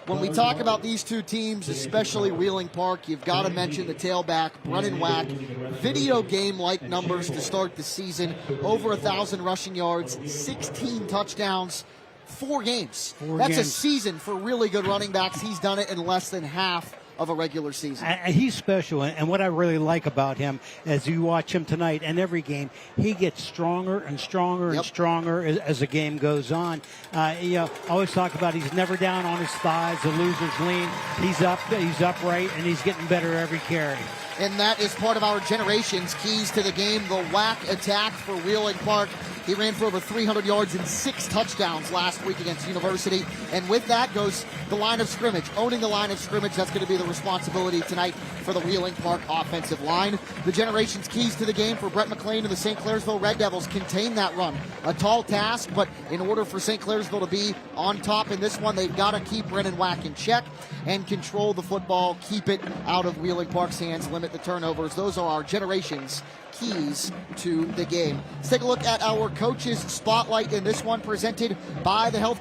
When we talk about these two teams, especially Wheeling Park, you've got to mention the tailback, Brennan Wack. Video game-like numbers to start the season. Over 1,000 rushing yards, 16 touchdowns, 4 games. That's a season for really good running backs. He's done it in less than half of a regular season. He's special, and what I really like about him, as you watch him tonight and every game, he gets stronger and stronger and stronger as the game goes on. I always talk about he's never down on his thighs, the loser's lean. He's upright, and he's getting better every carry. And that is part of our generation's keys to the game, the Wack attack for Wheeling Park. He ran for over 300 yards and 6 touchdowns last week against University. And with that goes the line of scrimmage. Owning the line of scrimmage, that's going to be the responsibility tonight for the Wheeling Park offensive line. The generation's keys to the game for Brett McLean and the St. Clairsville Red Devils contain that run. A tall task, but in order for St. Clairsville to be on top in this one, they've got to keep Brennan Wack in check and control the football, keep it out of Wheeling Park's hands, limit the turnovers. Those are our generation's keys to the game. Let's take a look at our coaches spotlight in this one, presented by the Health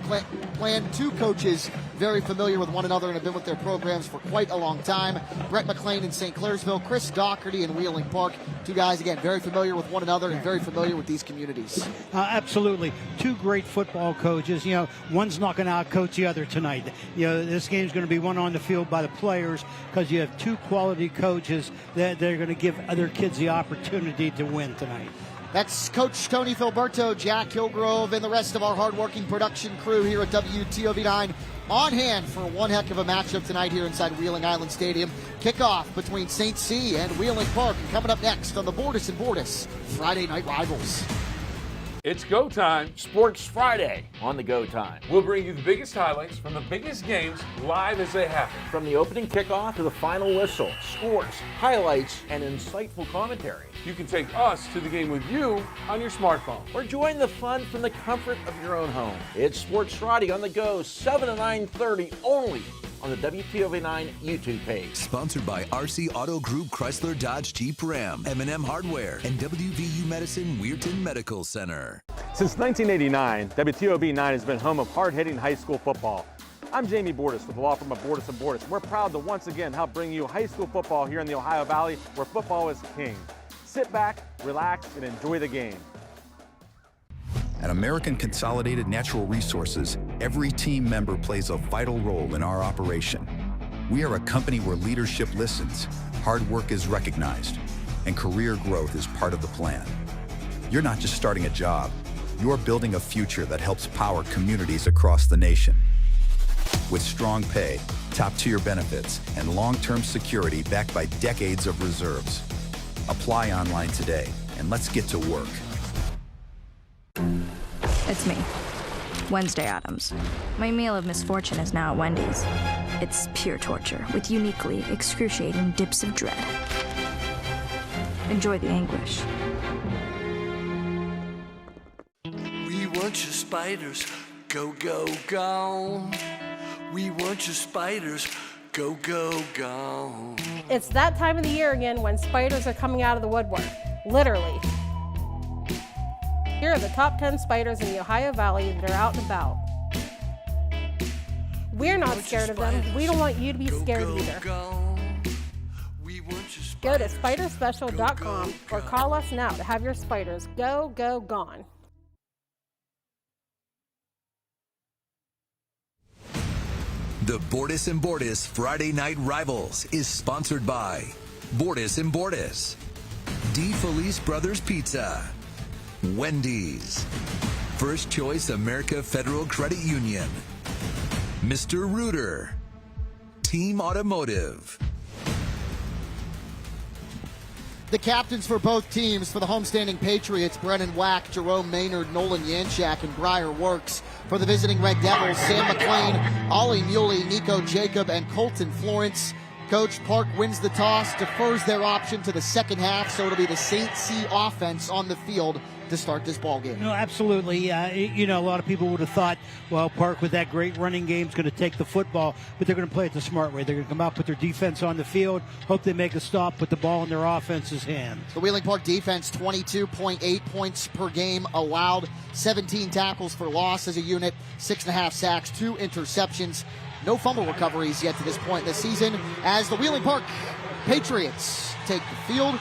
Plan. 2 coaches very familiar with one another and have been with their programs for quite a long time. Brett McLean in St. Clairsville, Chris Doherty in Wheeling Park. 2 guys, again, very familiar with one another and very familiar with these communities. Absolutely. 2 great football coaches. One's not going to outcoach the other tonight. This game's going to be won on the field by the players because you have 2 quality coaches that they're going to give other kids the opportunity to win tonight. That's Coach Tony Filberto, Jack Kilgrove, and the rest of our hardworking production crew here at WTOV 9 on hand for one heck of a matchup tonight here inside Wheeling Island Stadium. Kickoff between St. C and Wheeling Park. And coming up next on the Bordas Bordas Friday Night Rivals. It's go time. Sports Friday on the Go Time. We'll bring you the biggest highlights from the biggest games live as they happen. From the opening kickoff to the final whistle, scores, highlights, and insightful commentary. You can take us to the game with you on your smartphone. Or join the fun from the comfort of your own home. It's Sports Friday on the Go, 7 to 9:30 only on the WTOV 9 YouTube page. Sponsored by RC Auto Group, Chrysler, Dodge, Jeep, Ram, M&M Hardware, and WVU Medicine Weirton Medical Center. Since 1989, WTOV 9 has been home of hard-hitting high school football. I'm Jamie Bordas with the law firm of Bordas Bordas. We're proud to once again help bring you high school football here in the Ohio Valley, where football is king. Sit back, relax, and enjoy the game. At American Consolidated Natural Resources, every team member plays a vital role in our operation. We are a company where leadership listens, hard work is recognized, and career growth is part of the plan. You're not just starting a job, you're building a future that helps power communities across the nation. With strong pay, top-tier benefits, and long-term security backed by decades of reserves. Apply online today, and let's get to work. It's me, Wednesday Addams. My meal of misfortune is now at Wendy's. It's pure torture with uniquely excruciating dips of dread. Enjoy the anguish. We want your spiders, go, go, go. We want your spiders, go, go, go. It's that time of the year again when spiders are coming out of the woodwork, literally. Here are the top 10 spiders in the Ohio Valley that are out and about. We're not scared of them. We don't want you to be scared either. Go to spiderspecial.com or call us now to have your spiders go, go, gone. The Bordas Bordas Friday Night Rivals is sponsored by Bordas Bordas, D. Felice Brothers Pizza, Wendy's, First Choice America Federal Credit Union, Mr. Rooter, Team Automotive. The captains for both teams, for the homestanding Patriots, Brennan Wack, Jerome Maynard, Nolan Yanchak, and Briar Works. For the visiting Red Devils, Sam McLean, Ollie Muley, Nico Jacob, and Colton Florence. Coach Park wins the toss, defers their option to the second half, so it'll be the St. C offense on the field to start this ball game. No, absolutely. A lot of people would have thought, well, Park with that great running game is going to take the football, but they're going to play it the smart way. They're going to come out, put their defense on the field, hope they make a stop, put the ball in their offense's hands. The Wheeling Park defense, 22.8 points per game allowed, 17 tackles for loss as a unit, 6.5 sacks, 2 interceptions. No fumble recoveries yet to this point in the season as the Wheeling Park Patriots take the field.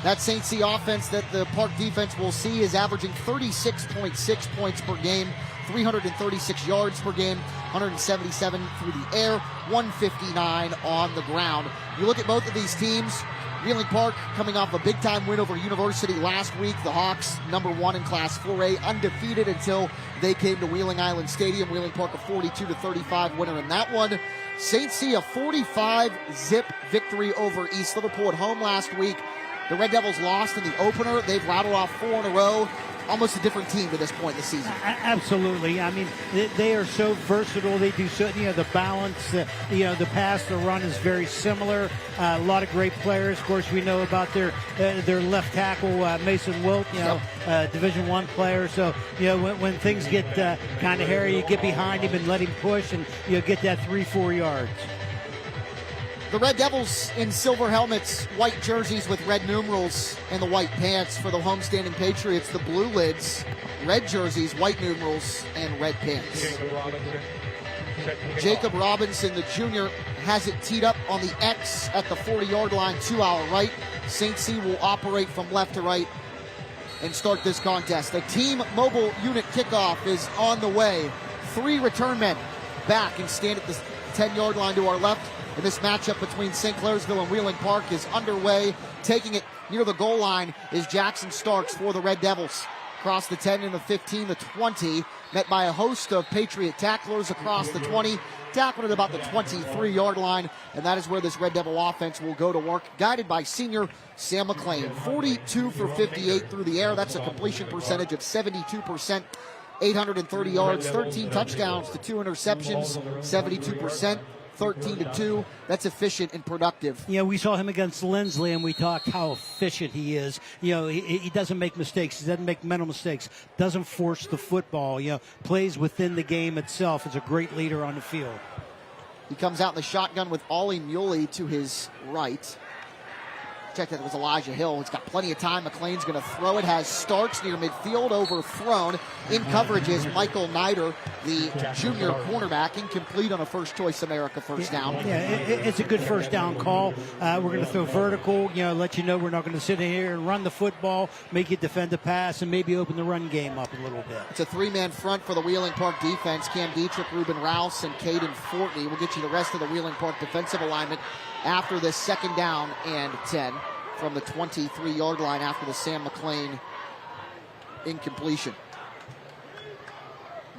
That St. C offense that the Park defense will see is averaging 36.6 points per game, 336 yards per game, 177 through the air, 159 on the ground. You look at both of these teams, Wheeling Park coming off a big-time win over University last week. The Hawks, #1 in Class 4A, undefeated until they came to Wheeling Island Stadium. Wheeling Park a 42-35 winner in that one. St. C a 45-zip victory over East Liverpool at home last week. The Red Devils lost in the opener. They've rattled off 4 in a row. Almost a different team to this point in the season. Absolutely. I mean, they are so versatile. They do so, the balance, the pass, the run is very similar. A lot of great players. Of course, we know about their left tackle, Mason Wilt, Division I player. So, when things get kind of hairy, you get behind him and let him push and, get that 3-4 yards. The Red Devils in silver helmets, white jerseys with red numerals, and the white pants. For the homestanding Patriots, the blue lids, red jerseys, white numerals, and red pants. Jacob Robinson, the junior, has it teed up on the X at the 40-yard line to our right. St. C will operate from left to right and start this contest. The team mobile unit kickoff is on the way. 3 return men back and stand at the 10-yard line to our left. And this matchup between St. Clairsville and Wheeling Park is underway. Taking it near the goal line is Jackson Starks for the Red Devils. Across the 10 and the 15, the 20, met by a host of Patriot tacklers across the 20, tackled at about the 23-yard line, and that is where this Red Devil offense will go to work, guided by senior Sam McLean. 42 for 58 through the air. That's a completion percentage of 72%. 830 yards, 13 touchdowns to 2 interceptions, 72%. 13-2. That's efficient and productive. We saw him against Lindsley, and we talked how efficient he is. He doesn't make mistakes. He doesn't make mental mistakes. Doesn't force the football. Plays within the game itself. Is a great leader on the field. He comes out in the shotgun with Ollie Muley to his right. Check that, it was Elijah Hill. He's got plenty of time. McLean's going to throw it. Has Starks near midfield, overthrown. In coverage is Michael Nider, the junior cornerback, incomplete on a first-choice America first down. It's a good first down call. We're going to throw vertical, let you know we're not going to sit in here and run the football, make you defend the pass, and maybe open the run game up a little bit. It's a 3-man front for the Wheeling Park defense. Cam Dietrich, Ruben Rouse, and Caden Fortney will get you the rest of the Wheeling Park defensive alignment after this 2nd down and 10 from the 23-yard line after the Sam McLean incompletion.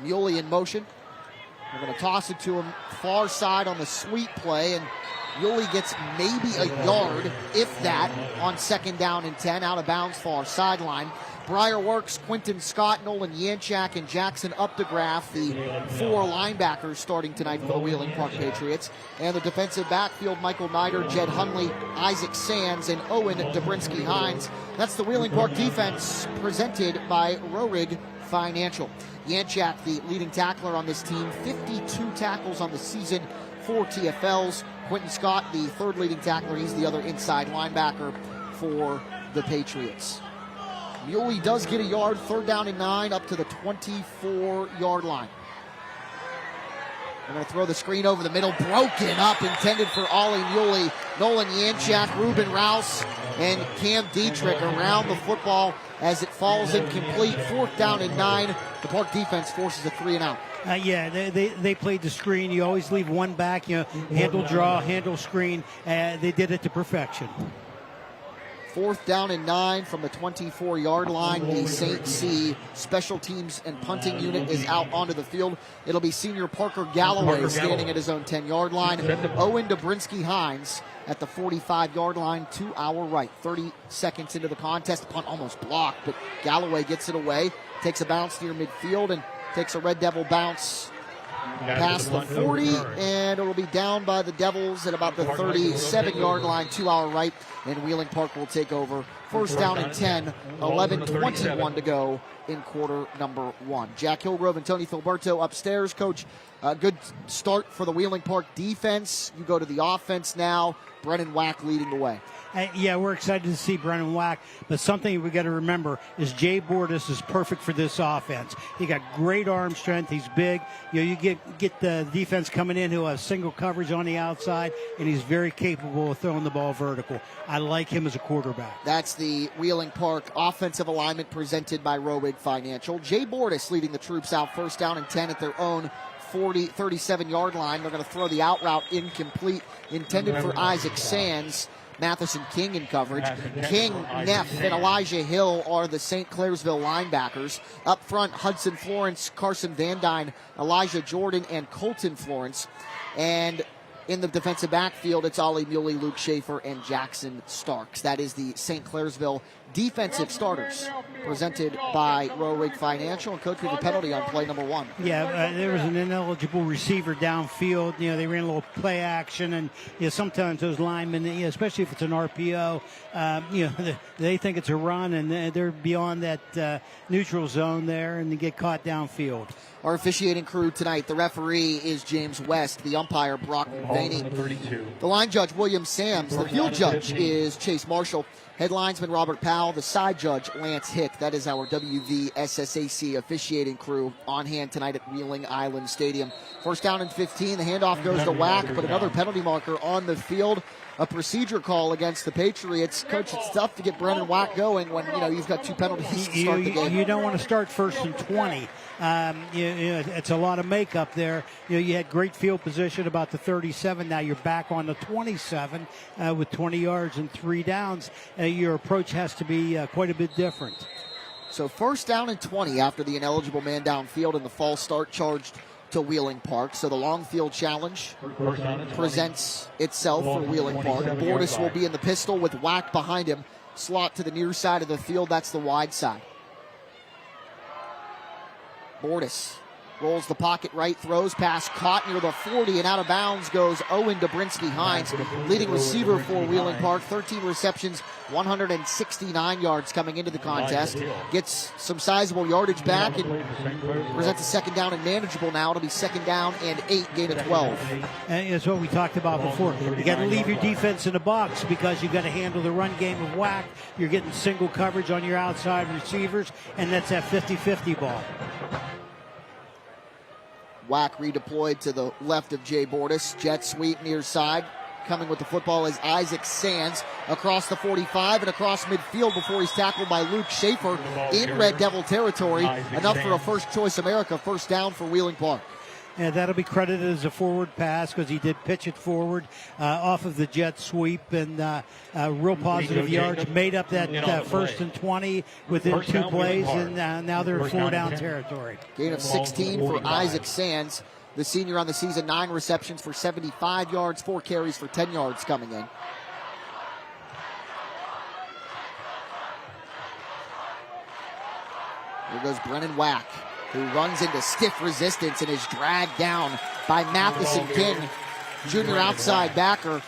Muley in motion. We're going to toss it to him far side on the sweep play, and Muley gets maybe a yard, if that, on 2nd down and 10, out of bounds far sideline. Briar Works, Quentin Scott, Nolan Yanchak, and Jackson Updegraff, the 4 linebackers starting tonight for the Wheeling Park Patriots. And the defensive backfield, Michael Nider, Jed Hunley, Isaac Sands, and Owen Dobrinsky-Hines. That's the Wheeling Park defense presented by Rorig Financial. Yanchak, the leading tackler on this team, 52 tackles on the season, 4 TFLs. Quentin Scott, the 3rd leading tackler, he's the other inside linebacker for the Patriots. Muley does get a yard, 3rd down and 9, up to the 24-yard line. They're going to throw the screen over the middle, broken up, intended for Ollie Muley. Nolan Yanchak, Ruben Rouse, and Cam Dietrich around the football as it falls incomplete. 4th down and 9. The Park defense forces a 3 and out. They played the screen. You always leave one back, handle draw, handle screen. They did it to perfection. 4th down and 9 from the 24-yard line. The St. C special teams and punting unit is out onto the field. It'll be senior Parker Galloway standing at his own 10-yard line. Owen Dobrinsky-Hines at the 45-yard line to our right. 30 seconds into the contest. The punt almost blocked, but Galloway gets it away. Takes a bounce near midfield and takes a Red Devil bounce past the 40, and it will be down by the Devils at about the 37-yard line to our right, and Wheeling Park will take over First down and 10, 11:21 to go in quarter number 1. Jack Hillgrove and Tony Filberto upstairs. Coach, good start for the Wheeling Park defense. You go to the offense now. Brennan Wack leading the way. Yeah, we're excited to see Brennan Wack, but something we got to remember is Jay Bordas is perfect for this offense. He got great arm strength. He's big. You get the defense coming in who has single coverage on the outside, and he's very capable of throwing the ball vertical. I like him as a quarterback. That's the Wheeling Park offensive alignment presented by Rowig Financial. Jay Bordas leading the troops out, first down and 10 at their own 37-yard line. They're going to throw the out route incomplete, intended for Isaac Sands. Matheson King in coverage. King, Neff, and Elijah Hill are the St. Clairsville linebackers. Up front, Hudson Florence, Carson Van Dyne, Elijah Jordan, and Colton Florence. And in the defensive backfield, it's Ollie Muley, Luke Schaefer, and Jackson Starks. That is the St. Clairsville defensive starters presented by Rowig Financial. And Coach with a penalty on play number 1. Yeah, there was an ineligible receiver downfield. They ran a little play action, and sometimes those linemen, especially if it's an RPO, they think it's a run, and they're beyond that neutral zone there, and they get caught downfield. Our officiating crew tonight, the referee is James West, the umpire Brock Mulvaney, the line judge William Sams, the field judge is Chase Marshall, head linesman Robert Powell, the side judge Lance Hick. That is our WVSSAC officiating crew on hand tonight at Wheeling Island Stadium. First down and 15, the handoff goes to Wack, but another penalty marker on the field. A procedure call against the Patriots. Coach, it's tough to get Brennan Wack going when you've got 2 penalties to start the game. You don't want to start first and 20. It's a lot of makeup there. You had great field position about the 37. Now you're back on the 27 with 20 yards and 3 downs. Your approach has to be quite a bit different. So first down and 20 after the ineligible man downfield and the false start charged to Wheeling Park. So the long field challenge presents itself for Wheeling Park. Bordas will be in the pistol with Wack behind him. Slot to the near side of the field. That's the wide side. Bordas rolls the pocket right, throws, pass caught near the 40, and out of bounds goes Owen Dobrinsky-Hines, leading receiver for Wheeling Park. 13 receptions, 169 yards coming into the contest. Gets some sizable yardage back and presents a second down and manageable now. It'll be second down and 8, gain of 12. And it's what we talked about before. You got to leave your defense in the box because you got to handle the run game of Wack. You're getting single coverage on your outside receivers, and that's that 50-50 ball. Wack redeployed to the left of Jay Bordas. Jet sweep near side. Coming with the football is Isaac Sands across the 45 and across midfield before he's tackled by Luke Schaefer in Red Devil territory. Enough for a First Choice America first down for Wheeling Park. And that'll be credited as a forward pass because he did pitch it forward off of the jet sweep, and real positive yards. Made up that first and 20 within 2 plays, and now they're in 4-down territory. Gain of 16 for Isaac Sands, the senior on the season. 9 receptions for 75 yards, 4 carries for 10 yards coming in. Here goes Brennan Wack, who runs into stiff resistance and is dragged down by Matheson King, junior outside backer.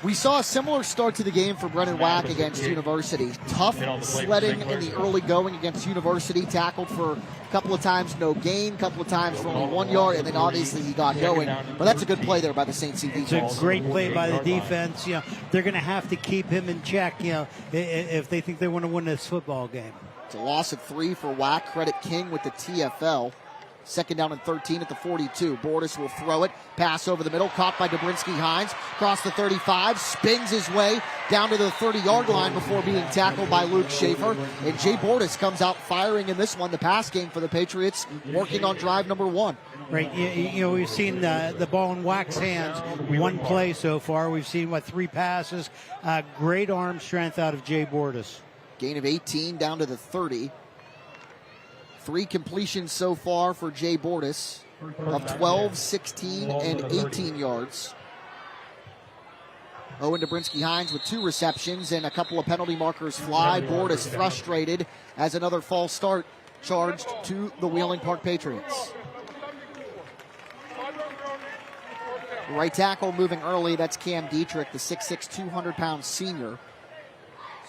We saw a similar start to the game for Brennan Wack against University. Tough sledding in the early going against University. Tackled for a couple of times, no gain. Couple of times for only 1 yard, and then obviously he got going. But that's a good play there by the St. C defense. It's a great play by the defense. They're going to have to keep him in check, if they think they want to win this football game. It's a loss of 3 for Wack. Credit King with the TFL. Second down and 13 at the 42. Bordas will throw it. Pass over the middle. Caught by Dobrinsky-Hines. Across the 35. Spins his way down to the 30-yard line before being tackled by Luke Schaefer. And Jay Bordas comes out firing in this one. The pass game for the Patriots, working on drive number 1. Right. We've seen the ball in Wack's hands. 1 play so far. We've seen, 3 passes. Great arm strength out of Jay Bordas. Gain of 18 down to the 30. 3 completions so far for Jay Bordas of 12, 16, and 18 yards. Owen Dobrinsky-Hines with 2 receptions and a couple of penalty markers fly. Bordas frustrated as another false start charged to the Wheeling Park Patriots. Right tackle moving early. That's Cam Dietrich, the 6'6", 200-pound senior.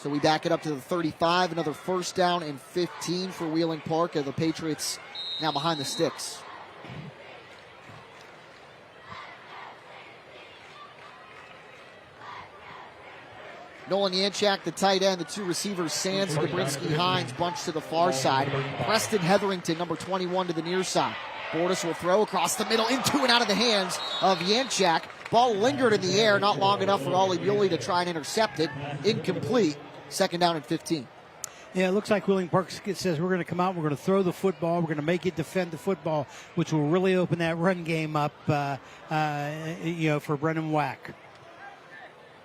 So we back it up to the 35. Another first down and 15 for Wheeling Park. The Patriots now behind the sticks. Nolan Yanchak, the tight end, the two receivers, Sands, Gabrinsky, Hines, bunch to the far side. Preston Hetherington, number 21, to the near side. Bordas will throw across the middle, into and out of the hands of Yanchak. Ball lingered in the air, not long enough for Ollie Muley to try and intercept it. Incomplete. Second down and 15. Yeah, it looks like Wheeling Park says we're going to come out, we're going to throw the football, we're going to make it defend the football, which will really open that run game up, for Brennan Wack.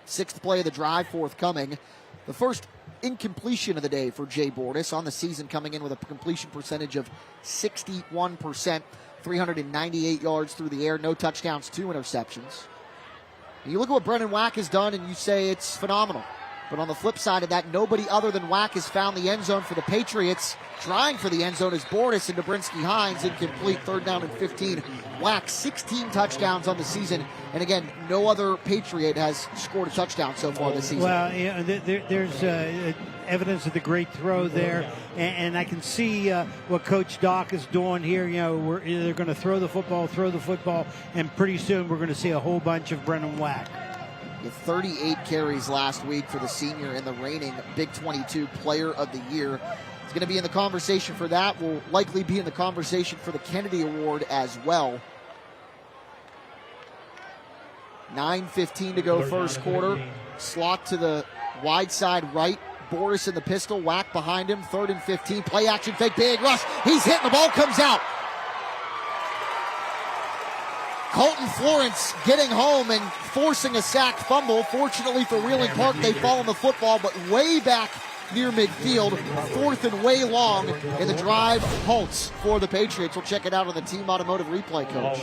Sixth play of the drive forthcoming. The first incompletion of the day for Jay Bordas on the season, coming in with a completion percentage of 61%, 398 yards through the air, no touchdowns, 2 interceptions. And you look at what Brennan Wack has done and you say it's phenomenal. But on the flip side of that, nobody other than Wack has found the end zone for the Patriots. Trying for the end zone is Bordas and Gabrinsky Hines. Incomplete, third down and 15. Wack, 16 touchdowns on the season. And again, no other Patriot has scored a touchdown so far this season. Well, there's evidence of the great throw there. And I can see what Coach Doc is doing here. They're going to throw the football, and pretty soon we're going to see a whole bunch of Brennan Wack. 38 carries last week for the senior and the reigning Big 22 Player of the Year. He's going to be in the conversation for that. Will likely be in the conversation for the Kennedy Award as well. 9:15 to go first quarter. Slot to the wide side right. Bordas in the pistol. Wack behind him. 3rd and 15. Play action fake. Big rush. He's hit. The ball comes out. Colton Florence getting home and forcing a sack fumble. Fortunately for Wheeling Park, they fall on the football, but way back near midfield. 4th and way long, and the drive halts for the Patriots. We'll check it out on the Team Automotive replay, Coach.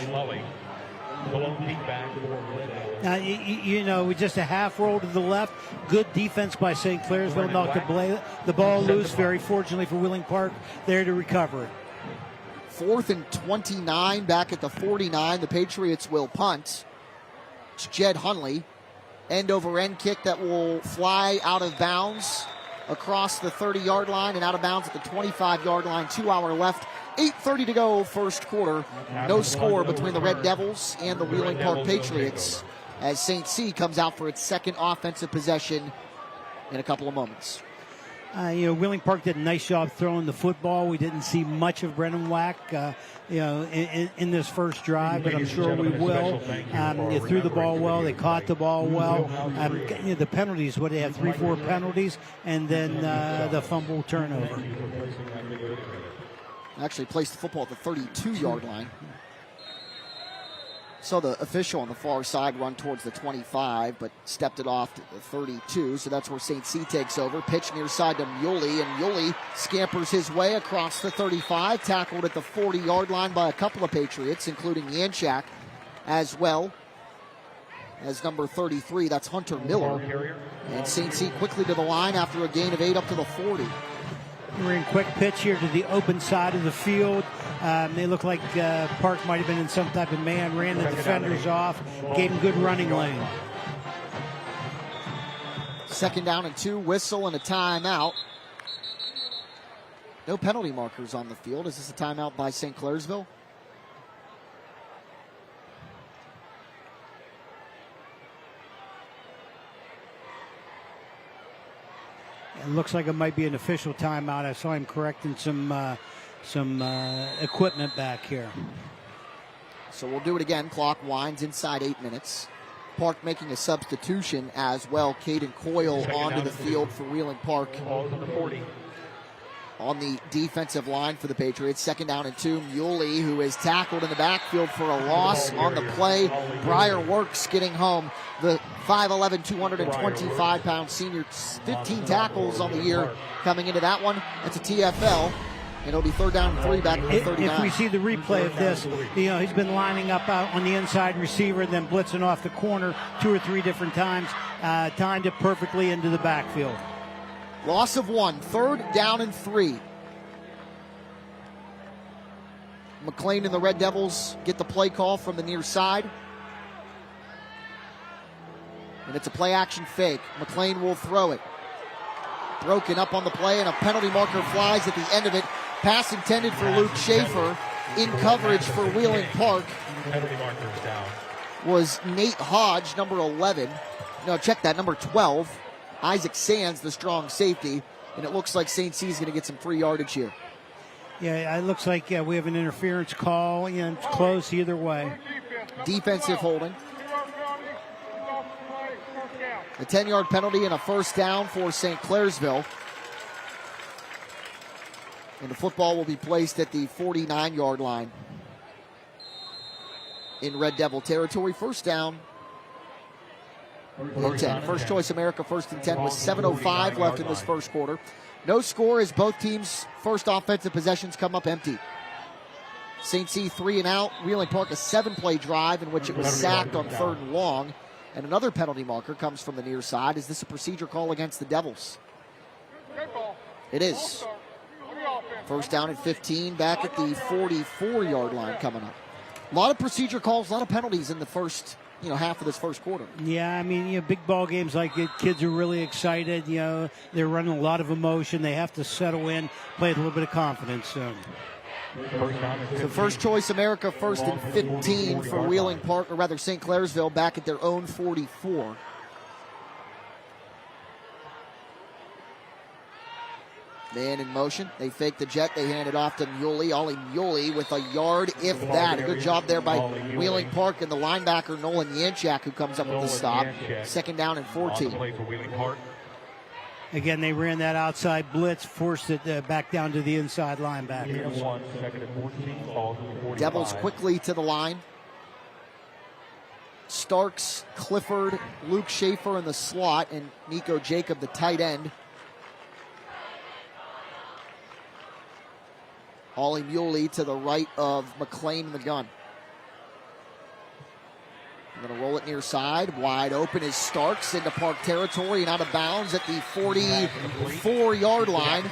With just a half roll to the left, good defense by St. Clairsville, knocked the ball loose. Very fortunately for Wheeling Park, there to recover it. 4th and 29 back at the 49. The Patriots will punt. It's Jed Hunley. End over end kick that will fly out of bounds across the 30-yard line and out of bounds at the 25-yard line. 2 hour left. 8:30 to go first quarter. No score between the Red Devils and the Wheeling Park Patriots as St. C comes out for its second offensive possession in a couple of moments. Wheeling Park did a nice job throwing the football. We didn't see much of Brennan Wack, in this first drive, but I'm sure we will. They threw the ball well. They caught the ball well. The penalties, what they have, 3-4 penalties, and then the fumble turnover. Actually placed the football at the 32-yard line. Saw the official on the far side run towards the 25, but stepped it off to the 32, so that's where St. C takes over. Pitch near side to Muley, and Muley scampers his way across the 35, tackled at the 40-yard line by a couple of Patriots, including Yanchak, as well as number 33, that's Hunter Miller. And St. C quickly to the line after a gain of 8 up to the 40. We're in quick pitch here to the open side of the field. They look like Park might have been in some type of man, ran the defenders off, gave him good running lane. 2nd down and 2, whistle and a timeout. No penalty markers on the field. Is this a timeout by St. Clairsville? It looks like it might be an official timeout. I saw him correcting some equipment back here. So we'll do it again. Clock winds inside 8 minutes. Park making a substitution as well. Caden Coyle onto the field for Wheeling Park. On the defensive line for the Patriots. 2nd down and 2. Muley, who is tackled in the backfield for a loss on the play. Breyer Works getting home. The 5'11", 225-pound senior. 15 tackles on the year coming into that one. That's a TFL. And it'll be 3rd down and 3 back at the 39. If we see the replay of this, he's been lining up out on the inside receiver and then blitzing off the corner 2 or 3 different times. Timed it perfectly into the backfield. Loss of 1, 3rd down and 3. McLean and the Red Devils get the play call from the near side. And it's a play action fake. McLean will throw it. broken up on the play, and a penalty marker flies at the end of it. Pass intended for Luke Schaefer. In coverage for Wheeling Park was Nate Hodge, number 11. No, check that, number 12. Isaac Sands, the strong safety. And it looks like St. C is going to get some free yardage here. Yeah, it looks like we have an interference call. It's close either way. Defensive holding. A 10-yard penalty and a first down for St. Clairsville. And the football will be placed at the 49-yard line in Red Devil territory. First down. 10. First choice America, 1st and 10 with 7:05 left in this first quarter. No score as both teams' first offensive possessions come up empty. St. C 3 and out. Wheeling Park a 7-play drive in which it was sacked on 3rd and long. And another penalty marker comes from the near side. Is this a procedure call against the Devils? It is. First down and 15 back at the 44-yard line coming up. A lot of procedure calls, a lot of penalties in the first half of this first quarter. Yeah, big ball games like it, kids are really excited. They're running a lot of emotion. They have to settle in, play with a little bit of confidence. So first choice America, 1st and 15 for Wheeling Park, or rather St. Clairsville, back at their own 44. Man in motion. They fake the jet. They hand it off to Muley. Ollie Muley with a yard, if that. A good job there by Wheeling Park and the linebacker Nolan Yanchak, who comes up with the stop. Second down and 14. Again, they ran that outside blitz, forced it back down to the inside linebackers. Devils quickly to the line. Starks, Clifford, Luke Schaefer in the slot, and Nico Jacob, the tight end. Ollie Muley to the right of McLean in the gun. I'm going to roll it near side. Wide open is Starks into Park territory and out of bounds at the 44-yard line.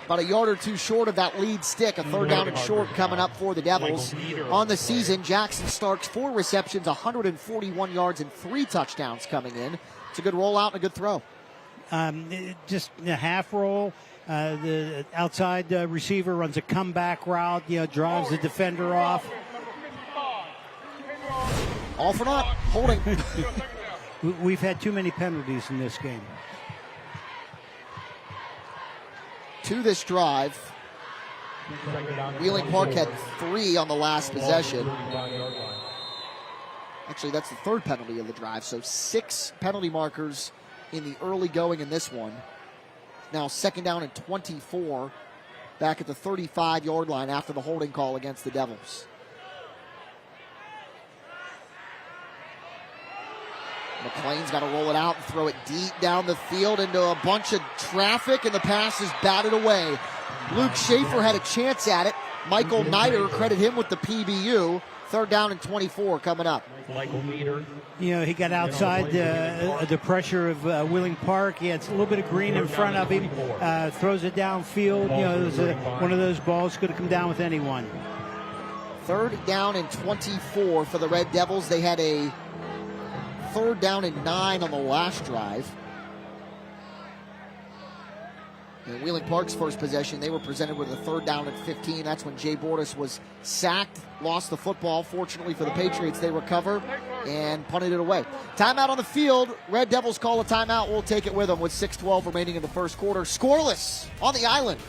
About a yard or two short of that lead stick. A 3rd down and short coming up for the Devils. On the season, Jackson Starks, 4 receptions, 141 yards, and 3 touchdowns coming in. It's a good rollout and a good throw. Just a half roll. The outside receiver runs a comeback route, drives the defender off. All for naught. Holding. We've had too many penalties in this game. To this drive, Wheeling Park had 3 on the last possession. Actually, that's the 3rd penalty of the drive, so 6 penalty markers in the early going in this one. Now 2nd down and 24 back at the 35-yard line after the holding call against the Devils. McLean's got to roll it out and throw it deep down the field into a bunch of traffic, and the pass is batted away. Luke Schaefer had a chance at it. Michael Nider, credit him with the PBU. 3rd down and 24 coming up. He got outside the pressure of Wheeling Park. He had a little bit of green in front of him. Throws it downfield. It was one of those balls could have come down with anyone. 3rd down and 24 for the Red Devils. They had a 3rd down and 9 on the last drive. In Wheeling Park's first possession, they were presented with a 3rd down and 15. That's when Jay Bordas was sacked, lost the football. Fortunately for the Patriots, they recover and punted it away. Timeout on the field. Red Devils call a timeout. We'll take it with them with 6:12 remaining in the first quarter. Scoreless on the island.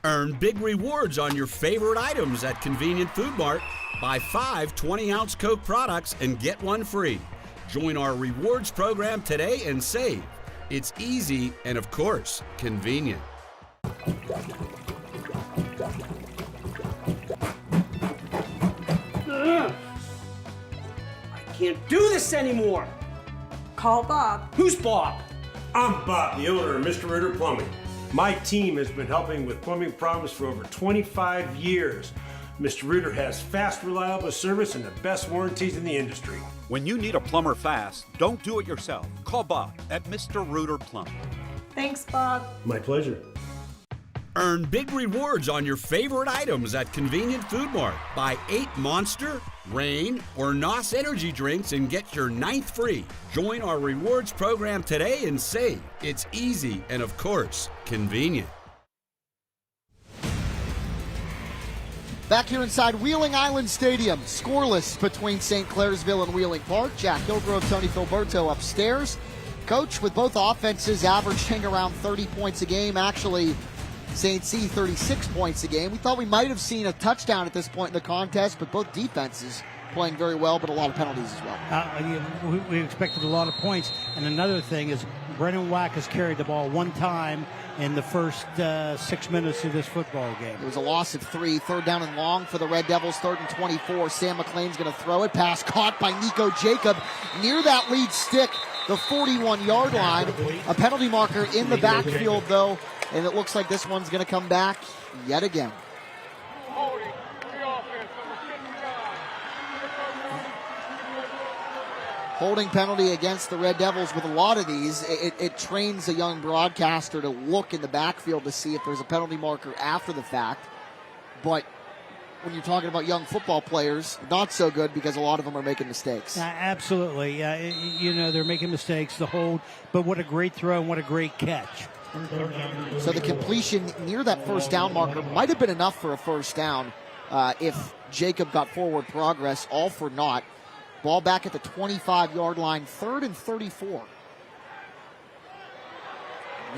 Earn big rewards on your favorite items at Convenient Food Mart. Buy 5 20-ounce Coke products and get one free. Join our rewards program today and save. It's easy and, of course, convenient. I can't do this anymore. Call Bob. Who's Bob? I'm Bob, the owner of Mr. Reuter Plumbing. My team has been helping with plumbing problems for over 25 years. Mr. Reuter has fast, reliable service and the best warranties in the industry. When you need a plumber fast, don't do it yourself. Call Bob at Mr. Reuter Plumbing. Thanks, Bob. My pleasure. Earn big rewards on your favorite items at Convenient Food Mart. Buy 8 Monster, Reign, or NOS energy drinks and get your 9th free. Join our rewards program today and save. It's easy and, of course, convenient. Back here inside Wheeling Island Stadium, scoreless between St. Clairsville and Wheeling Park. Jack Hillgrove, Tony Filberto upstairs. Coach, with both offenses averaging around 30 points a game, actually St. C 36 points a game. We thought we might have seen a touchdown at this point in the contest, but both defenses playing very well, but a lot of penalties as well. We expected a lot of points. And another thing is Brennan Wack has carried the ball one time in the first 6 minutes of this football game. It was a loss of 3. 3rd down and long for the Red Devils. 3rd and 24. Sam McLean's going to throw it. Pass caught by Nico Jacob near that lead stick, the 41-yard line. A penalty marker in the backfield, though, and it looks like this one's going to come back yet again. Holding penalty against the Red Devils. With a lot of these, it trains a young broadcaster to look in the backfield to see if there's a penalty marker after the fact. But when you're talking about young football players, not so good because a lot of them are making mistakes. Absolutely. They're making mistakes, the hold, but what a great throw and what a great catch. So the completion near that first down marker might have been enough for a first down if Jacob got forward progress, all for naught. Ball back at the 25-yard line, 3rd and 34.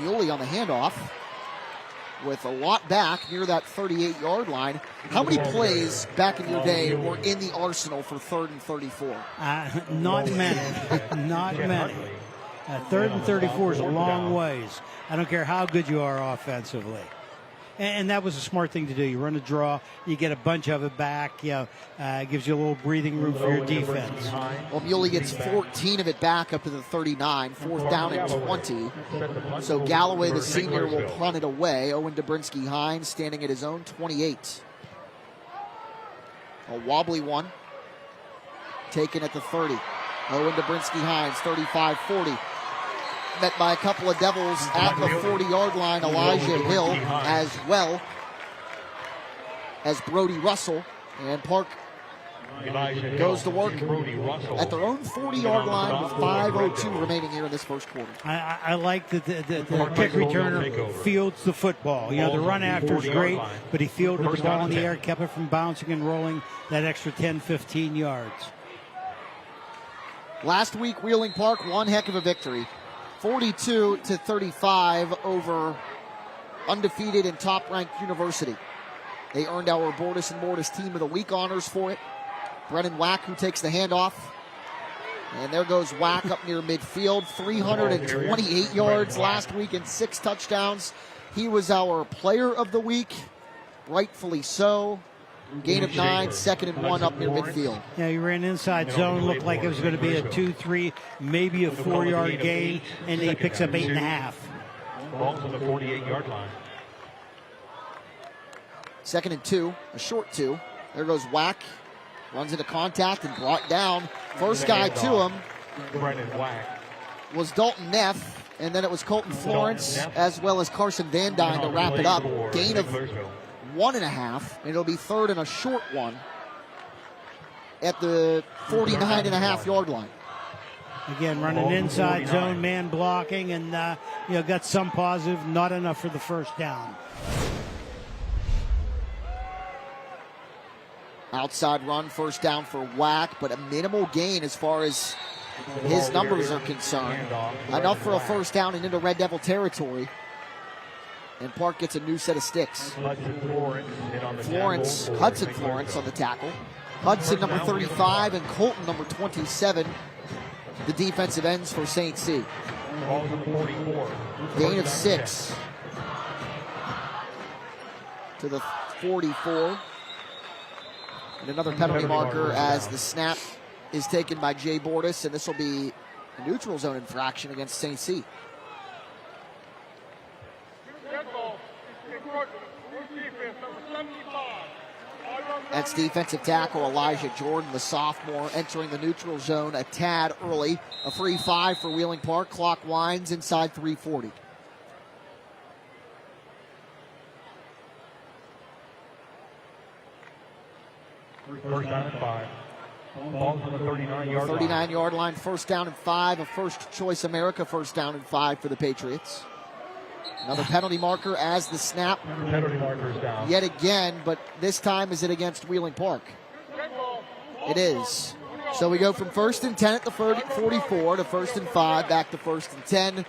Muley on the handoff with a lot back near that 38-yard line. How many plays back in your day were in the arsenal for 3rd and 34? Not many. Not many. 3rd and 34 is a long ways. I don't care how good you are offensively. And that was a smart thing to do. You run a draw, you get a bunch of it back. Gives you a little breathing room for your defense. Well, Muley gets 14 of it back up to the 39, 4th down and 20. So Galloway, the senior, will punt it away. Owen Dobrinsky-Hines standing at his own 28. A wobbly one, taken at the 30. Owen Dobrinsky-Hines, 35-40. Met by a couple of Devils at the 40-yard line. Elijah Hill as well as Brody Russell. And Park goes to work at their own 40-yard line with 5:02 remaining here in this first quarter. I like that the kick returner fields the football. The run after is great, but he fielded the ball in the air, kept it from bouncing and rolling that extra 10, 15 yards. Last week, Wheeling Park, one heck of a victory. 42-35 over undefeated and top-ranked University. They earned our Bordas Bordas Team of the Week honors for it. Brennan Wack, who takes the handoff. And there goes Wack up near midfield. 328 yards last week and 6 touchdowns. He was our player of the week, rightfully so. Gain of 9, 2nd and 1 up near midfield. Yeah, he ran inside zone, looked like it was going to be a 2-3, maybe a 4-yard gain, and he picks up 8.5. Ball's on the 48-yard line. 2nd and 2, a short 2. There goes Wack, runs into contact and brought down. First guy to him was Dalton Neff, and then it was Colton Florence as well as Carson Van Dyne to wrap it up. Gain of 1.5, and it'll be 3rd and a short one at the 49.5-yard line. Again, running inside zone, man blocking, and got some positive, not enough for the first down. Outside run, first down for Wack, but a minimal gain as far as his numbers are concerned. Enough for a first down and into Red Devil territory. And Park gets a new set of sticks. Hudson Florence on the tackle. Hudson, number 35, and Colton, number 27, the defensive ends for St. C. Gain of 6 to the 44. And another penalty marker as the snap is taken by Jay Bordas, and this will be a neutral zone infraction against St. C. That's defensive tackle Elijah Jordan, the sophomore, entering the neutral zone a tad early. A free 5 for Wheeling Park. Clock winds inside 3:40. First down and 5. Ball's on the 39-yard line. 39-yard line, first down and 5. A first choice America first down and 5 for the Patriots. Another penalty marker as the snap. Penalty marker is down. Yet again, but this time is it against Wheeling Park? It is. So we go from 1st and 10 at the 44 to 1st and 5, back to 1st and 10.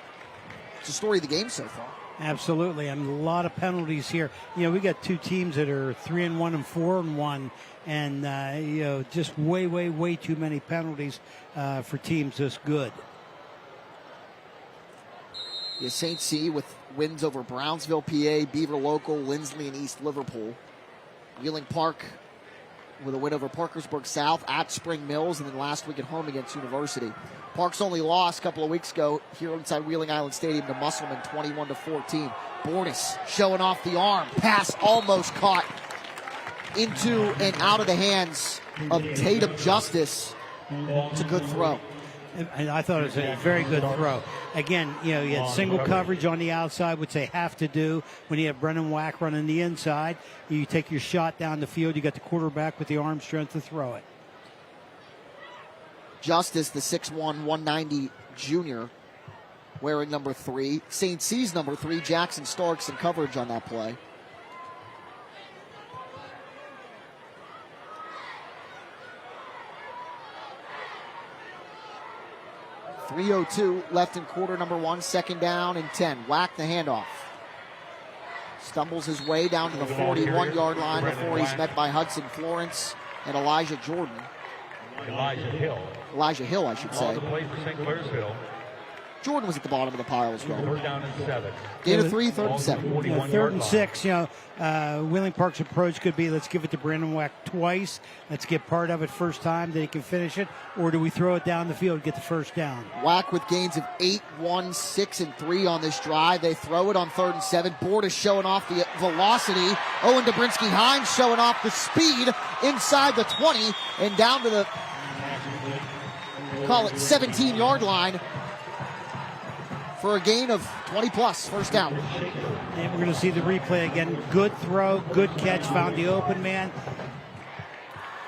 It's the story of the game so far. Absolutely. I mean, a lot of penalties here. You know, we got two teams that are 3-1 and 4-1, and you know, just way too many penalties for teams this good. Yeah, St. C with wins over Brownsville, PA, Beaver Local, Lindsley, and East Liverpool. Wheeling Park with a win over Parkersburg South at Spring Mills, and then last week at home against University. Park's only lost a couple of weeks ago here inside Wheeling Island Stadium to Musselman, 21-14. Bordas showing off the arm. Pass almost caught into and out of the hands of Tatum Justice. It's a good throw. And I thought it was a very good throw. Again, you know, you had single coverage on the outside, which they have to do when you have Brennan Wack running the inside. You take your shot down the field. You got the quarterback with the arm strength to throw it. Justice, the 6'1", 190 junior, wearing number 3. St. C's number 3, Jackson Starks in coverage on that play. .302 left in quarter number 1, 2nd down and 10. Whack the handoff. Stumbles his way down to the 41-yard line before he's met by Hudson Florence and Elijah Jordan. Elijah Hill, I should say. On the play for St. Clairsville. Jordan was at the bottom of the pile as well. 3rd down and 7. Gain of 3, 3rd and 7. 3rd and 6, you know, Wheeling Park's approach could be, let's give it to Brandon Wack twice. Let's get part of it first time that he can finish it. Or do we throw it down the field, get the first down? Wack with gains of 8, 1, 6, and 3 on this drive. They throw it on 3rd and 7. Bordas showing off the velocity. Owen Dobrinsky-Hines showing off the speed inside the 20 and down to the, call it 17-yard line, for a gain of 20-plus, first down. And we're going to see the replay again. Good throw, good catch, found the open man.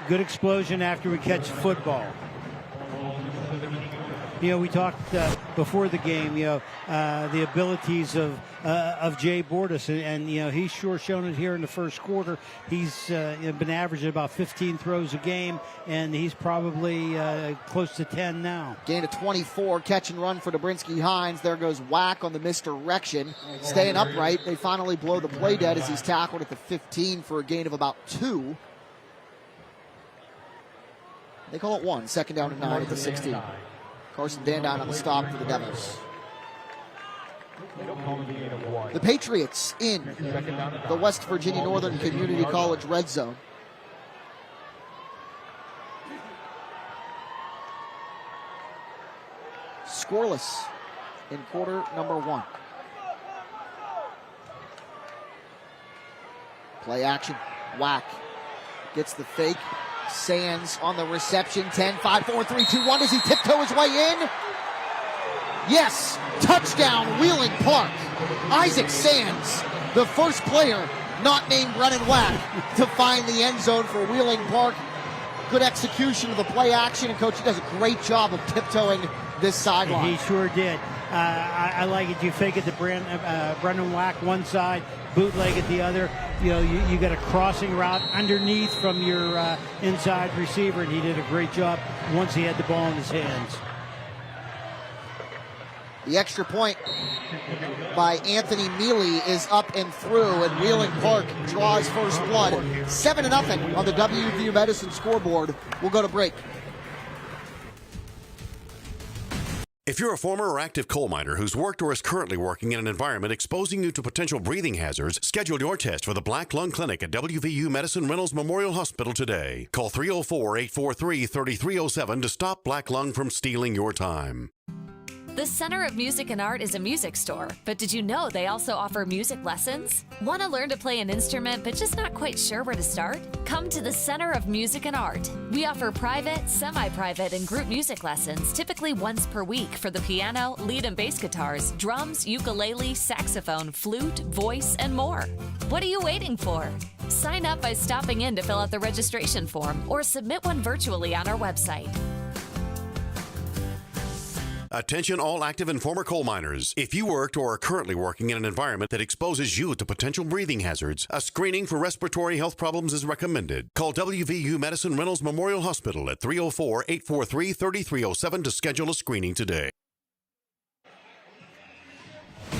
Good explosion after we catch football. You know, we talked before the game, you know, the abilities of Jay Bordas, and you know, he's sure shown it here in the first quarter. He's been averaging about 15 throws a game, and he's probably close to 10 now. Gain of 24, catch and run for Dobrinsky-Hines. There goes Whack on the misdirection. Staying upright, they finally blow the play dead as he's tackled at the 15 for a gain of about 2. They call it 1, 2nd down and 9 at the 16. Carson Van Dyne on the stop for the Devils. The Patriots in the West Virginia Northern Community College red zone. Scoreless in quarter number 1. Play action. Whack gets the fake. Sands on the reception. 10, 5, 4, 3, 2, 1. Does he tiptoe his way in? Yes. Touchdown, Wheeling Park. Isaac Sands, the first player not named Brennan Whack to find the end zone for Wheeling Park. Good execution of the play action, and Coach, he does a great job of tiptoeing this sideline. He sure did. I like it. You fake it to Brendan Whack one side, bootleg at the other. You know, you got a crossing route underneath from your inside receiver, and he did a great job once he had the ball in his hands. The extra point by Anthony Mealy is up and through, and Wheeling Park draws first blood. 7-0 on the WVU Medicine scoreboard. We'll go to break. If you're a former or active coal miner who's worked or is currently working in an environment exposing you to potential breathing hazards, schedule your test for the Black Lung Clinic at WVU Medicine Reynolds Memorial Hospital today. Call 304-843-3307 to stop black lung from stealing your time. The Center of Music and Art is a music store, but did you know they also offer music lessons? Want to learn to play an instrument but just not quite sure where to start? Come to the Center of Music and Art. We offer private, semi-private, and group music lessons, typically once per week for the piano, lead and bass guitars, drums, ukulele, saxophone, flute, voice, and more. What are you waiting for? Sign up by stopping in to fill out the registration form or submit one virtually on our website. Attention all active and former coal miners. If you worked or are currently working in an environment that exposes you to potential breathing hazards, a screening for respiratory health problems is recommended. Call WVU Medicine Reynolds Memorial Hospital at 304-843-3307 to schedule a screening today.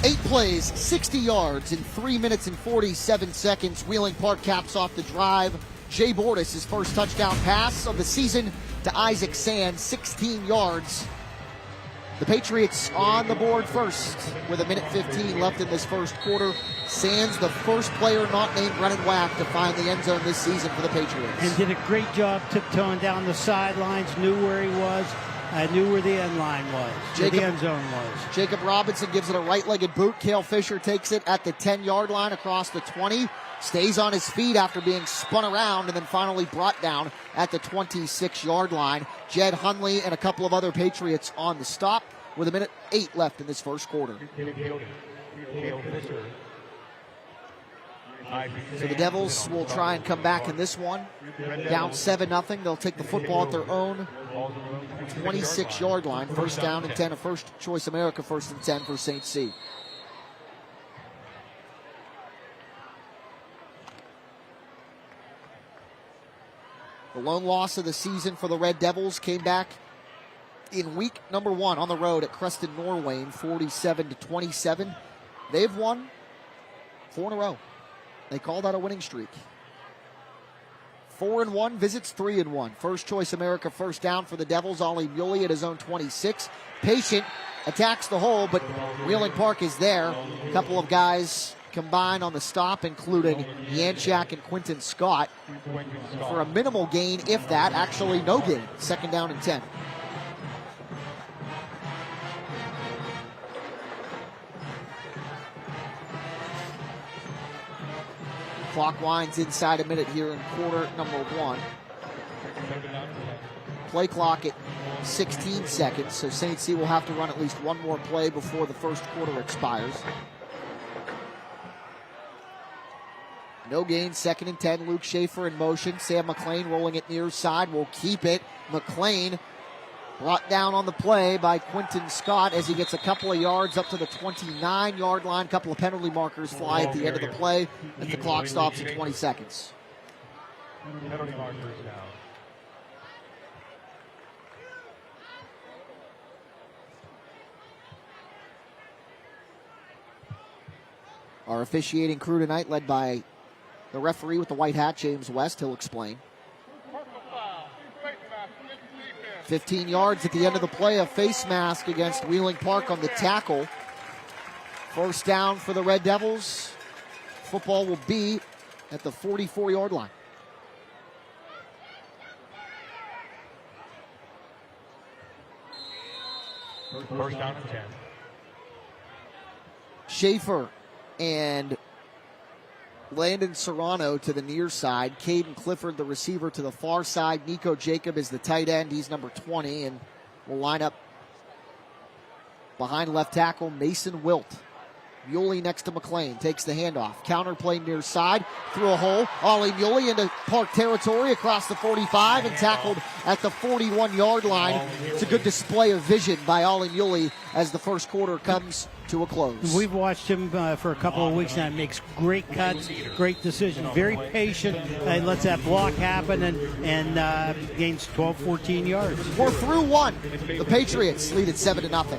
8 plays, 60 yards in 3 minutes and 47 seconds. Wheeling Park caps off the drive. Jay Bordas, his first touchdown pass of the season to Isaac Sands, 16 yards. The Patriots on the board first with 1:15 left in this first quarter. Sands, the first player not named Brennan Wack to find the end zone this season for the Patriots. And did a great job tiptoeing down the sidelines, knew where he was, knew where the end line was, where the end zone was. Jacob Robinson gives it a right-legged boot. Cale Fisher takes it at the 10-yard line across the 20. Stays on his feet after being spun around and then finally brought down at the 26-yard line. Jed Hundley and a couple of other Patriots on the stop with 1:08 left in this first quarter. So the Devils will try and come back in this one. Down 7-0. They'll take the football at their own 26-yard line. First down and 10. A First Choice America 1st and 10 for St. C. The lone loss of the season for the Red Devils came back in week number 1 on the road at Creston Norwayne, 47-27. They've won 4 in a row. They call that a winning streak. 4-1, visits 3-1. First Choice America first down for the Devils. Ollie Muley at his own 26. Patient attacks the hole, but Wheeling Park is there. A couple of guys combined on the stop, including Yanchak and Quentin Scott, for a minimal gain, if that. Actually, no gain. Second down and 10. Clock winds inside a minute here in quarter number 1. Play clock at 16 seconds, so St. C will have to run at least one more play before the first quarter expires. No gain, 2nd and 10. Luke Schaefer in motion. Sam McLean rolling it near side. Will keep it. McLean brought down on the play by Quentin Scott as he gets a couple of yards up to the 29-yard line. A couple of penalty markers fly at the end of the play as the clock stops at 20 seconds. Penalty markers now. Our officiating crew tonight led by the referee with the white hat, James West. He'll explain. 15 yards at the end of the play, a face mask against Wheeling Park on the tackle. First down for the Red Devils. Football will be at the 44-yard line. First down and 10. Schaefer and Landon Serrano to the near side. Caden Clifford, the receiver, to the far side. Nico Jacob is the tight end. He's number 20 and will line up behind left tackle Mason Wilt. Muley next to McLean. Takes the handoff. Counter play near side. Through a hole. Ollie Muley into Park territory across the 45 and tackled at the 41-yard line. It's a good display of vision by Ollie Muley as the first quarter comes to a close. We've watched him for a couple of weeks now. He makes great cuts, great decisions, very patient, lets that block happen and gains 12, 14 yards. We're through one. The Patriots lead at 7-0.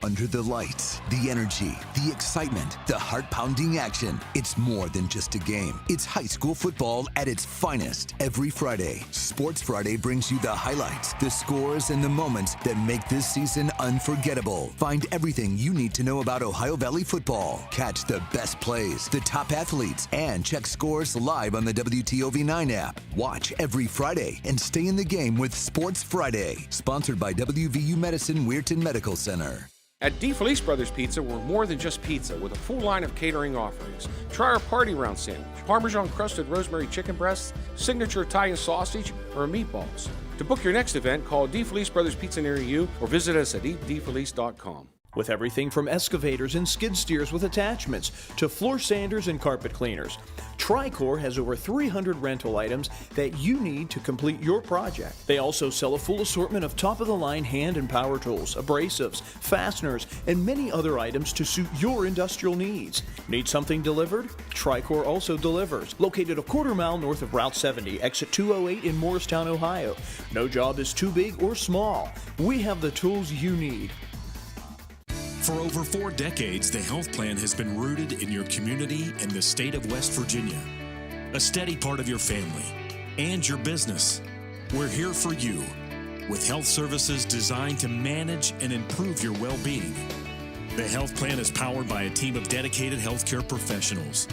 Under the lights, the energy, the excitement, the heart-pounding action. It's more than just a game. It's high school football at its finest. Every Friday, Sports Friday brings you the highlights, the scores, and the moments that make this season unforgettable. Find everything you need to know about Ohio Valley football. Catch the best plays, the top athletes, and check scores live on the WTOV 9 app. Watch every Friday and stay in the game with Sports Friday. Sponsored by WVU Medicine Weirton Medical Center. At DeFelice Brothers Pizza, we're more than just pizza with a full line of catering offerings. Try our party round sandwich, Parmesan crusted rosemary chicken breasts, signature Italian sausage, or meatballs. To book your next event, call DeFelice Brothers Pizza near you or visit us at eatdefelice.com. with everything from excavators and skid steers with attachments to floor sanders and carpet cleaners. Tricor has over 300 rental items that you need to complete your project. They also sell a full assortment of top-of-the-line hand and power tools, abrasives, fasteners, and many other items to suit your industrial needs. Need something delivered? Tricor also delivers. Located a quarter-mile north of Route 70, exit 208 in Morristown, Ohio. No job is too big or small. We have the tools you need. For over 4 decades, the health plan has been rooted in your community and the state of West Virginia. A steady part of your family and your business. We're here for you with health services designed to manage and improve your well-being. The health plan is powered by a team of dedicated healthcare professionals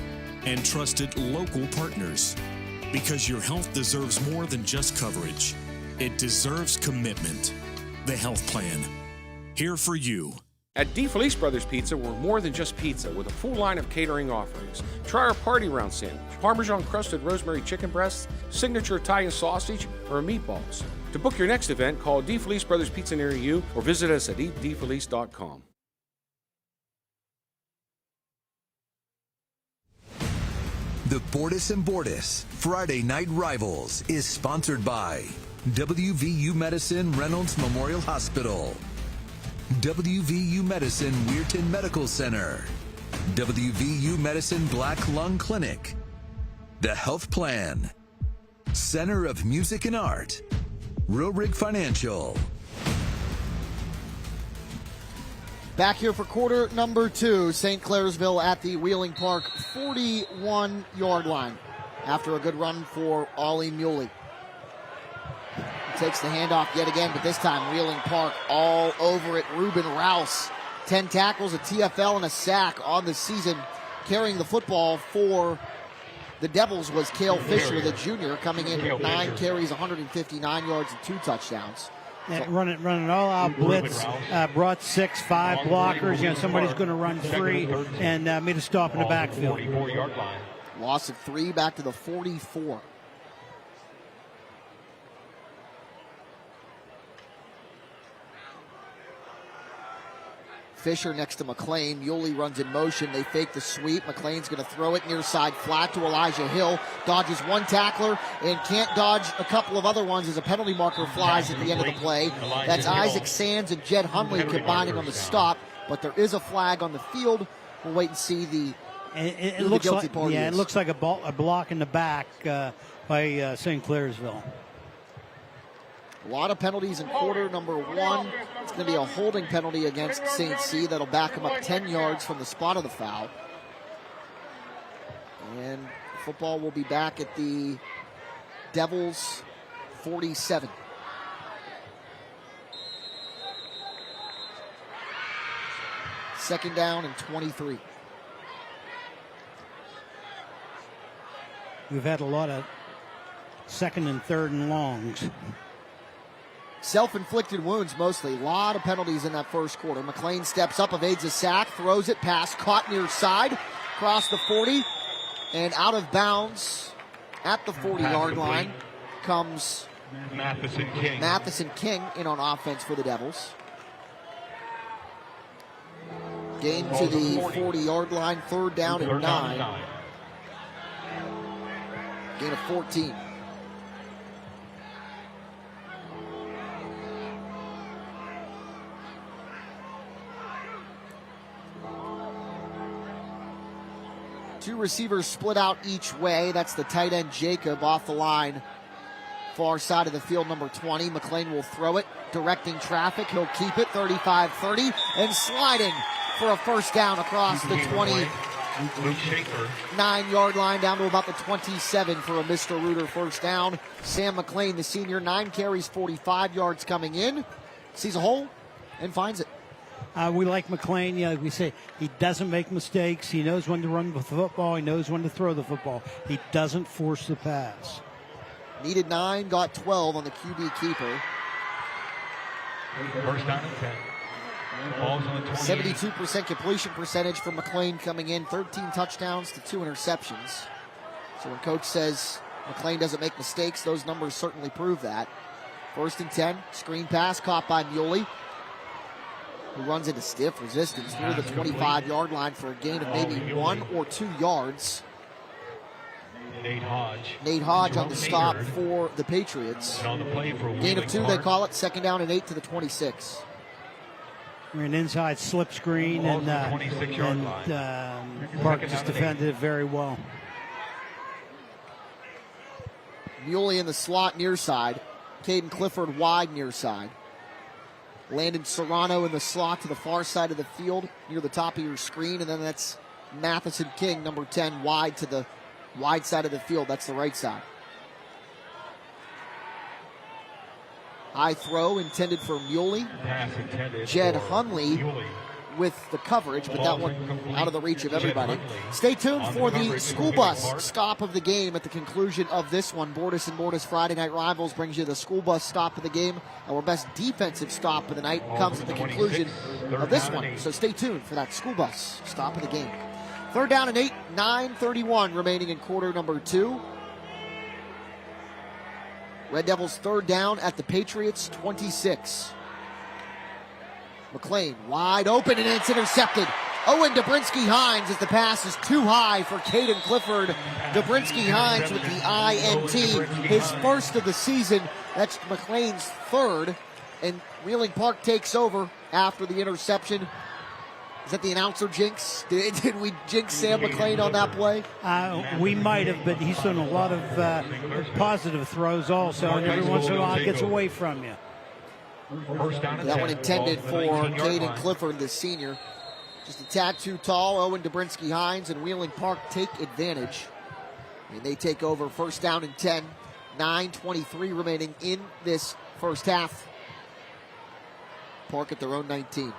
and trusted local partners. Because your health deserves more than just coverage. It deserves commitment. The health plan. Here for you. At DeFelice Brothers Pizza, we're more than just pizza with a full line of catering offerings. Try our party round sandwich, Parmesan crusted rosemary chicken breasts, signature Italian sausage, or meatballs. To book your next event, call DeFelice Brothers Pizza near you or visit us at eatdefelice.com. The Bordas and Bordas Friday Night Rivals is sponsored by WVU Medicine Reynolds Memorial Hospital, WVU Medicine Weirton Medical Center, WVU Medicine Black Lung Clinic, The Health Plan, Center of Music and Art, Real Rig Financial. Back here for quarter number 2, St. Clairsville at the Wheeling Park 41-yard line after a good run for Ollie Muley. Takes the handoff yet again, but this time Wheeling Park all over it. Ruben Rouse, 10 tackles, a TFL, and a sack on the season. Carrying the football for the Devils was Cale Fisher, the junior, coming in with 9 carries, 159 yards, and 2 touchdowns. Running all out blitz, brought 6-5 blockers. Somebody's going to run free and made a stop in the backfield. Loss of 3 back to the 44. Fisher next to McLean. Muley runs in motion. They fake the sweep. McLean's going to throw it near side flat to Elijah Hill. Dodges one tackler and can't dodge a couple of other ones as a penalty marker flies at the end of the play. That's Isaac Sands and Jed Hunley combining on the stop, but there is a flag on the field. We'll wait and see it looks like, yeah, it looks like a block in the back by St. Clairsville. A lot of penalties in quarter number 1. It's going to be a holding penalty against St. C. That'll back him up 10 yards from the spot of the foul. And football will be back at the Devils 47. Second down and 23. We've had a lot of second and third and longs. Self-inflicted wounds mostly. A lot of penalties in that first quarter. McLean steps up, evades a sack, throws it, pass caught near side, across the 40, and out of bounds at the 40-yard line comes Matheson King in on offense for the Devils. Gain to the 40-yard line, third down and 9. Gain of 14. Two receivers split out each way. That's the tight end Jacob off the line. Far side of the field, number 20. McLean will throw it, directing traffic. He'll keep it, 35-30, and sliding for a first down across the 29-yard line down to about the 27 for a Mr. Reuter first down. Sam McLean, the senior, 9 carries, 45 yards coming in. Sees a hole and finds it. We like McLean. Yeah, we say he doesn't make mistakes. He knows when to run with the football. He knows when to throw the football. He doesn't force the pass. Needed 9, got 12 on the QB keeper. First down and 10. 72% completion percentage for McLean coming in. 13 touchdowns to 2 interceptions. So when coach says McLean doesn't make mistakes, those numbers certainly prove that. First and 10, screen pass caught by Muley. who runs into stiff resistance near the 25-yard line for a gain of maybe 1 or 2 yards. Nate Hodge on the stop for the Patriots. Gain of 2, they call it. 2nd down and 8 to the 26. We're an inside slip screen, and Park just defended it very well. Muley in the slot near side. Caden Clifford wide near side. Landon Serrano in the slot to the far side of the field near the top of your screen. And then that's Matheson King, number 10, wide to the wide side of the field. That's the right side. High throw intended for Muley. Jed Hunley with the coverage, but that one out of the reach of everybody. Stay tuned for the school bus stop of the game at the conclusion of this one. Bordas and Bordas Friday Night Rivals brings you the school bus stop of the game. Our best defensive stop of the night comes at the conclusion of this one. So stay tuned for that school bus stop of the game. 3rd down and 8, 9:31 remaining in quarter number 2. Red Devils 3rd down at the Patriots 26. McLean wide open and it's intercepted. Owen Dobrinsky-Hines as the pass is too high for Caden Clifford. Dobrinsky-Hines with the INT, his first of the season. That's McLean's 3rd. And Wheeling Park takes over after the interception. Is that the announcer jinx? Did we jinx Sam McLean on that play? We might have, but he's done a lot of positive throws also, and every once in a while it gets away from you. That one intended for Caden Clifford, the senior. Just a tad too tall. Owen Dobrinsky-Hines and Wheeling Park take advantage. And they take over 1st down and 10. 9:23 remaining in this first half. Park at their own 19.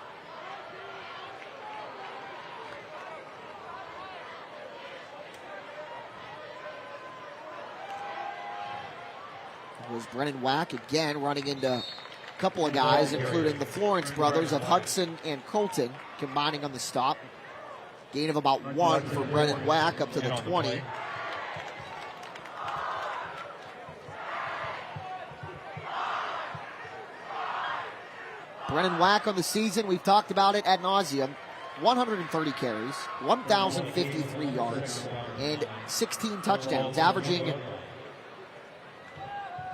It was Brennan Wack again running into a couple of guys, including the Florence brothers of Hudson and Colton, combining on the stop. Gain of about 1 for Brennan Wack up to the 20. Brennan Wack on the season, we've talked about it ad nauseum. 130 carries, 1,053 yards, and 16 touchdowns, averaging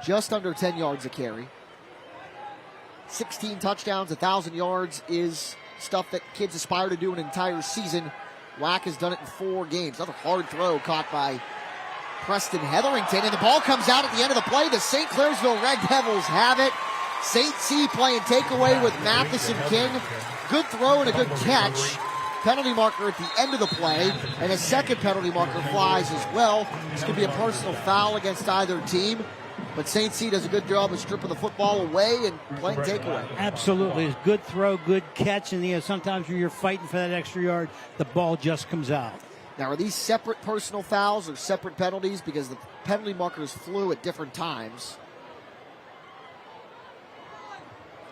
just under 10 yards a carry. 16 touchdowns, 1,000 yards is stuff that kids aspire to do an entire season. Wack has done it in 4 games. Another hard throw caught by Preston Hetherington, and the ball comes out at the end of the play. The St. Clairsville Red Devils have it. St. C playing takeaway with Matheson King. Good throw and a good catch. Penalty marker at the end of the play, and a second penalty marker flies as well. This could be a personal foul against either team. But St. C does a good job of stripping the football away and playing takeaway. Absolutely. It's good throw, good catch, and sometimes when you're fighting for that extra yard, the ball just comes out. Now, are these separate personal fouls or separate penalties? Because the penalty markers flew at different times.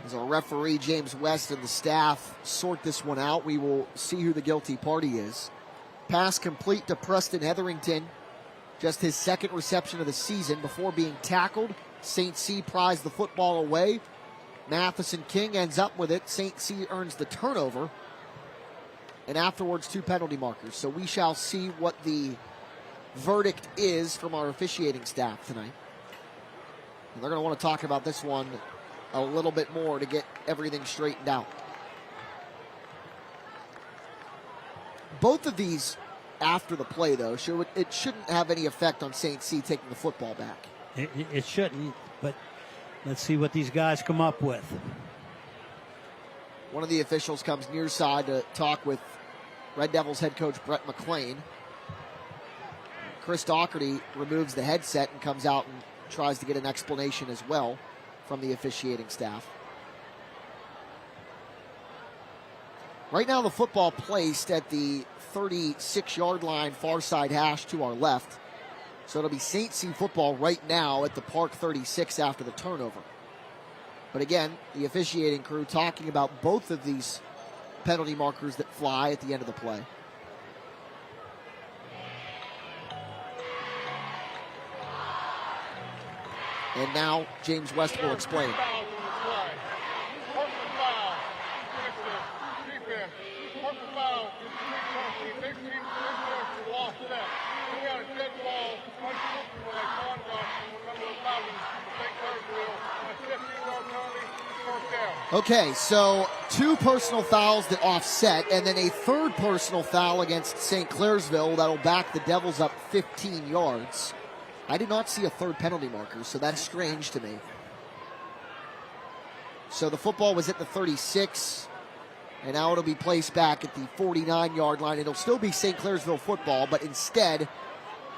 As our referee, James West, and the staff sort this one out, we will see who the guilty party is. Pass complete to Preston Hetherington. Just his 2nd reception of the season before being tackled. St. C pries the football away. Matheson King ends up with it. St. C earns the turnover. And afterwards, 2 penalty markers. So we shall see what the verdict is from our officiating staff tonight. And they're going to want to talk about this one a little bit more to get everything straightened out. Both of these after the play, though, it shouldn't have any effect on St. C taking the football back. It shouldn't, but let's see what these guys come up with. One of the officials comes near side to talk with Red Devils head coach Brett McLean. Chris Doherty removes the headset and comes out and tries to get an explanation as well from the officiating staff. Right now, the football placed at the 36-yard line, far side hash to our left. So it'll be St. C football right now at the Park 36 after the turnover. But again, the officiating crew talking about both of these penalty markers that fly at the end of the play. And now James West will explain. Okay, so 2 personal fouls that offset, and then a 3rd personal foul against St. Clairsville that'll back the Devils up 15 yards. I did not see a 3rd penalty marker, so that's strange to me. So the football was at the 36, and now it'll be placed back at the 49-yard line. It'll still be St. Clairsville football, but instead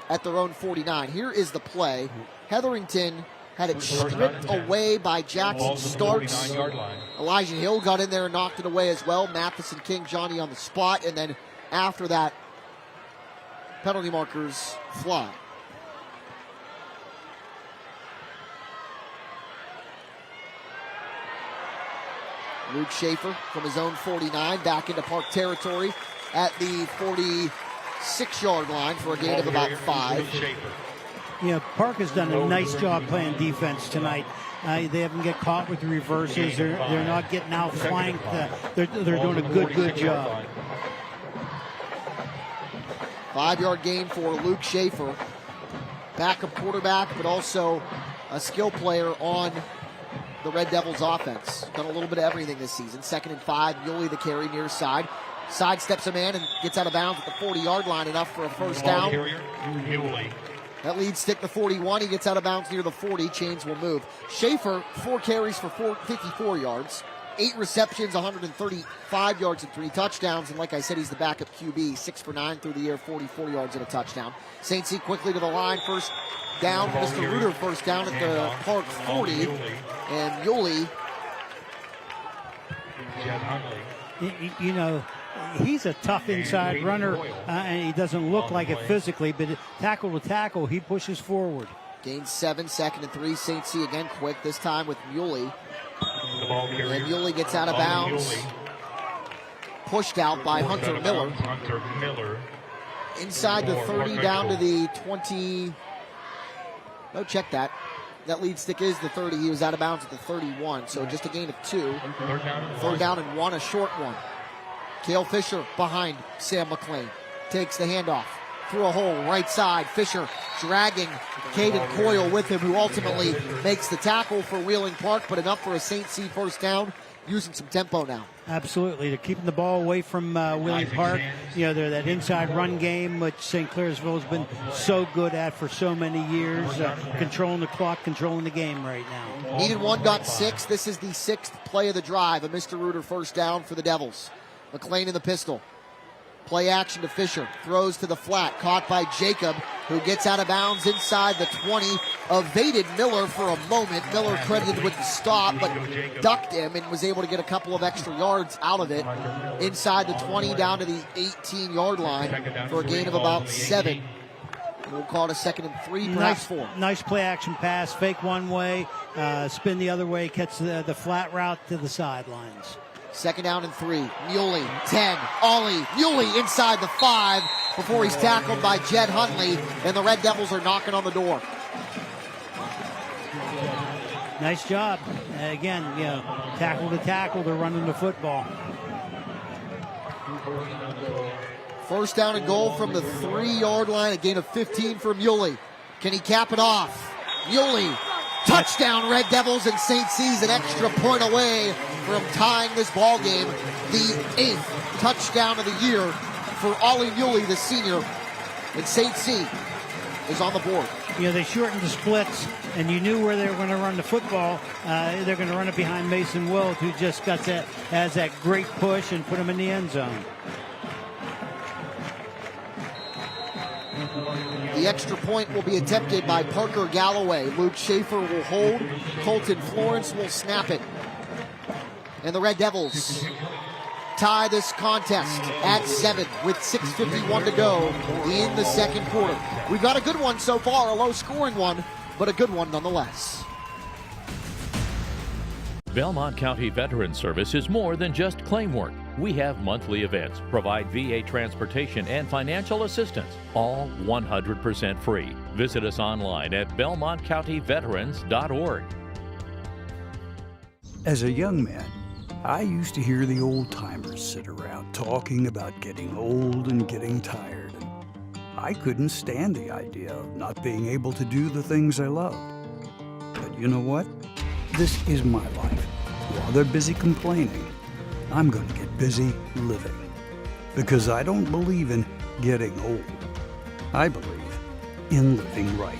at their own 49. Here is the play. Hetherington had it stripped away by Jackson Starks. Elijah Hill got in there and knocked it away as well. Matheson, King, Johnny on the spot. And then after that, penalty markers fly. Luke Schaefer from his own 49 back into Park territory at the 46-yard line for a gain of about 5. Yeah, Park has done a nice job playing defense tonight. They haven't get caught with the reverses. They're not getting outflanked. They're doing a good job. 5-yard gain for Luke Schaefer. Backup quarterback, but also a skill player on the Red Devils offense. Done a little bit of everything this season. 2nd and 5, Muley the carry near side. Sidesteps a man and gets out of bounds at the 40-yard line, enough for a first down. That leads stick to 41. He gets out of bounds near the 40. Chains will move. Schaefer, 4 carries for 54 yards. 8 receptions, 135 yards and 3 touchdowns. And like I said, he's the backup QB. 6 for 9 through the air, 44 yards and a touchdown. St. C quickly to the line. First down, Mr. Reuter first down at the Park 40. And Yuli. You know, he's a tough inside runner, and he doesn't look like it physically, but tackle to tackle, he pushes forward. Gains 7, 2nd and 3. St. C again quick, this time with Muley. And Muley gets out of bounds. Pushed out by Hunter Miller. Inside the 30 down to the 20. No, check that. That lead stick is the 30. He was out of bounds at the 31, so just a gain of 2. 3rd down and 1, a short one. Cale Fisher behind Sam McLean. Takes the handoff. Through a hole, right side. Fisher dragging Caden Coyle with him, who ultimately makes the tackle for Wheeling Park, but enough for a St. C first down. Using some tempo now. Absolutely. They're keeping the ball away from Wheeling Park. You know, they're that inside run game, which St. Clairsville has been so good at for so many years. Controlling the clock, controlling the game right now. Needed 1, got 6. This is the 6th play of the drive. A Mr. Reuter first down for the Devils. McLean in the pistol. Play action to Fisher. Throws to the flat. Caught by Jacob, who gets out of bounds inside the 20. Evaded Miller for a moment. Miller credited with the stop, but ducked him and was able to get a couple of extra yards out of it. Inside the 20 down to the 18-yard line for a gain of about 7. We'll call it a 2nd and 3, perhaps 4. Nice play action pass. Fake one way, spin the other way, catch the flat route to the sidelines. 2nd down and 3. Muley, 10. Ollie. Muley inside the 5 before he's tackled by Jed Huntley, and the Red Devils are knocking on the door. Nice job. Again, you know, tackle to tackle, they're running the football. First down and goal from the 3-yard line, a gain of 15 for Muley. Can he cap it off? Muley. Touchdown, Red Devils, and St. C's an extra point away from tying this ball game. The 8th touchdown of the year for Ollie Muley, the senior. And St. C is on the board. You know, they shortened the splits, and you knew where they were going to run the football. They're going to run it behind Mason Wilt, who just has that great push and put him in the end zone. The extra point will be attempted by Parker Galloway. Luke Schaefer will hold. Colton Florence will snap it. And the Red Devils tie this contest at 7 with 6:51 to go in the second quarter. We've got a good one so far, a low-scoring one, but a good one nonetheless. Belmont County Veterans Service is more than just claim work. We have monthly events, provide VA transportation and financial assistance, all 100% free. Visit us online at belmontcountyveterans.org. As a young man, I used to hear the old-timers sit around talking about getting old and getting tired. I couldn't stand the idea of not being able to do the things I loved. But you know what? This is my life, While they're busy complaining, I'm going to get busy living. Because I don't believe in getting old. I believe in living right.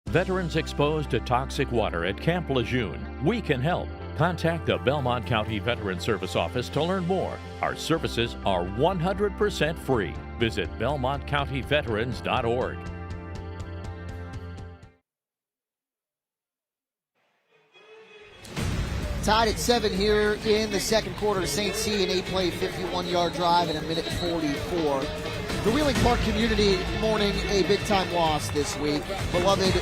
Veterans exposed to toxic water at Camp Lejeune. We can help. Contact the Belmont County Veteran Service Office to learn more. Our services are 100% free. Visit BelmontCountyVeterans.org. Tied at 7 here in the second quarter. St. C, an 8-play, 51-yard drive in a minute 44. The Wheeling Park community mourning a big-time loss this week. Beloved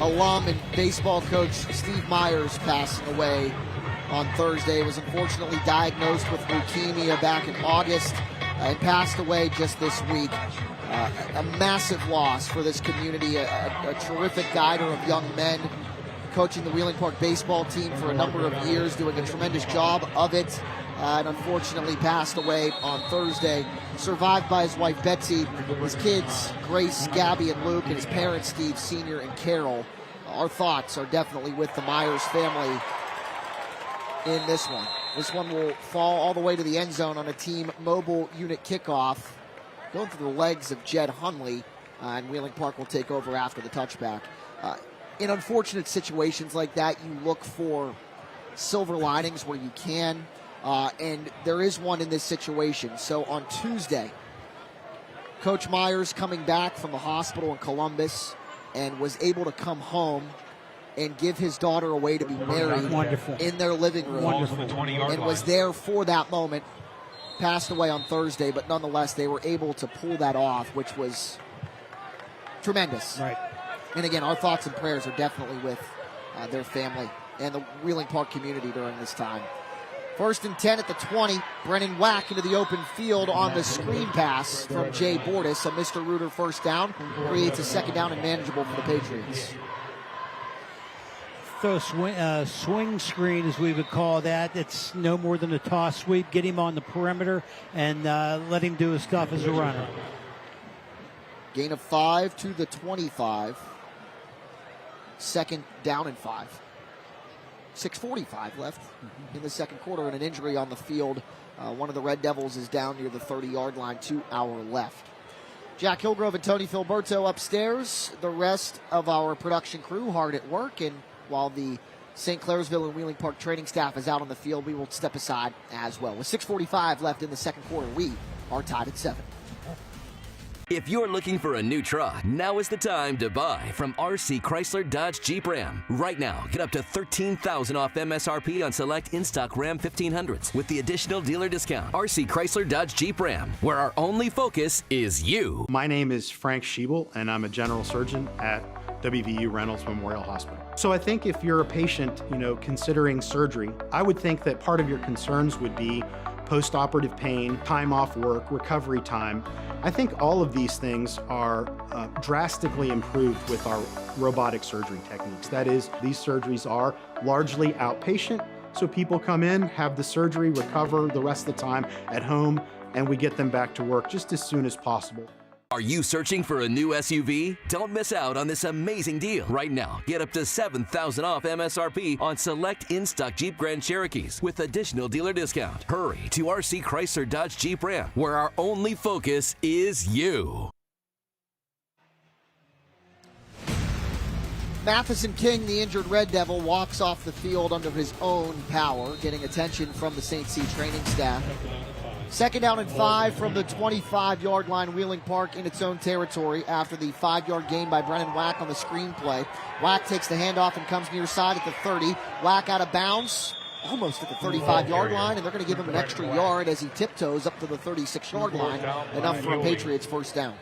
alum and baseball coach Steve Myers passing away on Thursday. Was unfortunately diagnosed with leukemia back in August and passed away just this week. A massive loss for this community. A terrific guider of young men, coaching the Wheeling Park baseball team for a number of years, doing a tremendous job of it. And unfortunately passed away on Thursday. Survived by his wife Betsy, his kids Grace, Gabby, and Luke, and his parents Steve Sr. and Carol. Our thoughts are definitely with the Myers family in this one. This one will fall all the way to the end zone on a team mobile unit kickoff, going through the legs of Jed Hunley, and Wheeling Park will take over after the touchback. In unfortunate situations like that, you look for silver linings where you can. And there is one in this situation. So on Tuesday, Coach Myers coming back from the hospital in Columbus and was able to come home and give his daughter away to be married in their living room. And was there for that moment. Passed away on Thursday, but nonetheless, they were able to pull that off, which was tremendous. Right. And again, our thoughts and prayers are definitely with their family and the Wheeling Park community during this time. 1st and 10 at the 20. Brennan Wack into the open field on the screen pass from Jay Bordas. A Mr. Reuter first down. Creates a second down and manageable for the Patriots. Throw a swing screen, as we would call that. It's no more than a toss sweep. Get him on the perimeter and let him do his stuff as a runner. Gain of 5 to the 25. Second down and 5. 6:45 left in the second quarter, and an injury on the field. One of the Red Devils is down near the 30-yard line, 2 hours left. Jack Hillgrove and Tony Filberto upstairs. The rest of our production crew hard at work, and while the St. Clairsville and Wheeling Park training staff is out on the field, we will step aside as well. With 6:45 left in the second quarter, we are tied at 7. If you're looking for a new truck, now is the time to buy from RC Chrysler Dodge Jeep Ram. Right now, get up to $13,000 off MSRP on select in-stock Ram 1500s with the additional dealer discount. RC Chrysler Dodge Jeep Ram, where our only focus is you. My name is Frank Schiebel, and I'm a general surgeon at WVU Reynolds Memorial Hospital. So I think if you're a patient, considering surgery, I would think that part of your concerns would be post-operative pain, time off work, recovery time. I think all of these things are drastically improved with our robotic surgery techniques. That is, these surgeries are largely outpatient, so people come in, have the surgery, recover the rest of the time at home, and we get them back to work just as soon as possible. Are you searching for a new SUV? Don't miss out on this amazing deal. Right now, get up to $7,000 off MSRP on select in-stock Jeep Grand Cherokees with additional dealer discount. Hurry to RC Chrysler Dodge Jeep Ram, where our only focus is you. Matheson King, the injured Red Devil, walks off the field under his own power, getting attention from the St. C training staff. Second down and 5 from the 25-yard line. Wheeling Park in its own territory after the 5-yard gain by Brennan Wack on the screenplay. Wack takes the handoff and comes near side at the 30. Wack out of bounds, almost at the 35-yard line, and they're going to give him an extra yard as he tiptoes up to the 36-yard line. Enough for a Patriots first down.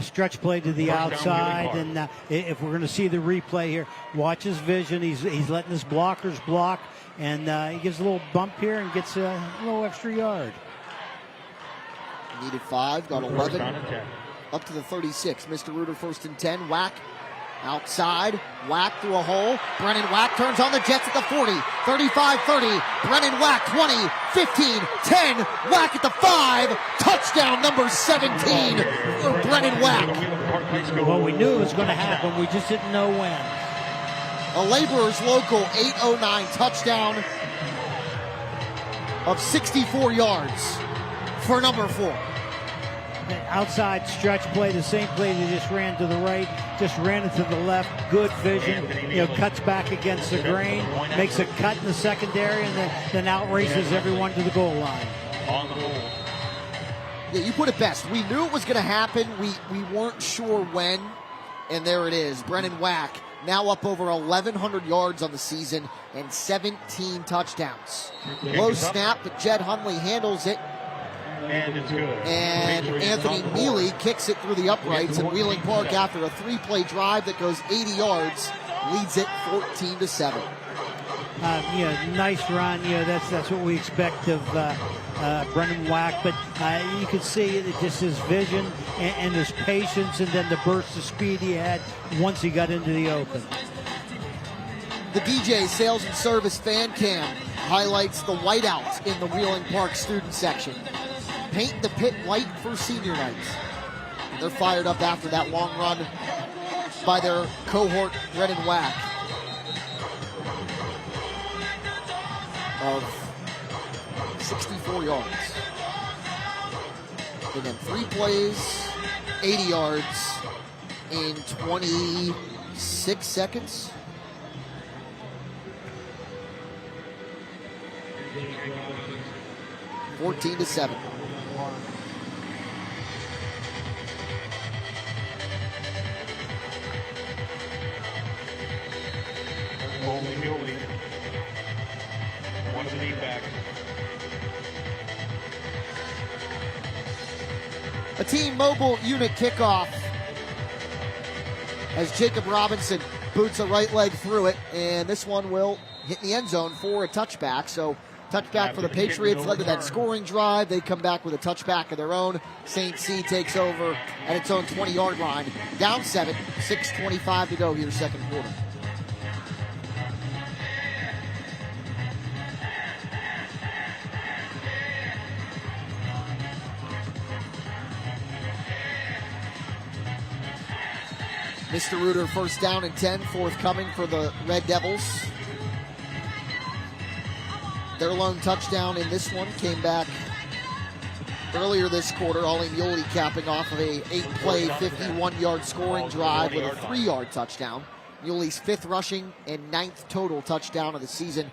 Stretch play to the outside, and if we're going to see the replay here, watch his vision. He's letting his blockers block, and he gives a little bump here and gets a little extra yard. Needed 5, got 11, up to the 36. Mr. Reuter first and 10. Wack outside, Wack through a hole. Brennan Wack turns on the Jets at the 40, 35-30. Brennan Wack 20, 15, 10. Wack at the 5. Touchdown number 17 for Brennan Wack. High School. Well, we knew it was going to happen. We just didn't know when. A Laborers local 809 touchdown of 64 yards for number 4. Outside stretch play, the same play they just ran to the right, just ran it to the left. Good vision, cuts back against the grain, makes a cut in the secondary, and then outraces everyone to the goal line. On the hold. Yeah, you put it best. We knew it was going to happen. We weren't sure when, and there it is. Brennan Wack now up over 1,100 yards on the season and 17 touchdowns. Low snap, but Jed Hundley handles it. And it's good. And Anthony Neely kicks it through the uprights, and Wheeling Park, after a 3-play drive that goes 80 yards, leads it 14-7. Nice run. That's what we expect of Brennan Wack. But you can see just his vision and his patience, and then the burst of speed he had once he got into the open. The DJ Sales and Service Fan Cam highlights the whiteout in the Wheeling Park student section. Paint the pit white for senior night. And they're fired up after that long run by their cohort, Brennan Wack, of 64 yards. And then 3 plays, 80 yards in 26 seconds. (14-7). Only Muley. One of the knee backs. A team mobile unit kickoff as Jacob Robinson boots a right leg through it, and this one will hit the end zone for a touchback. So touchback for the Patriots led to that scoring drive. They come back with a touchback of their own. St. C takes over at its own 20-yard line. Down 7, 6:25 to go here, second quarter. Mr. Reuter, first down and 10 forthcoming for the Red Devils. Their lone touchdown in this one came back earlier this quarter. Ollie Muley capping off of a 8-play, 51-yard scoring drive with a 3-yard touchdown. Muley's 5th rushing and 9th total touchdown of the season.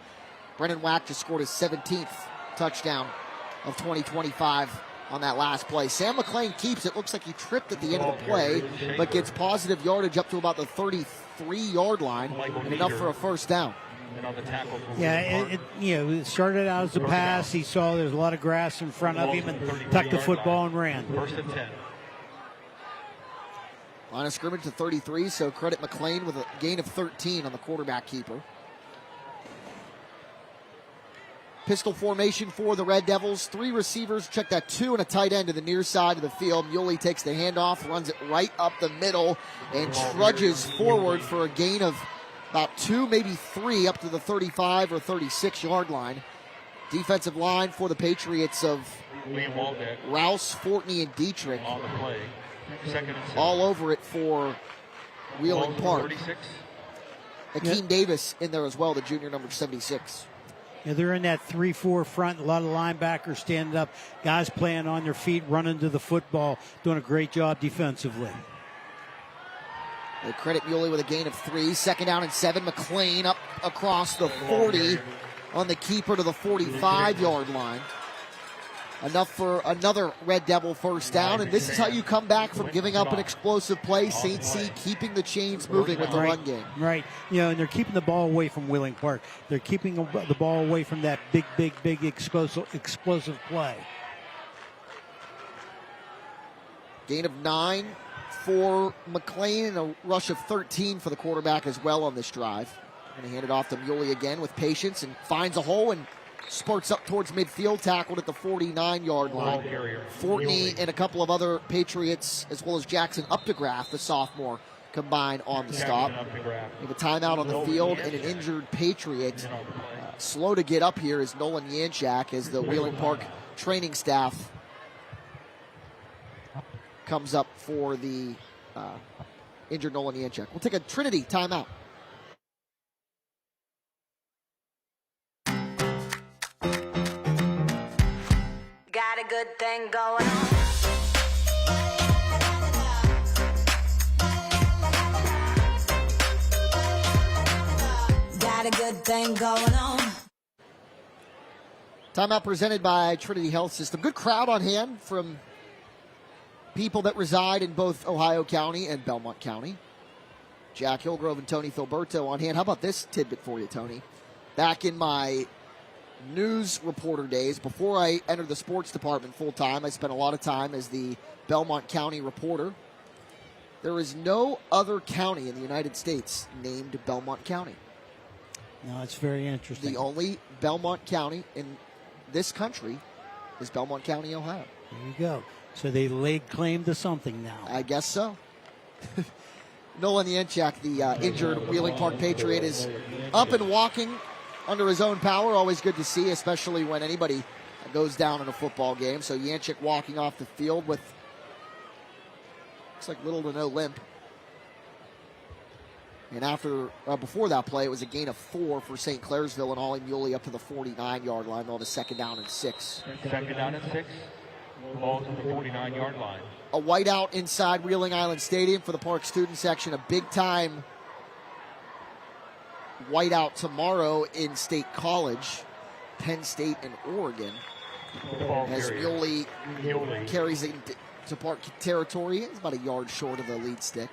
Brennan Wack just scored his 17th touchdown of 2025 on that last play. Sam McLean keeps it. Looks like he tripped at the end of the play, but gets positive yardage up to about the 33-yard line, and enough for a first down. Yeah, it started out as a pass. He saw there's a lot of grass in front of him and tucked the football and ran. First and 10. Line of scrimmage to 33, so credit McLean with a gain of 13 on the quarterback keeper. Pistol formation for the Red Devils. 3 receivers, check that, 2 and a tight end to the near side of the field. Muley takes the handoff, runs it right up the middle, and trudges forward for a gain of about 2, maybe 3, up to the 35 or 36-yard line. Defensive line for the Patriots of Rouse, Fortney, and Dietrich. On the play. Second and 7. All over it for Wheeling Park. Akeem Davis in there as well, the junior, number 76. Yeah, they're in that 3-4 front. A lot of linebackers standing up. Guys playing on their feet, running to the football, doing a great job defensively. They credit Muley with a gain of 3. Second down and 7. McLean up across the 40 on the keeper to the 45-yard line. Enough for another Red Devil first down, and this is how you come back from giving up an explosive play. St. C keeping the chains moving with the run game. Right, and they're keeping the ball away from Wheeling Park. They're keeping the ball away from that big explosive play. Gain of 9 for McLean and a rush of 13 for the quarterback as well on this drive. Going to hand it off to Muley again with patience and finds a hole and spurts up towards midfield, tackled at the 49-yard line. Fortney and a couple of other Patriots, as well as Jackson Updegraff, the sophomore, combine on the stop. We have a timeout on the field and an injured Patriot. Slow to get up here is Nolan Yanchak as the Wheeling Park training staff comes up for the injured Nolan Janchek. We'll take a Trinity timeout. Got a good thing going on. Got a good thing going on. Timeout presented by Trinity Health System. Good crowd on hand from people that reside in both Ohio County and Belmont County. Jack Hillgrove and Tony Filberto on hand. How about this tidbit for you, Tony? Back in my news reporter days, before I entered the sports department full-time, I spent a lot of time as the Belmont County reporter. There is no other county in the United States named Belmont County. No, it's very interesting. The only Belmont County in this country is Belmont County, Ohio. There you go. So they laid claim to something now. I guess so. Nolan Janchek, the injured Wheeling Park Patriot, is up and walking under his own power. Always good to see, especially when anybody goes down in a football game. So Janchek walking off the field with, looks like little to no limp. And before that play, it was a gain of 4 for St. Clairsville, and Ollie Muley up to the 49-yard line. They'll have a 2nd down and 6. 2nd down and 6. Ball to the 49-yard line. A whiteout inside Wheeling Island Stadium for the Park student section. A big-time whiteout tomorrow in State College, Penn State and Oregon. As Muley carries it to Park territory. It's about a yard short of the lead stick.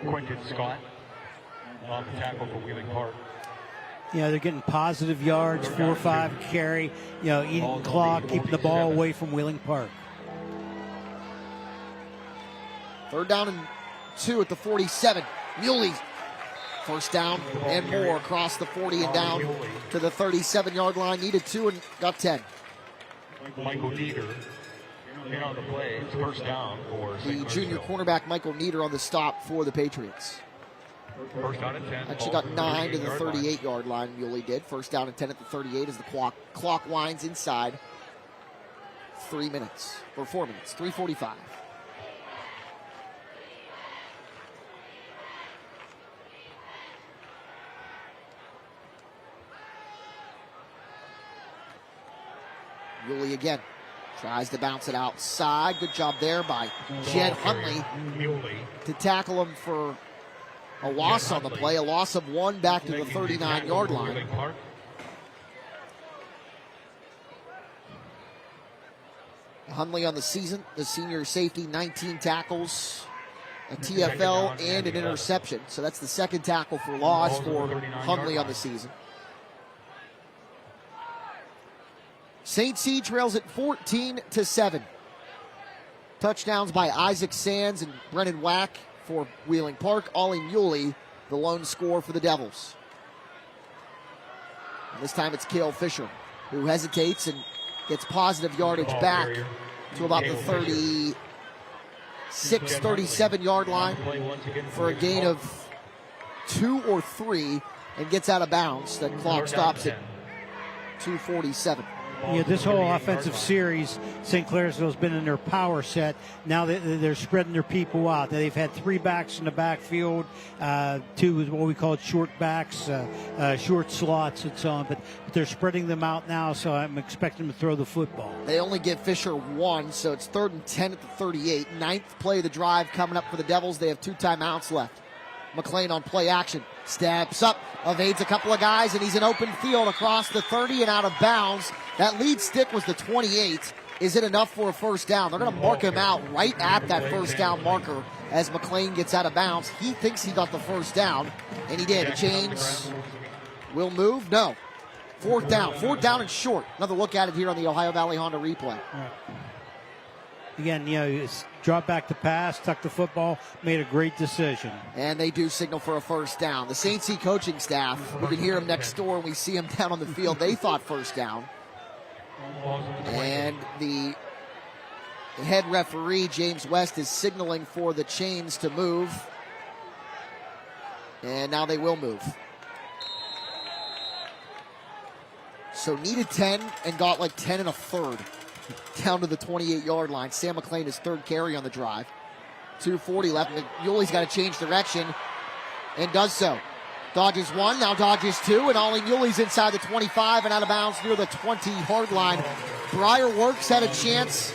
Quentin Scott on the tackle for Wheeling Park. Yeah, they're getting positive yards, 4 or 5 carry, eating clock, keeping the ball away from Wheeling Park. 3rd down and 2 at the 47. Muley, 1st down and more across the 40 and down to the 37-yard line. Needed 2 and got 10. Michael Nieder in on the play. It's 1st down for the junior cornerback Michael Nieder on the stop for the Patriots. 1st down and 10. Actually got 9 to the 38-yard line. Muley did. 1st down and 10 at the 38 as the clock winds inside 4 minutes. 3:45. Muley again tries to bounce it outside. Good job there by Jed Hunley to tackle him for a loss on the play. A loss of 1 back to the 39-yard line. Hunley on the season, the senior safety, 19 tackles, a TFL, and an interception. So that's the 2nd tackle for loss for Hunley on the season. St. C trails at 14-7. Touchdowns by Isaac Sands and Brennan Wack for Wheeling Park. Ollie Muley, the lone scorer for the Devils. And this time it's Cale Fisher, who hesitates and gets positive yardage back to about the 36, 37-yard line for a gain of 2 or 3 and gets out of bounds. The clock stops at 2:47. Yeah, this whole offensive series, St. Clairsville's been in their power set. Now they're spreading their people out. They've had 3 backs in the backfield, 2 is what we call short backs, short slots and so on. But they're spreading them out now, so I'm expecting them to throw the football. They only give Fisher 1, so it's 3rd and 10 at the 38. 9th play of the drive coming up for the Devils. They have 2 timeouts left. McLean on play action. Steps up, evades a couple of guys, and he's in open field across the 30 and out of bounds. That lead stick was the 28. Is it enough for a 1st down? They're going to mark him out right at that 1st down marker as McLean gets out of bounds. He thinks he got the 1st down, and he did. A change will move. No. 4th down. 4th down and short. Another look at it here on the Ohio Valley Honda replay. Again, drop back the pass, tuck the football, made a great decision. And they do signal for a 1st down. The St. C coaching staff, we can hear them next door and we see them down on the field. They thought 1st down. And the head referee, James West, is signaling for the chains to move. And now they will move. So needed 10 and got like 10 and a third. Down to the 28-yard line. Sam McLean, his 3rd carry on the drive. 2:40 left. Yuli's got to change direction and does so. Dodges one, now dodges two, and Ollie Yuli's inside the 25 and out of bounds near the 20-yard line. Briar Works had a chance.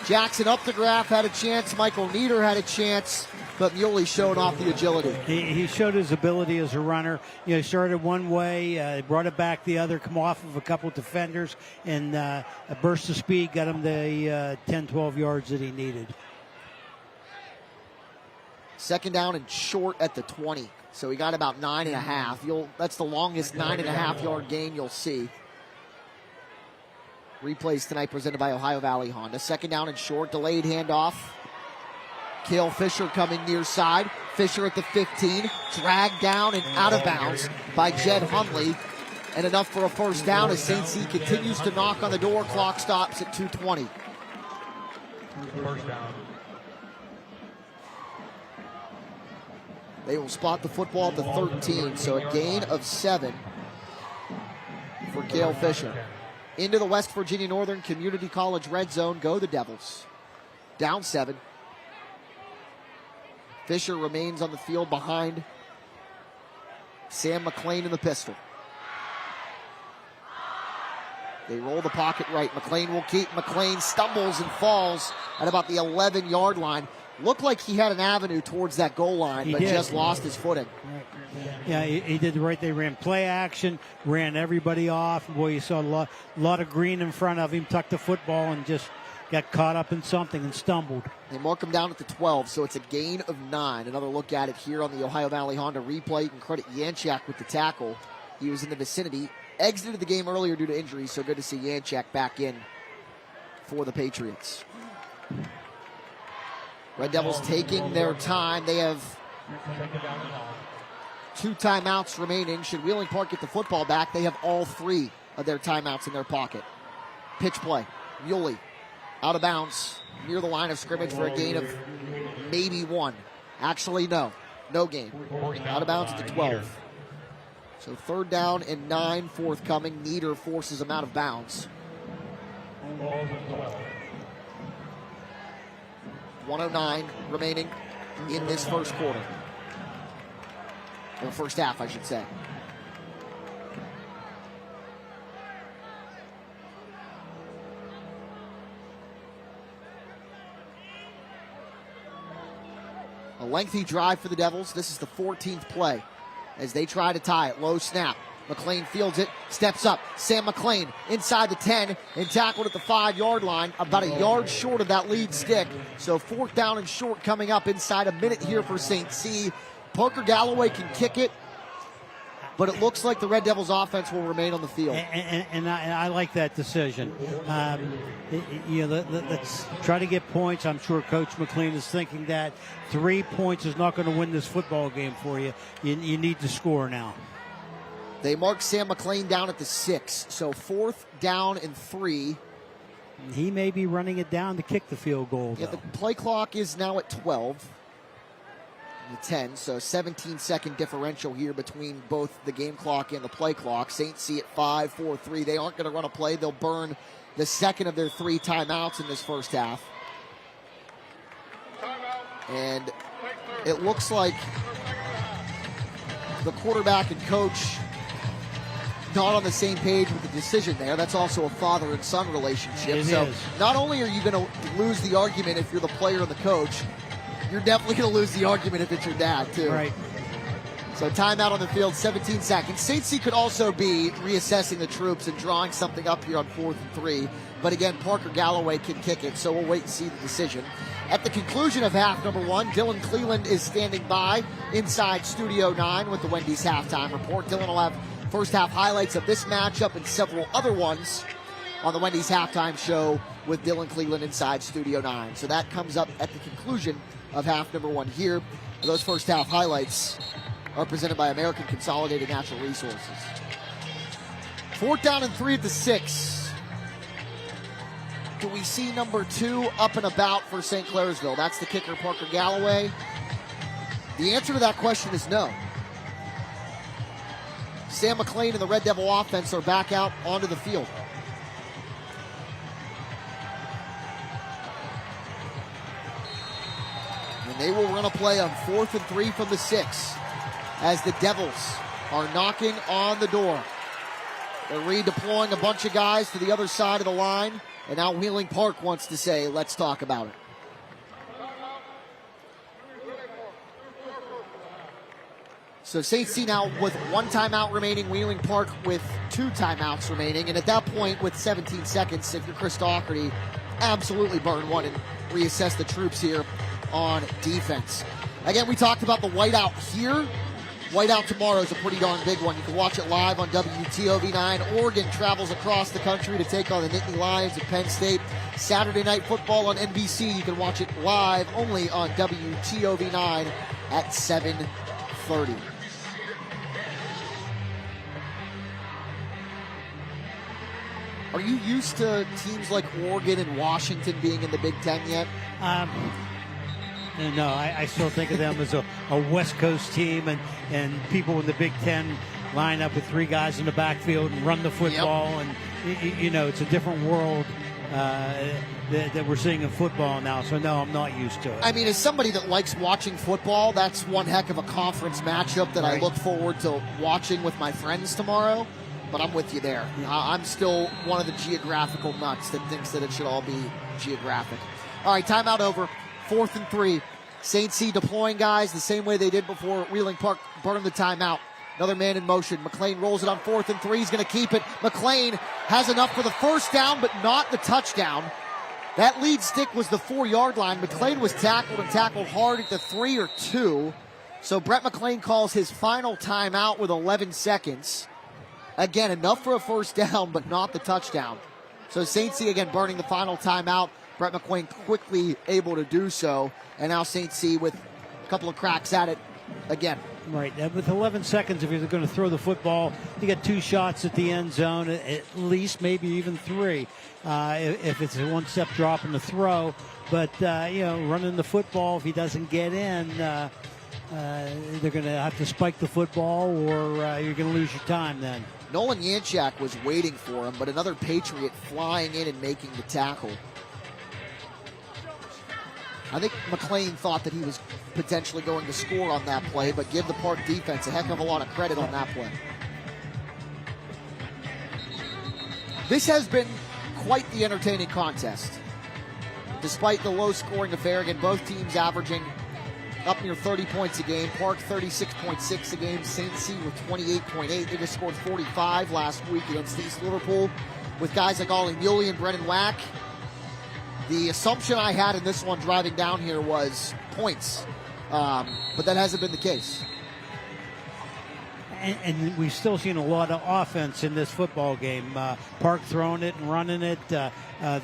Jackson up the graph had a chance. Michael Nieder had a chance, but Muley showed off the agility. He showed his ability as a runner. You know, started one way, brought it back the other, come off of a couple of defenders, and a burst of speed got him the 10, 12 yards that he needed. Second down and short at the 20. So he got about 9.5. That's the longest 9.5-yard gain you'll see. Replays tonight presented by Ohio Valley Honda. Second down and short, delayed handoff. Cale Fisher coming near side. Fisher at the 15, dragged down and out of bounds by Jed Hundley. And enough for a first down as St. C continues to knock on the door. Clock stops at 2:20. First down. They will spot the football at the 13, so a gain of 7 for Cale Fisher. Into the West Virginia Northern Community College red zone go the Devils. Down 7. Fisher remains on the field behind Sam McClain in the pistol. They roll the pocket right. McClain will keep. McClain stumbles and falls at about the 11-yard line. Looked like he had an avenue towards that goal line, but just lost his footing. Yeah, he did the right. They ran play action, ran everybody off. Boy, you saw a lot of green in front of him, tucked the football, and just got caught up in something and stumbled. They mark him down at the 12, so it's a gain of 9. Another look at it here on the Ohio Valley Honda replay. You can credit Yanchak with the tackle. He was in the vicinity. Exited the game earlier due to injury, so good to see Yanchak back in for the Patriots. Red Devils taking their time. They have 2 timeouts remaining. Should Wheeling Park get the football back, they have all 3 of their timeouts in their pocket. Pitch play. Muley out of bounds near the line of scrimmage for a gain of maybe 1. Actually, no gain. Out of bounds at the 12. So 3rd down and 9 forthcoming. Nieder forces him out of bounds. 1:09 remaining in this first quarter. Or first half, I should say. A lengthy drive for the Devils. This is the 14th play as they try to tie it. Low snap. McClain fields it, steps up. Sam McClain inside the 10 and tackled at the 5-yard line, about a yard short of that lead stick. So 4th down and short coming up inside a minute here for St. C. Parker Galloway can kick it, but it looks like the Red Devils offense will remain on the field. And I like that decision. Let's try to get points. I'm sure Coach McLean is thinking that 3 points is not going to win this football game for you. You need to score now. They mark Sam McClain down at the 6, so 4th down and 3. He may be running it down to kick the field goal. Yeah, the play clock is now at 12. The 10, so 17-second differential here between both the game clock and the play clock. St. C at 5, 4, 3. They aren't going to run a play. They'll burn the second of their 3 timeouts in this first half. And it looks like the quarterback and coach not on the same page with the decision there. That's also a father and son relationship. So not only are you going to lose the argument if you're the player and the coach, you're definitely going to lose the argument if it's your dad, too. Right. So timeout on the field, 17 seconds. St. C could also be reassessing the troops and drawing something up here on 4th and 3. But again, Parker Galloway can kick it, so we'll wait and see the decision. At the conclusion of half number 1, Dylan Cleland is standing by inside Studio 9 with the Wendy's halftime report. Dylan will have first half highlights of this matchup and several other ones on the Wendy's halftime show with Dylan Cleland inside Studio 9. So that comes up at the conclusion of half number 1 here. Those first half highlights are presented by American Consolidated Natural Resources. 4th down and 3 at the 6. Do we see number 2 up and about for St. Clairsville? That's the kicker, Parker Galloway. The answer to that question is no. Sam McClain and the Red Devil offense are back out onto the field. And They will run a play on 4th and 3 from the 6 as the Devils are knocking on the door. They're redeploying a bunch of guys to the other side of the line, and now Wheeling Park wants to say, let's talk about it. So St. C now with 1 timeout remaining, Wheeling Park with 2 timeouts remaining, and at that point with 17 seconds, if you're Chris Doherty, absolutely burn one and reassess the troops here on defense. Again, we talked about the whiteout here. Whiteout tomorrow is a pretty darn big one. You can watch it live on WTOV 9. Oregon travels across the country to take on the Nittany Lions at Penn State. Saturday Night Football on NBC. You can watch it live only on WTOV 9 at 7:30. Are you used to teams like Oregon and Washington being in the Big Ten yet? No, I still think of them as a West Coast team, and people in the Big Ten line up with 3 guys in the backfield and run the football. Yep. And, you know, it's a different world that we're seeing in football now. So, no, I'm not used to it. I mean, as somebody that likes watching football, that's one heck of a conference matchup that I look forward to watching with my friends tomorrow. But I'm with you there. I'm still one of the geographical nuts that thinks that it should all be geographic. All right, timeout over. 4th and 3. St. C deploying guys the same way they did before Wheeling Park burned the timeout. Another man in motion. McLean rolls it on 4th and 3. He's going to keep it. McLean has enough for the first down, but not the touchdown. That lead stick was the 4-yard line. McLean was tackled and tackled hard at the 3 or 2. So Brett McLean calls his final timeout with 11 seconds. Again, enough for a first down, but not the touchdown. So St. C again burning the final timeout. Brett McLean quickly able to do so. And now St. C with a couple of cracks at it again. Right. With 11 seconds, if you're going to throw the football, you get 2 shots at the end zone, at least, maybe even 3, if it's a one-step drop in the throw. But, running the football, if he doesn't get in, they're going to have to spike the football, or you're going to lose your time then. Nolan Yanchak was waiting for him, but another Patriot flying in and making the tackle. I think McLean thought that he was potentially going to score on that play, but give the Park defense a heck of a lot of credit on that play. This has been quite the entertaining contest. Despite the low-scoring affair, again, both teams averaging up near 30 points a game. Park 36.6 a game. St. C with 28.8. They just scored 45 last week against East Liverpool with guys like Ollie Muley and Brennan Wack. The assumption I had in this one driving down here was points, but that hasn't been the case. And we've still seen a lot of offense in this football game. Park throwing it and running it. The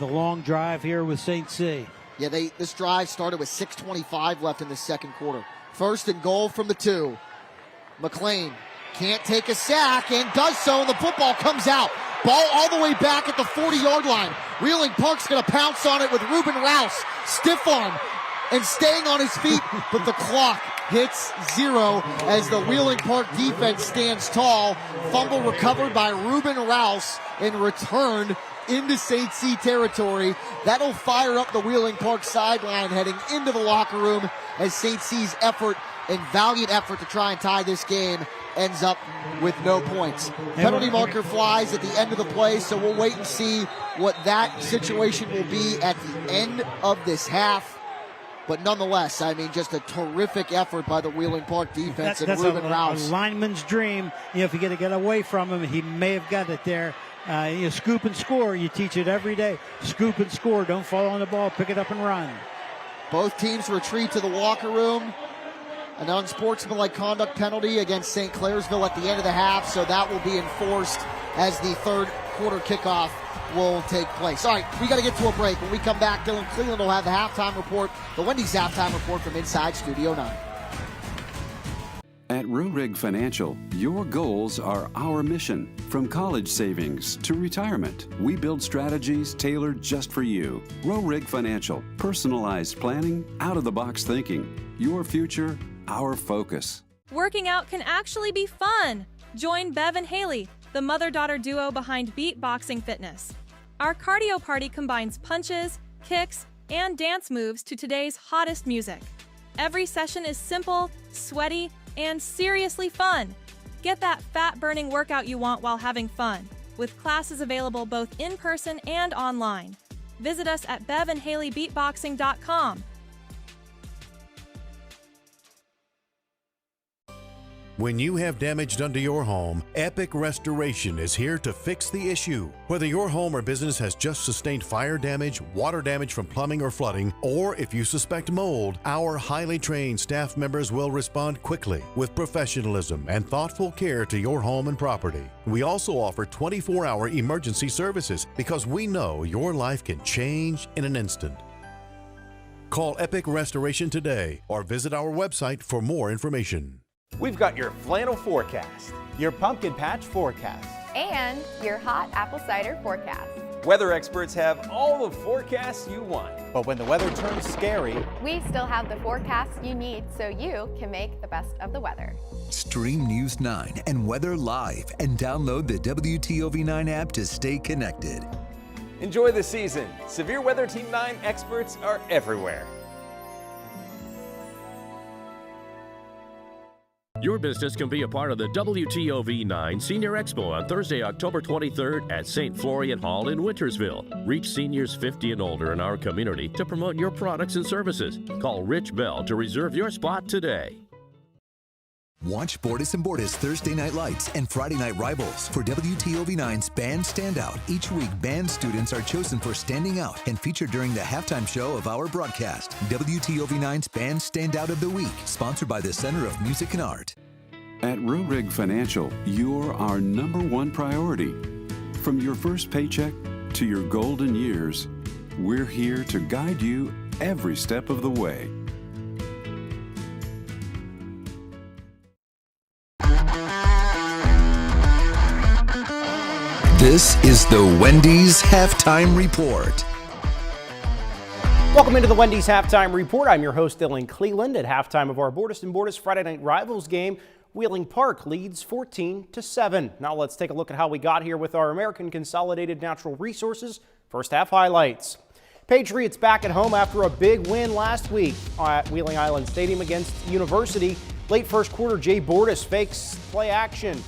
long drive here with St. C. Yeah, this drive started with 6:25 left in the second quarter. 1st and goal from the 2. McLean can't take a sack and does so, and the football comes out. Ball all the way back at the 40-yard line. Wheeling Park's going to pounce on it with Ruben Rouse. Stiff arm and staying on his feet, but the clock hits 0 as the Wheeling Park defense stands tall. Fumble recovered by Ruben Rouse and returned into St. C territory. That'll fire up the Wheeling Park sideline heading into the locker room as St. C's effort and valiant effort to try and tie this game ends up with no points. Penalty marker flies at the end of the play, so we'll wait and see what that situation will be at the end of this half. But nonetheless, I mean, just a terrific effort by the Wheeling Park defense and Ruben Rouse. A lineman's dream. If you got to get away from him, he may have got it there. Scoop and score. You teach it every day. Scoop and score. Don't fall on the ball. Pick it up and run. Both teams retreat to the locker room. An unsportsmanlike conduct penalty against St. Clairsville at the end of the half, so that will be enforced as the 3rd quarter kickoff will take place. All right, we got to get to a break. When we come back, Dylan Cleland will have the halftime report, the Wendy's halftime report from inside Studio 9. At Rorig Financial, your goals are our mission. From college savings to retirement, we build strategies tailored just for you. Rorig Financial, personalized planning, out-of-the-box thinking. Your future, our focus. Working out can actually be fun. Join Bev and Haley, the mother-daughter duo behind Beatboxing Fitness. Our cardio party combines punches, kicks, and dance moves to today's hottest music. Every session is simple, sweaty, and seriously fun. Get that fat-burning workout you want while having fun, with classes available both in person and online. Visit us at bevandhaleybeatboxing.com. When you have damage done to your home, Epic Restoration is here to fix the issue. Whether your home or business has just sustained fire damage, water damage from plumbing or flooding, or if you suspect mold, our highly trained staff members will respond quickly with professionalism and thoughtful care to your home and property. We also offer 24-hour emergency services because we know your life can change in an instant. Call Epic Restoration today or visit our website for more information. We've got your flannel forecast, your pumpkin patch forecast, and your hot apple cider forecast. Weather experts have all the forecasts you want. But when the weather turns scary, we still have the forecasts you need so you can make the best of the weather. Stream News 9 and Weather Live and download the WTOV 9 app to stay connected. Enjoy the season. Severe Weather Team 9 experts are everywhere. Your business can be a part of the WTOV 9 Senior Expo on Thursday, October 23rd at St. Florian Hall in Wintersville. Reach seniors 50 and older in our community to promote your products and services. Call Rich Bell to reserve your spot today. Watch Bordas Bordas Thursday Night Lights and Friday Night Rivals for WTOV 9's Band Standout. Each week, band students are chosen for standing out and featured during the halftime show of our broadcast. WTOV 9's Band Standout of the Week, sponsored by the Center of Music and Art. At Row Rig Financial, you're our #1 priority. From your first paycheck to your golden years, we're here to guide you every step of the way. This is the Wendy's Halftime Report. Welcome into the Wendy's Halftime Report. I'm your host, Dylan Cleland. At halftime of our Bordas Bordas Friday Night Rivals game, Wheeling Park leads 14-7. Now let's take a look at how we got here with our American Consolidated Natural Resources first half highlights. Patriots back at home after a big win last week at Wheeling Island Stadium against University. Late first quarter, Jay Bordas fakes play action.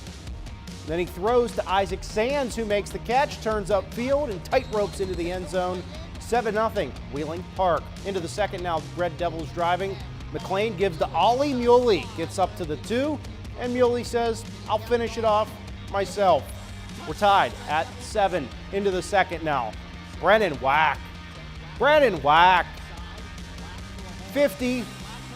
Then he throws to Isaac Sands, who makes the catch, turns upfield, and tight ropes into the end zone. 7-0, Wheeling Park. Into the second now, Red Devils driving. McLean gives to Ollie. Muley gets up to the 2, and Muley says, I'll finish it off myself. We're tied at 7. Into the second now. Brennan Whack. 50,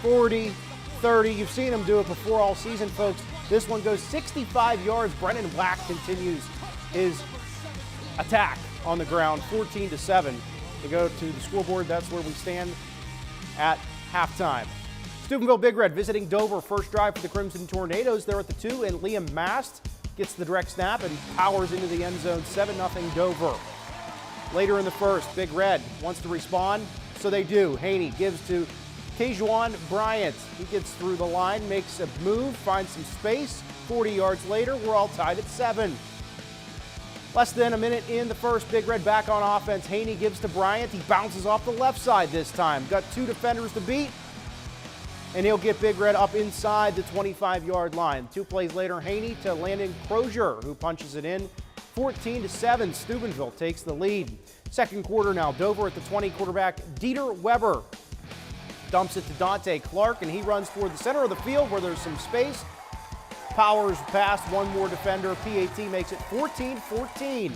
40, 30. You've seen him do it before all season, folks. This one goes 65 yards. Brennan Whack continues his attack on the ground, 14-7. To go to the scoreboard, that's where we stand at halftime. Steubenville Big Red visiting Dover. First drive for the Crimson Tornadoes. They're at the 2, and Liam Mast gets the direct snap and powers into the end zone. 7-0 Dover. Later in the first, Big Red wants to respond, so they do. Haney gives to Tejuan Bryant. He gets through the line, makes a move, finds some space. 40 yards later, we're all tied at 7. Less than a minute in the first, Big Red back on offense. Haney gives to Bryant. He bounces off the left side this time. Got 2 defenders to beat, and he'll get Big Red up inside the 25-yard line. 2 plays later, Haney to Landon Crozier, who punches it in. 14-7, Steubenville takes the lead. Second quarter now, Dover at the 20, quarterback Dieter Weber dumps it to Dante Clark, and he runs toward the center of the field where there's some space. Powers past one more defender. PAT makes it 14-14.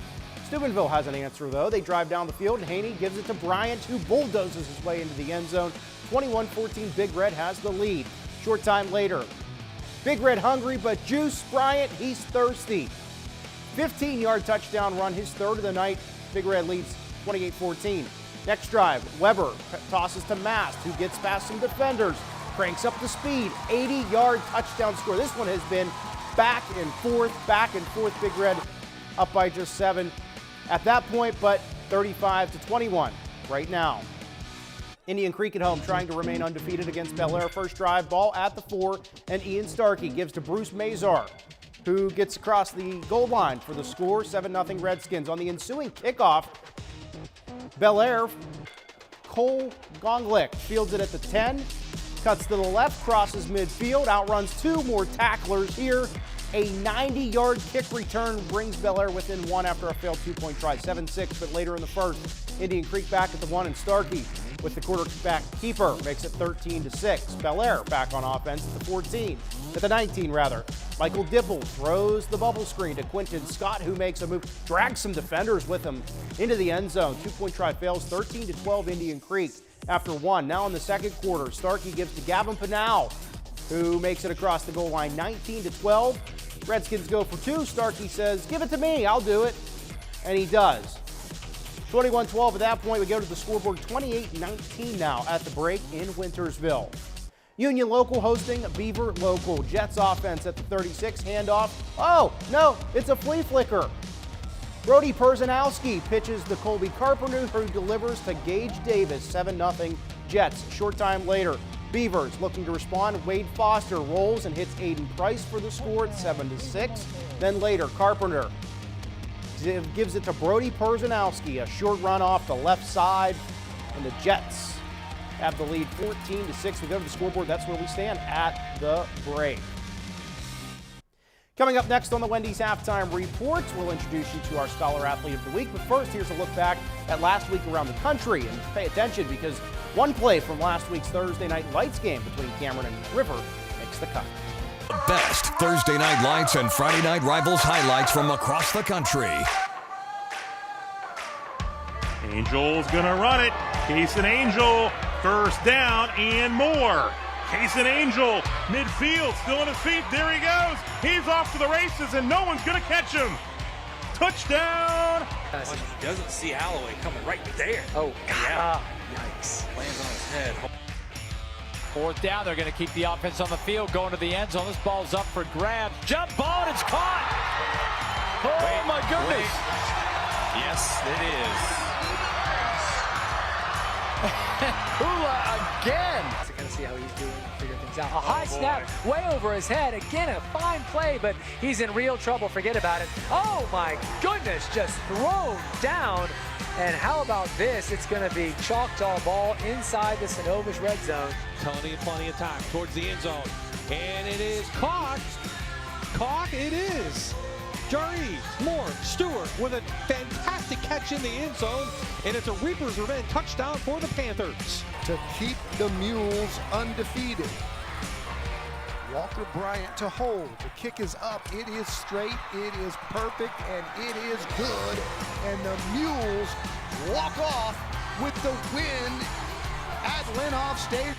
Steubenville has an answer, though. They drive down the field, and Haney gives it to Bryant, who bulldozes his way into the end zone. 21-14, Big Red has the lead. Short time later, Big Red hungry, but Juice Bryant, he's thirsty. 15-yard touchdown run, his third of the night. Big Red leads 28-14. Next drive, Weber tosses to Mast, who gets past some defenders, cranks up the speed, 80-yard touchdown score. This one has been back and forth, Big Red up by just 7 at that point, but 35-21 right now. Indian Creek at home trying to remain undefeated against Bel Air. First drive, ball at the 4, and Ian Starkey gives to Bruce Mazar, who gets across the goal line for the score. 7-0 Redskins. On the ensuing kickoff, Bel Air, Cole Gonglick fields it at the 10. Cuts to the left, crosses midfield, outruns 2 more tacklers here. A 90-yard kick return brings Bel Air within 1 after a failed 2-point try. 7-6, but later in the first, Indian Creek back at the 1, and Starkey with the quarterback keeper makes it 13-6. Bel Air back on offense at the 14, at the 19 rather. Michael Dipple throws the bubble screen to Quinton Scott, who makes a move, drags some defenders with him into the end zone. 2-point try fails, 13-12 Indian Creek after 1. Now in the second quarter, Starkey gives to Gavin Pinal, who makes it across the goal line, 19-12. Redskins go for 2. Starkey says, give it to me, I'll do it. And he does. 21-12 at that point. We go to the scoreboard, 28-19 now at the break in Wintersville. Union Local hosting Beaver Local. Jets offense at the 36, handoff. Oh, no, it's a flea flicker. Brody Perzanowski pitches to Colby Carpenter, who delivers to Gage Davis, 7-0 Jets. Short time later, Beavers looking to respond. Wade Foster rolls and hits Aiden Price for the score at 7-6. Then later, Carpenter gives it to Brody Perzanowski, a short run off the left side, and the Jets have the lead 14-6. We go to the scoreboard. That's where we stand at the break. Coming up next on the Wendy's Halftime Report, we'll introduce you to our Scholar Athlete of the Week. But first, here's a look back at last week around the country. And pay attention, because one play from last week's Thursday Night Lights game between Cameron and River makes the cut. The best Thursday Night Lights and Friday Night Rivals highlights from across the country. Angel's gonna run it. Case and Angel, first down and more. Case and Angel, midfield, still on his feet. There he goes. He's off to the races, and no one's gonna catch him. Touchdown! He doesn't see Holloway coming right there. Oh, yeah. Yikes. Lands on his head. Fourth down, they're going to keep the offense on the field, going to the end zone. This ball's up for grabs. Jump ball, and it's caught. Oh, my goodness. Wait. Yes, it is. Hula again. To kind of see how he's doing, figure things out. A high snap way over his head. Again, a fine play, but he's in real trouble. Forget about it. Oh, my goodness, just thrown down. And how about this? It's going to be chalk-jaw ball inside the Synovus red zone. Plenty of time towards the end zone. And it is caught. Caught it is. Jarry Moore Stewart with a fantastic catch in the end zone. And it's a Reaper's Revenge touchdown for the Panthers. To keep the Mules undefeated. Walker Bryant to hold. The kick is up. It is straight. It is perfect. And it is good. And the Mules walk off with the win at Lenoff Stadium.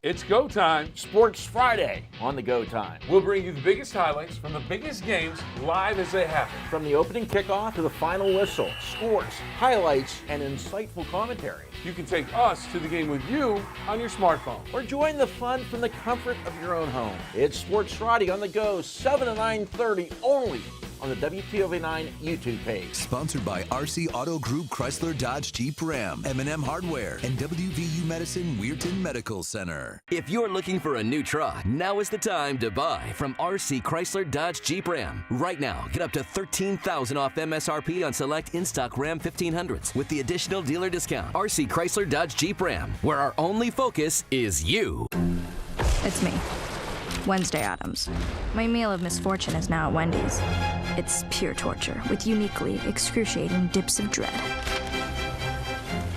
It's Go Time, Sports Friday on the Go Time. We'll bring you the biggest highlights from the biggest games live as they happen. From the opening kickoff to the final whistle, scores, highlights, and insightful commentary. You can take us to the game with you on your smartphone. Or join the fun from the comfort of your own home. It's Sports Friday on the Go, 7 to 9:30 only on the WTOV 9 YouTube page. Sponsored by RC Auto Group, Chrysler, Dodge, Jeep, Ram, M&M Hardware, and WVU Medicine Weirton Medical Center. If you're looking for a new truck, now is the time to buy from RC Chrysler, Dodge, Jeep, Ram. Right now, get up to $13,000 off MSRP on select in-stock Ram 1500s with the additional dealer discount. RC Chrysler, Dodge, Jeep, Ram, where our only focus is you. It's me, Wednesday Addams. My meal of misfortune is now at Wendy's. It's pure torture with uniquely excruciating dips of dread.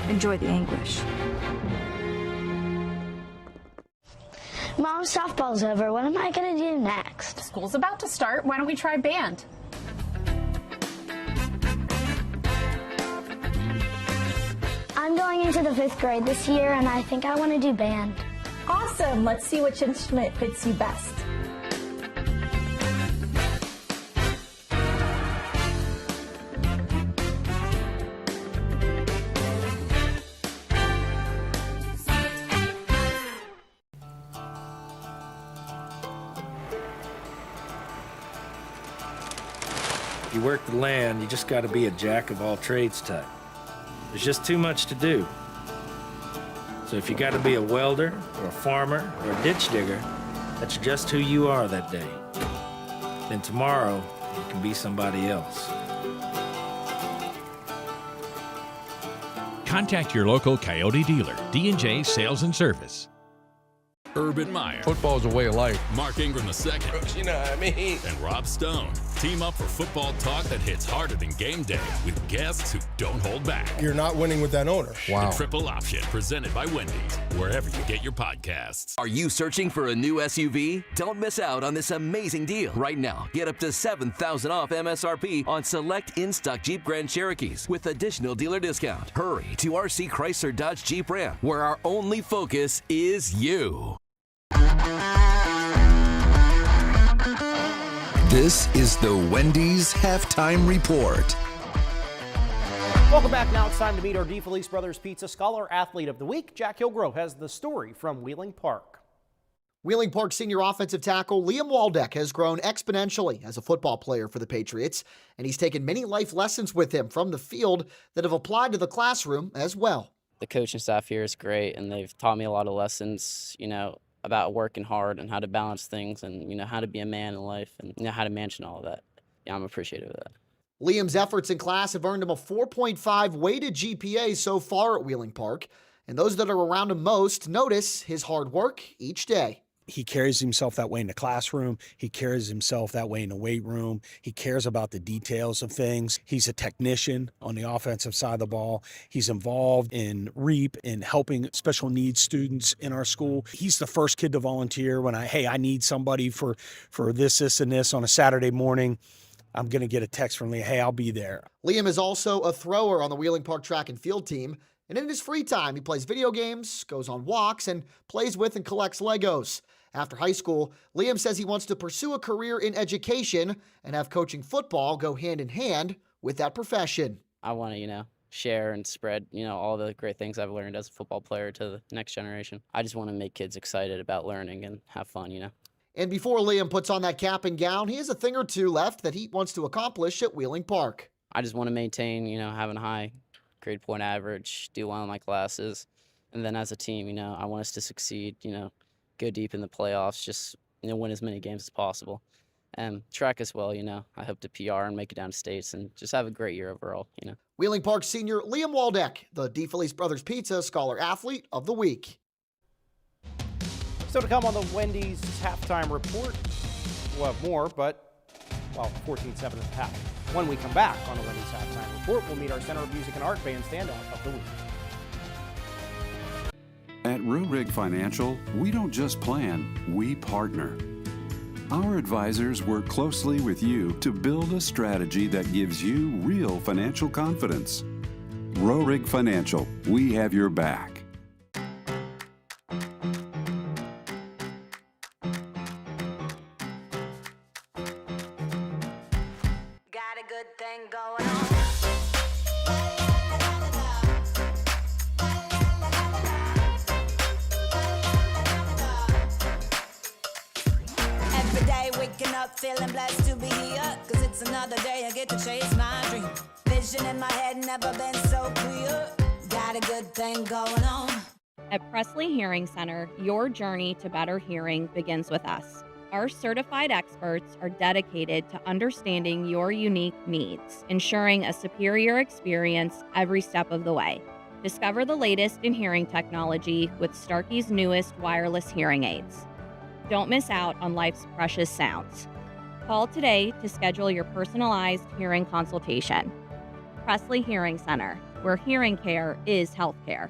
Enjoy the anguish. Mom, softball's over. What am I going to do next? School's about to start. Why don't we try band? I'm going into the 5th grade this year, and I think I want to do band. Awesome. Let's see which instrument fits you best. If you work the land, you just got to be a jack of all trades type. There's just too much to do. So if you got to be a welder or a farmer or a ditch digger, that's just who you are that day. Then tomorrow, you can be somebody else. Contact your local Coyote dealer. D&J Sales and Service. Urban Meyer. Football is a way of life. Mark Ingram II. You know what I mean? And Rob Stone team up for football talk that hits harder than game day with guests who don't hold back. You're not winning with that owner. Wow. The Triple Option, presented by Wendy's, wherever you get your podcasts. Are you searching for a new SUV? Don't miss out on this amazing deal. Right now, get up to $7,000 off MSRP on select in-stock Jeep Grand Cherokees with additional dealer discount. Hurry to RC Chrysler Dodge Jeep Ram, where our only focus is you. This is the Wendy's Halftime Report. Welcome back. Now it's time to meet our DeFelice Brothers Pizza Scholar Athlete of the Week. Jack Hillgrove has the story from Wheeling Park. Wheeling Park senior offensive tackle Liam Waldeck has grown exponentially as a football player for the Patriots, and he's taken many life lessons with him from the field that have applied to the classroom as well. The coaching staff here is great, and they've taught me a lot of lessons, about working hard and how to balance things and, how to be a man in life and, how to manage all of that. Yeah, I'm appreciative of that. Liam's efforts in class have earned him a 4.5 weighted GPA so far at Wheeling Park, and those that are around him most notice his hard work each day. He carries himself that way in the classroom. He carries himself that way in the weight room. He cares about the details of things. He's a technician on the offensive side of the ball. He's involved in REAP and helping special needs students in our school. He's the first kid to volunteer when I need somebody for this, and this on a Saturday morning. I'm going to get a text from Liam, hey, I'll be there. Liam is also a thrower on the Wheeling Park track and field team. And in his free time, he plays video games, goes on walks, and plays with and collects Legos. After high school, Liam says he wants to pursue a career in education and have coaching football go hand in hand with that profession. I want to, share and spread, all the great things I've learned as a football player to the next generation. I just want to make kids excited about learning and have fun, And before Liam puts on that cap and gown, he has a thing or two left that he wants to accomplish at Wheeling Park. I just want to maintain, having a high grade point average, do well in my classes, and then as a team, I want us to succeed, go deep in the playoffs, just, win as many games as possible. And track as well, I hope to PR and make it down to states and just have a great year overall, Wheeling Park senior Liam Waldeck, the DeFelice Brothers Pizza Scholar Athlete of the Week. So to come on the Wendy's Halftime Report, we'll have more, but, 14-7 at the half. When we come back on the Wendy's Halftime Report, we'll meet our Center of Music and Art Band Standout of the Week. At Rorig Financial, we don't just plan, we partner. Our advisors work closely with you to build a strategy that gives you real financial confidence. Rorig Financial, we have your back. Got a good thing going on. Waking up feeling blessed to be here, cause it's another day I get to chase my dream. Vision in my head never been so clear. Got a good thing going on. At Presley Hearing Center, your journey to better hearing begins with us. Our certified experts are dedicated to understanding your unique needs, ensuring a superior experience every step of the way. Discover the latest in hearing technology with Starkey's newest wireless hearing aids. Don't miss out on life's precious sounds. Call today to schedule your personalized hearing consultation. Presley Hearing Center, where hearing care is healthcare.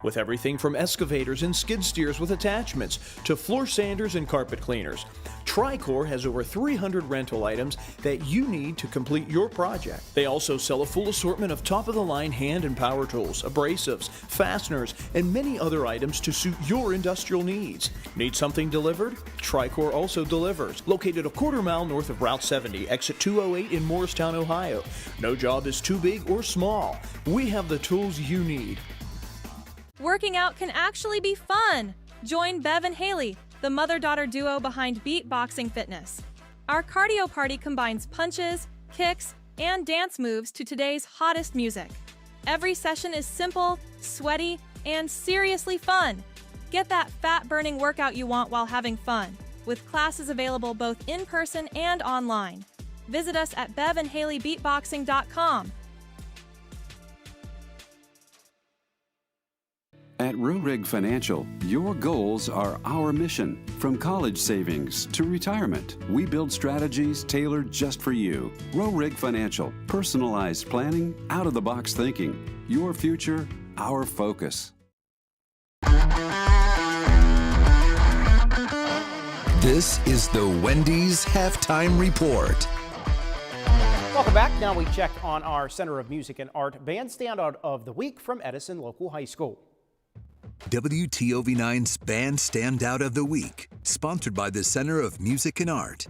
With everything from excavators and skid steers with attachments to floor sanders and carpet cleaners, Tricor has over 300 rental items that you need to complete your project. They also sell a full assortment of top-of-the-line hand and power tools, abrasives, fasteners, and many other items to suit your industrial needs. Need something delivered? Tricor also delivers. Located a quarter mile north of Route 70, exit 208 in Morristown, Ohio. No job is too big or small. We have the tools you need. Working out can actually be fun. Join Bev and Haley, the mother-daughter duo behind Beatboxing Fitness. Our cardio party combines punches, kicks, and dance moves to today's hottest music. Every session is simple, sweaty, and seriously fun. Get that fat-burning workout you want while having fun, with classes available both in person and online. Visit us at bevandhaleybeatboxing.com. At Rorig Financial, your goals are our mission. From college savings to retirement, we build strategies tailored just for you. Rorig Financial, personalized planning, out-of-the-box thinking. Your future, our focus. This is the Wendy's Halftime Report. Welcome back. Now we check on our Center of Music and Art Band Standout of the Week from Edison Local High School. WTOV9's Band Standout of the Week, sponsored by the Center of Music and Art.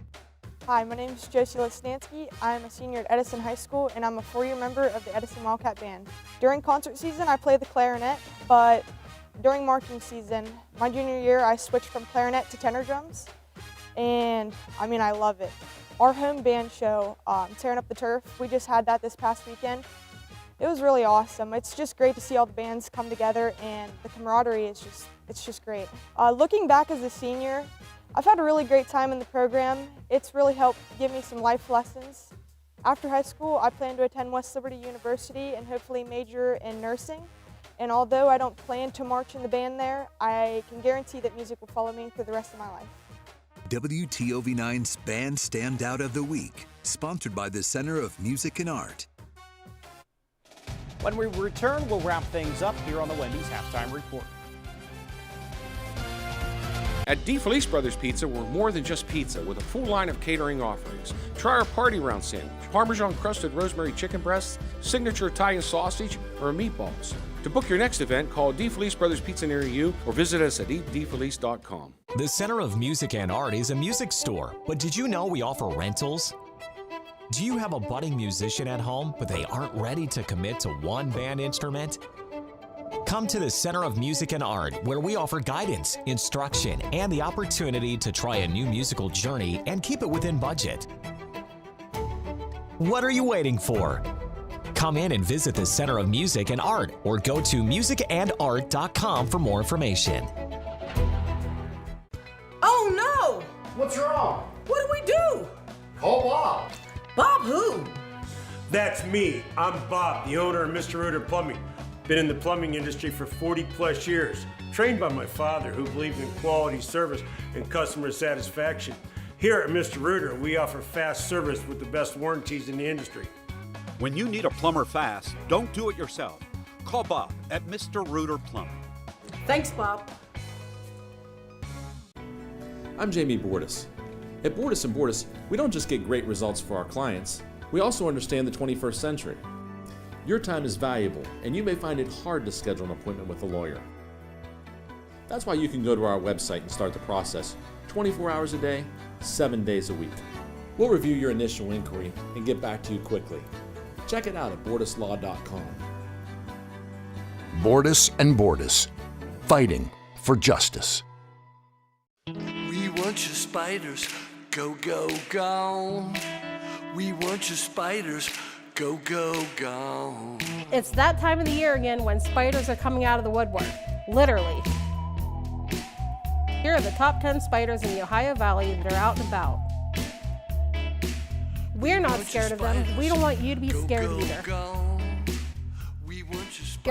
Hi, my name is Josie Lesnansky. I'm a senior at Edison High School, and I'm a four-year member of the Edison Wildcat Band. During concert season, I play the clarinet, but during marching season, my junior year, I switched from clarinet to tenor drums, and I love it. Our home band show, Tearing Up the Turf, we just had that this past weekend. It was really awesome. It's just great to see all the bands come together, and the camaraderie is just great. Looking back as a senior, I've had a really great time in the program. It's really helped give me some life lessons. After high school, I plan to attend West Liberty University and hopefully major in nursing. And although I don't plan to march in the band there, I can guarantee that music will follow me through the rest of my life. WTOV9's Band Standout of the Week, sponsored by the Center of Music and Art. When we return, we'll wrap things up here on the Wendy's Halftime Report. At DeFelice Brothers Pizza, we're more than just pizza with a full line of catering offerings. Try our party round sandwich, Parmesan crusted rosemary chicken breasts, signature Italian sausage, or meatballs. To book your next event, call DeFelice Brothers Pizza near you or visit us at eatdefelice.com. The Center of Music and Art is a music store, but did you know we offer rentals? Do you have a budding musician at home, but they aren't ready to commit to one band instrument? Come to the Center of Music and Art, where we offer guidance, instruction, and the opportunity to try a new musical journey and keep it within budget. What are you waiting for? Come in and visit the Center of Music and Art, or go to musicandart.com for more information. Oh no! What's wrong? What do we do? Call Bob. Bob who? That's me. I'm Bob, the owner of Mr. Reuter Plumbing. Been in the plumbing industry for 40 plus years. Trained by my father, who believed in quality service and customer satisfaction. Here at Mr. Reuter, we offer fast service with the best warranties in the industry. When you need a plumber fast, don't do it yourself. Call Bob at Mr. Reuter Plumbing. Thanks, Bob. I'm Jamie Bordas. At Bordas Bordas, we don't just get great results for our clients, we also understand the 21st century. Your time is valuable, and you may find it hard to schedule an appointment with a lawyer. That's why you can go to our website and start the process 24 hours a day, 7 days a week. We'll review your initial inquiry and get back to you quickly. Check it out at bordaslaw.com. Bordas and Bordas, fighting for justice. We want your spiders, go, go, go. We want your spiders, go, go, go. It's that time of the year again when spiders are coming out of the woodwork, literally. Here are the top 10 spiders in the Ohio Valley that are out and about. We're not scared of them. We don't want you to be scared either. Go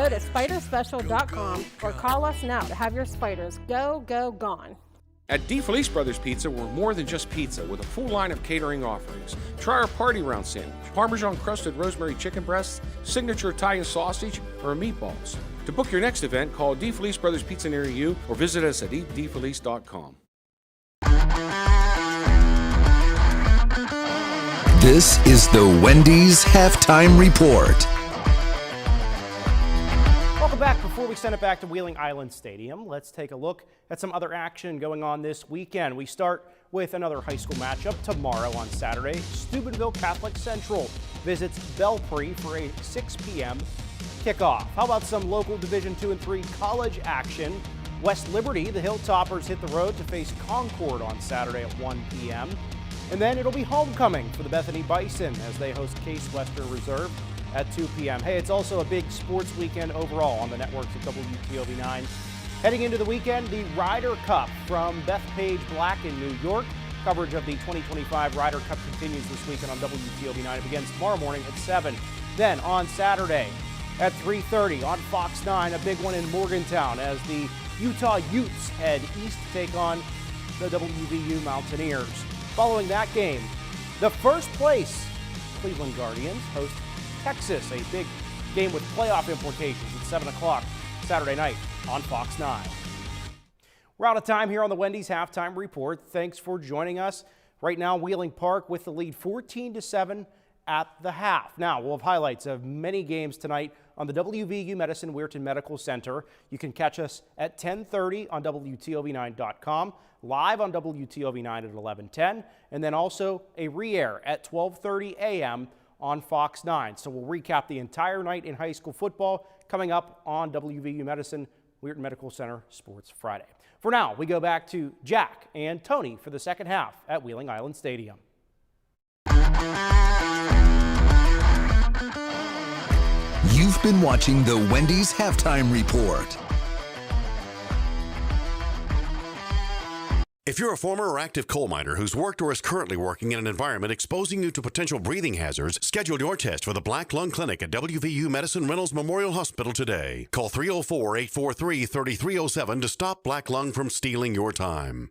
to spiderspecial.com or call us now to have your spiders go, go, gone. At DeFelice Brothers Pizza, we're more than just pizza with a full line of catering offerings. Try our party round sandwich, Parmesan crusted rosemary chicken breasts, signature Italian sausage, or meatballs. To book your next event, call DeFelice Brothers Pizza near you or visit us at eatdefelice.com. This is the Wendy's Halftime Report. Welcome back. Before we send it back to Wheeling Island Stadium, let's take a look at some other action going on this weekend. We start with another high school matchup tomorrow on Saturday. Steubenville Catholic Central visits Belpre for a 6 p.m. kickoff. How about some local Division II and III college action? West Liberty, the Hilltoppers, hit the road to face Concord on Saturday at 1 p.m. And then it'll be homecoming for the Bethany Bison as they host Case Western Reserve at 2 p.m. Hey, it's also a big sports weekend overall on the networks at WTOV9. Heading into the weekend, the Ryder Cup from Bethpage Black in New York. Coverage of the 2025 Ryder Cup continues this weekend on WTOV9. It begins tomorrow morning at 7. Then on Saturday, at 3:30 on Fox 9. A big one in Morgantown as the Utah Utes head east to take on the WVU Mountaineers. Following that game, the first place Cleveland Guardians host Texas, a big game with playoff implications at 7 o'clock Saturday night on Fox 9. We're out of time here on the Wendy's Halftime Report. Thanks for joining us. Right now, Wheeling Park with the lead 14-7 at the half. Now, we'll have highlights of many games tonight on the WVU Medicine Weirton Medical Center. You can catch us at 10:30 on WTOV9.com, live on WTOV9 at 11:10, and then also a re-air at 12:30 a.m. on Fox 9. So we'll recap the entire night in high school football coming up on WVU Medicine Weirton Medical Center Sports Friday. For now, we go back to Jack and Tony for the second half at Wheeling Island Stadium. You've been watching the Wendy's Halftime Report. If you're a former or active coal miner who's worked or is currently working in an environment exposing you to potential breathing hazards, schedule your test for the Black Lung Clinic at WVU Medicine Reynolds Memorial Hospital today. Call 304-843-3307 to stop black lung from stealing your time.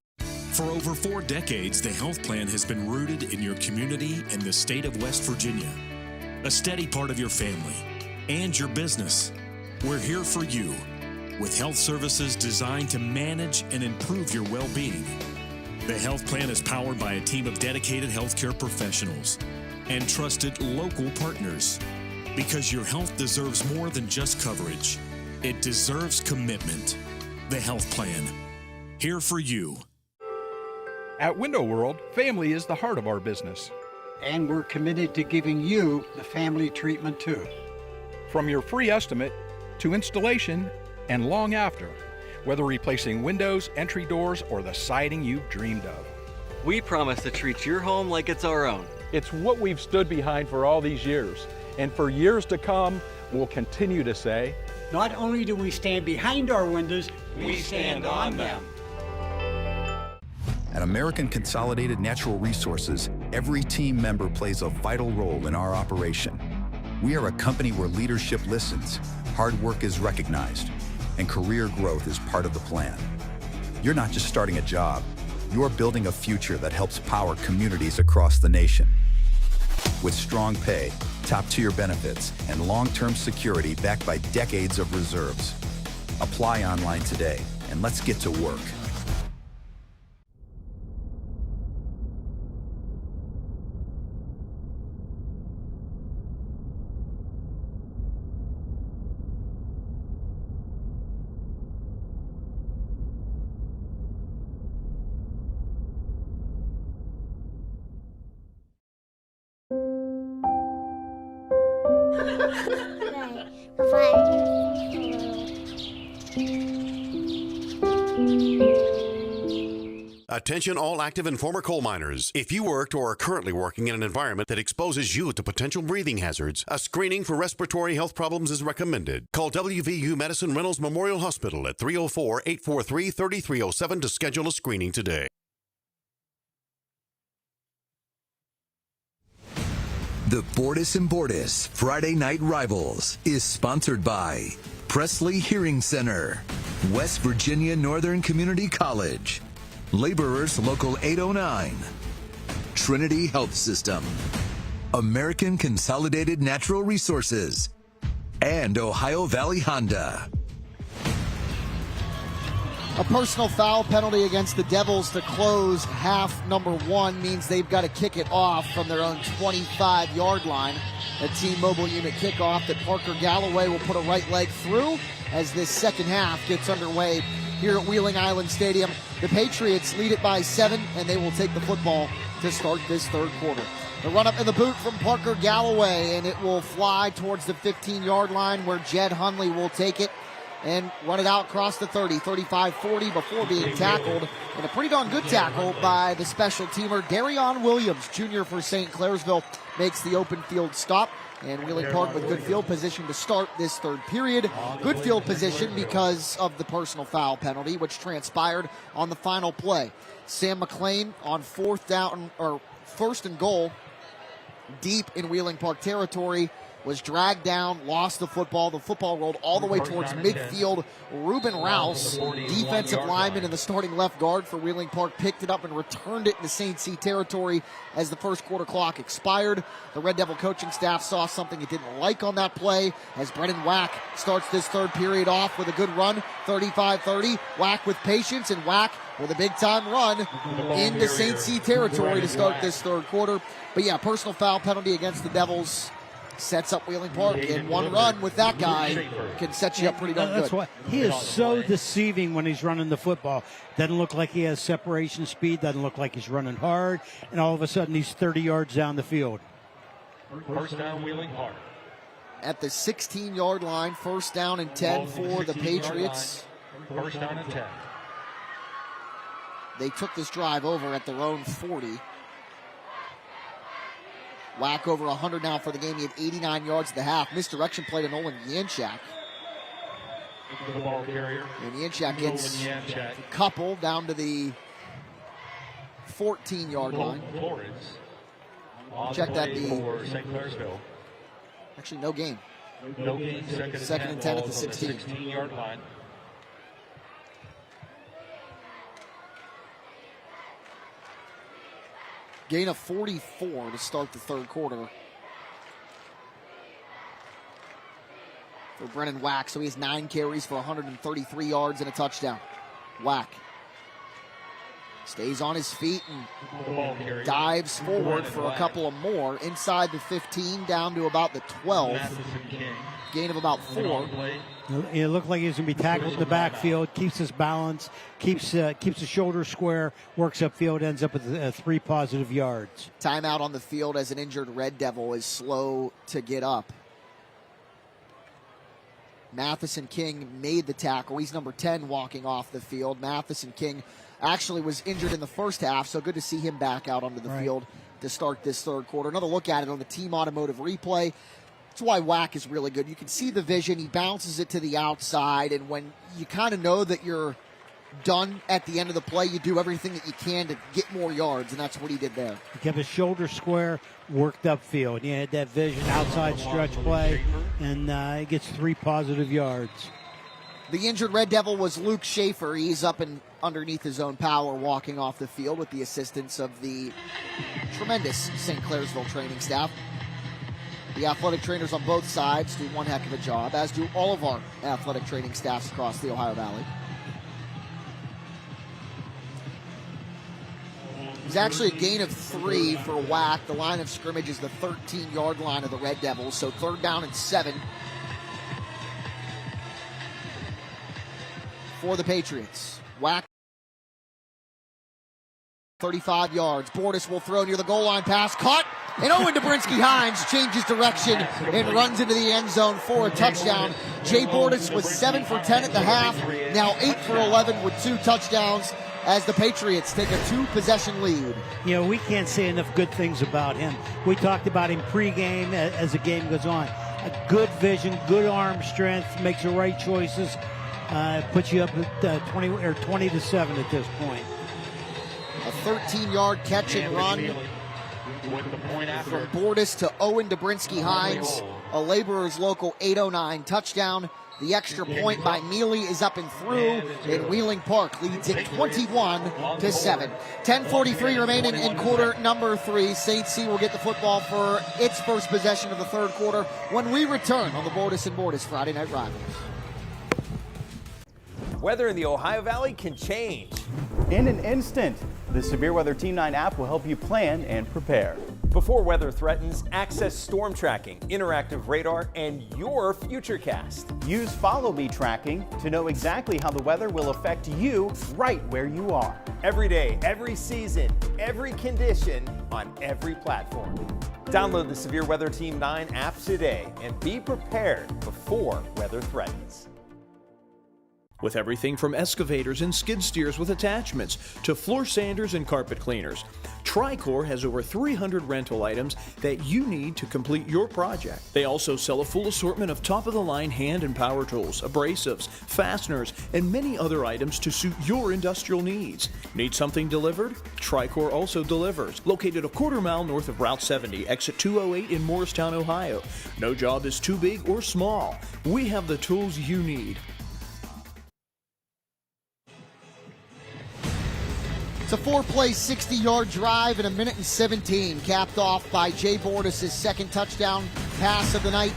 For over 4 decades, the health plan has been rooted in your community and the state of West Virginia. A steady part of your family and your business. We're here for you with health services designed to manage and improve your well-being. The health plan is powered by a team of dedicated healthcare professionals and trusted local partners. Because your health deserves more than just coverage. It deserves commitment. The health plan. Here for you. At Window World, family is the heart of our business. And we're committed to giving you the family treatment too. From your free estimate to installation and long after, whether replacing windows, entry doors, or the siding you've dreamed of. We promise to treat your home like it's our own. It's what we've stood behind for all these years, and for years to come, we'll continue to say, not only do we stand behind our windows, we stand on them. At American Consolidated Natural Resources, every team member plays a vital role in our operation. We are a company where leadership listens, hard work is recognized, and career growth is part of the plan. You're not just starting a job, you're building a future that helps power communities across the nation. With strong pay, top-tier benefits, and long-term security backed by decades of reserves. Apply online today, and let's get to work. Attention all active and former coal miners. If you worked or are currently working in an environment that exposes you to potential breathing hazards, a screening for respiratory health problems is recommended. Call WVU Medicine Reynolds Memorial Hospital at 304-843-3307 to schedule a screening today. The Bordas Bordas Friday Night Rivals is sponsored by Presley Hearing Center, West Virginia Northern Community College, Laborers Local 809, Trinity Health System, American Consolidated Natural Resources, and Ohio Valley Honda. A personal foul penalty against the Devils to close half number 1 means they've got to kick it off from their own 25-yard line. A team mobile unit kickoff that Parker Galloway will put a right leg through as this second half gets underway here at Wheeling Island Stadium. The Patriots lead it by 7, and they will take the football to start this third quarter. The run up in the boot from Parker Galloway, and it will fly towards the 15-yard line where Jed Hunley will take it and run it out across the 30, 35, 40 before being tackled. And a pretty darn good tackle by the special teamer, Darion Williams, junior for St. Clairsville, makes the open field stop. And Wheeling Park with good field position to start this third period. Good field position because of the personal foul penalty, which transpired on the final play. Sam McLean on first and goal, deep in Wheeling Park territory. was dragged down, lost the football. The football rolled all the way towards midfield. Ruben Rouse, defensive lineman and the starting left guard for Wheeling Park, picked it up and returned it into St. C territory as the first quarter clock expired. The Red Devil coaching staff saw something it didn't like on that play as Brennan Wack starts this third period off with a good run, 35-30. Wack with patience, and Wack with a big-time run into St. C territory to start this third quarter. But yeah, personal foul penalty against the Devils sets up Wheeling Park, and one run with that guy can set you up pretty darn good. That's why he is so deceiving when he's running the football. Doesn't look like he has separation speed, doesn't look like he's running hard, and all of a sudden he's 30 yards down the field. First down, Wheeling Park. At the 16-yard line, first down and 10 for the Patriots. First down and 10. They took this drive over at their own 40. Wack over 100 now for the game. He had 89 yards at the half. Misdirection play to Nolan Yanchak. The ball carrier. And Yanchak gets a couple down to the 14-yard line. Check that. Actually, no gain. No gain. Second and 10 at the 16. 16-yard line. Gain of 44 to start the third quarter for Brennan Wack. So he has 9 carries for 133 yards and a touchdown. Wack stays on his feet and dives forward for a couple of more. Inside the 15, down to about the 12. Gain of about 4. It looked like he was going to be tackled in the backfield, keeps his balance, keeps the shoulder square, works upfield, ends up with 3 positive yards. Timeout on the field as an injured Red Devil is slow to get up. Matheson King made the tackle. He's number 10 walking off the field. Matheson King actually was injured in the first half, so good to see him back out onto the field to start this third quarter. Another look at it on the team automotive replay. That's why Wack is really good. You can see the vision. He bounces it to the outside, and when you kind of know that you're done at the end of the play, you do everything that you can to get more yards, and that's what he did there. He kept his shoulder square, worked upfield. He had that vision, outside stretch play, and he gets 3 positive yards. The injured Red Devil was Luke Schaefer. He's up and underneath his own power, walking off the field with the assistance of the tremendous St. Clairsville training staff. The athletic trainers on both sides do one heck of a job, as do all of our athletic training staffs across the Ohio Valley. It was actually a gain of 3 for Wack. The line of scrimmage is the 13-yard line of the Red Devils, so third down and 7 for the Patriots. Wack 35 yards. Bordas will throw near the goal line, pass caught, and Owen Dobrinsky-Hines changes direction and runs into the end zone for a touchdown. Jay Bordas was 7 for 10 at the half, now 8 for 11 with 2 touchdowns as the Patriots take a 2-possession lead. You know, we can't say enough good things about him. We talked about him pregame as the game goes on. A good vision, good arm strength, makes the right choices, puts you up at 20 to 7 at this point. A 13-yard catch and run from Bordas to Owen Dobrinsky-Hines. A Laborers Local 809 touchdown. The extra point by Mealy is up and through, and Wheeling Park leads it 21 to 7. 10:43 remaining in quarter number 3. St. C will get the football for its first possession of the third quarter when we return on the Bordas and Bordas Friday Night Rivals. Weather in the Ohio Valley can change in an instant. The Severe Weather Team 9 app will help you plan and prepare. Before weather threatens, access storm tracking, interactive radar, and your futurecast. Use Follow Me tracking to know exactly how the weather will affect you right where you are. Every day, every season, every condition, on every platform. Download the Severe Weather Team 9 app today and be prepared before weather threatens. With everything from excavators and skid steers with attachments to floor sanders and carpet cleaners, Tricor has over 300 rental items that you need to complete your project. They also sell a full assortment of top-of-the-line hand and power tools, abrasives, fasteners, and many other items to suit your industrial needs. Need something delivered? Tricor also delivers. Located a quarter-mile north of Route 70, exit 208 in Morristown, Ohio. No job is too big or small. We have the tools you need. It's a 4-play, 60-yard drive in a minute and 17, capped off by Jay Bordas' second touchdown pass of the night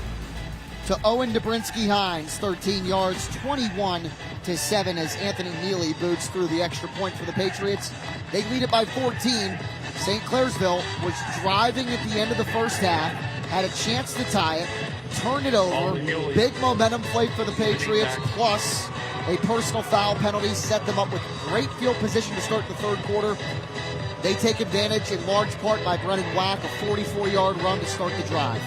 to Owen Dobrinsky-Hines, 13 yards, 21-7 as Anthony Neely boots through the extra point for the Patriots. They lead it by 14. St. Clairsville was driving at the end of the first half, had a chance to tie it, turned it over. Big momentum play for the Patriots, plus a personal foul penalty set them up with great field position to start the third quarter. They take advantage in large part by Brennan Wack, a 44-yard run to start the drive.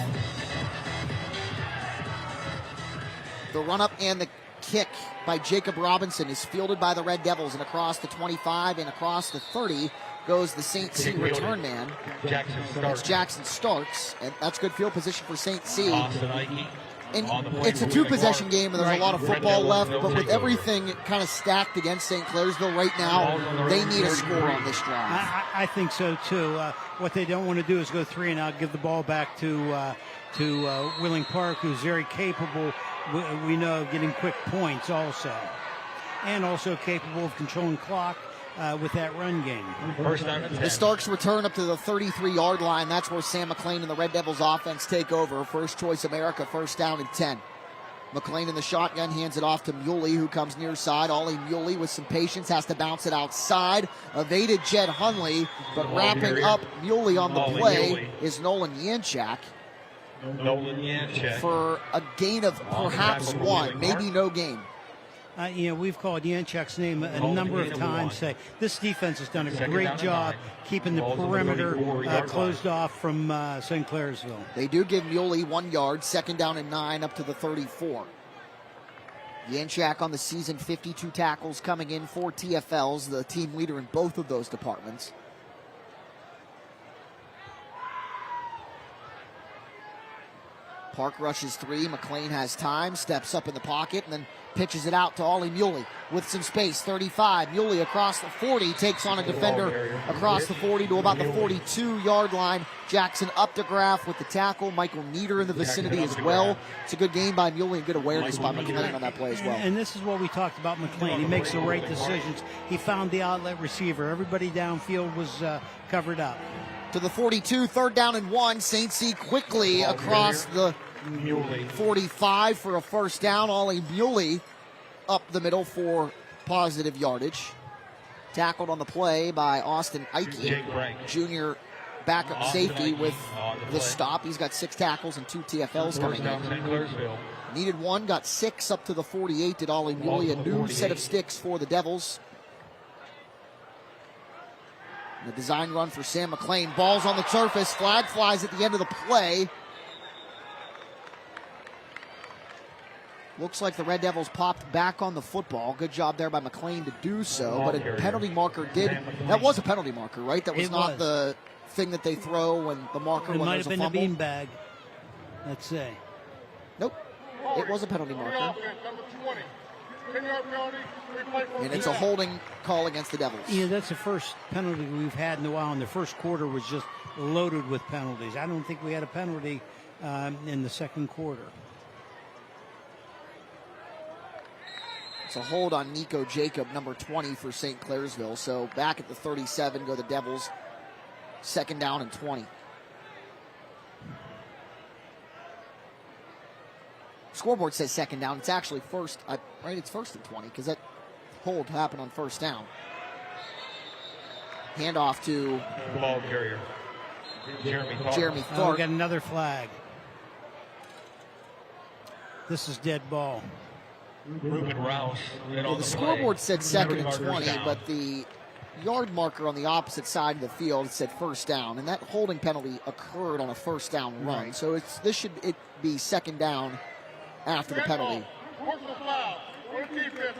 The run-up and the kick by Jacob Robinson is fielded by the Red Devils, and across the 25 and across the 30 goes the St. C return man. It's Jackson Starks, and that's good field position for St. C. And it's a two-possession game, and there's a lot of football left, but with everything kind of stacked against St. Clairsville right now, they need a score on this drive. I think so, too. What they don't want to do is go 3 and out, give the ball back to Wheeling Park, who's very capable, we know, of getting quick points also, and also capable of controlling clock with that run game. The Starks return up to the 33-yard line. That's where Sam McLean and the Red Devils offense take over. First choice America, first down and 10. McLean in the shotgun hands it off to Muley, who comes near side. Ollie Muley with some patience has to bounce it outside. Evaded Jed Hunley, but wrapping up Muley on the play is Nolan Yanchak. For a gain of perhaps 1, maybe no gain. We've called Yanchak's name a number of times. This defense has done a great job keeping the perimeter closed off from St. Clairsville. They do give Muley 1 yard, second down and 9 up to the 34. Yanchak on the season, 52 tackles coming in, 4 TFLs, the team leader in both of those departments. Park rushes 3. McLean has time, steps up in the pocket, and then pitches it out to Ollie Muley with some space. 35. Muley across the 40, takes on a defender across the 40 to about the 42-yard line. Jackson Updegraff with the tackle. Michael Nieder in the vicinity as well. It's a good game by Muley and good awareness by McLean on that play as well. And this is what we talked about McLean. He makes the right decisions. He found the outlet receiver. Everybody downfield was covered up. To the 42, third down and 1. St. C quickly across the 45 for a first down. Ollie Muley up the middle for positive yardage. Tackled on the play by Austin Ike, junior backup safety with the stop. He's got 6 tackles and 2 TFLs coming in. Needed 1, got 6 up to the 48. Did Ollie Muley, a new set of sticks for the Devils. The design run for Sam McLean. Ball's on the surface. Flag flies at the end of the play. Looks like the Red Devils popped back on the football. Good job there by McLean to do so. But a penalty marker did. That was a penalty marker, right? That was not the thing that they throw when the marker when there's a fumble. It might have been a beanbag. Let's say. Nope. It was a penalty marker. And it's a holding call against the Devils. Yeah, that's the first penalty we've had in a while, and the first quarter was just loaded with penalties. I don't think we had a penalty in the second quarter. It's a hold on Nico Jacob, number 20 for St. Clairsville. So back at the 37 go the Devils. Second down and 20. Scoreboard says second down. It's actually first, right? It's first and 20 because that hold happened on first down. Handoff to ball carrier Jeremy Tharp. We got another flag. This is dead ball. Ruben Rouse. Well, the scoreboard said second and 20, but the yard marker on the opposite side of the field said first down, and that holding penalty occurred on a first down run. Right. So this should be second down after the penalty.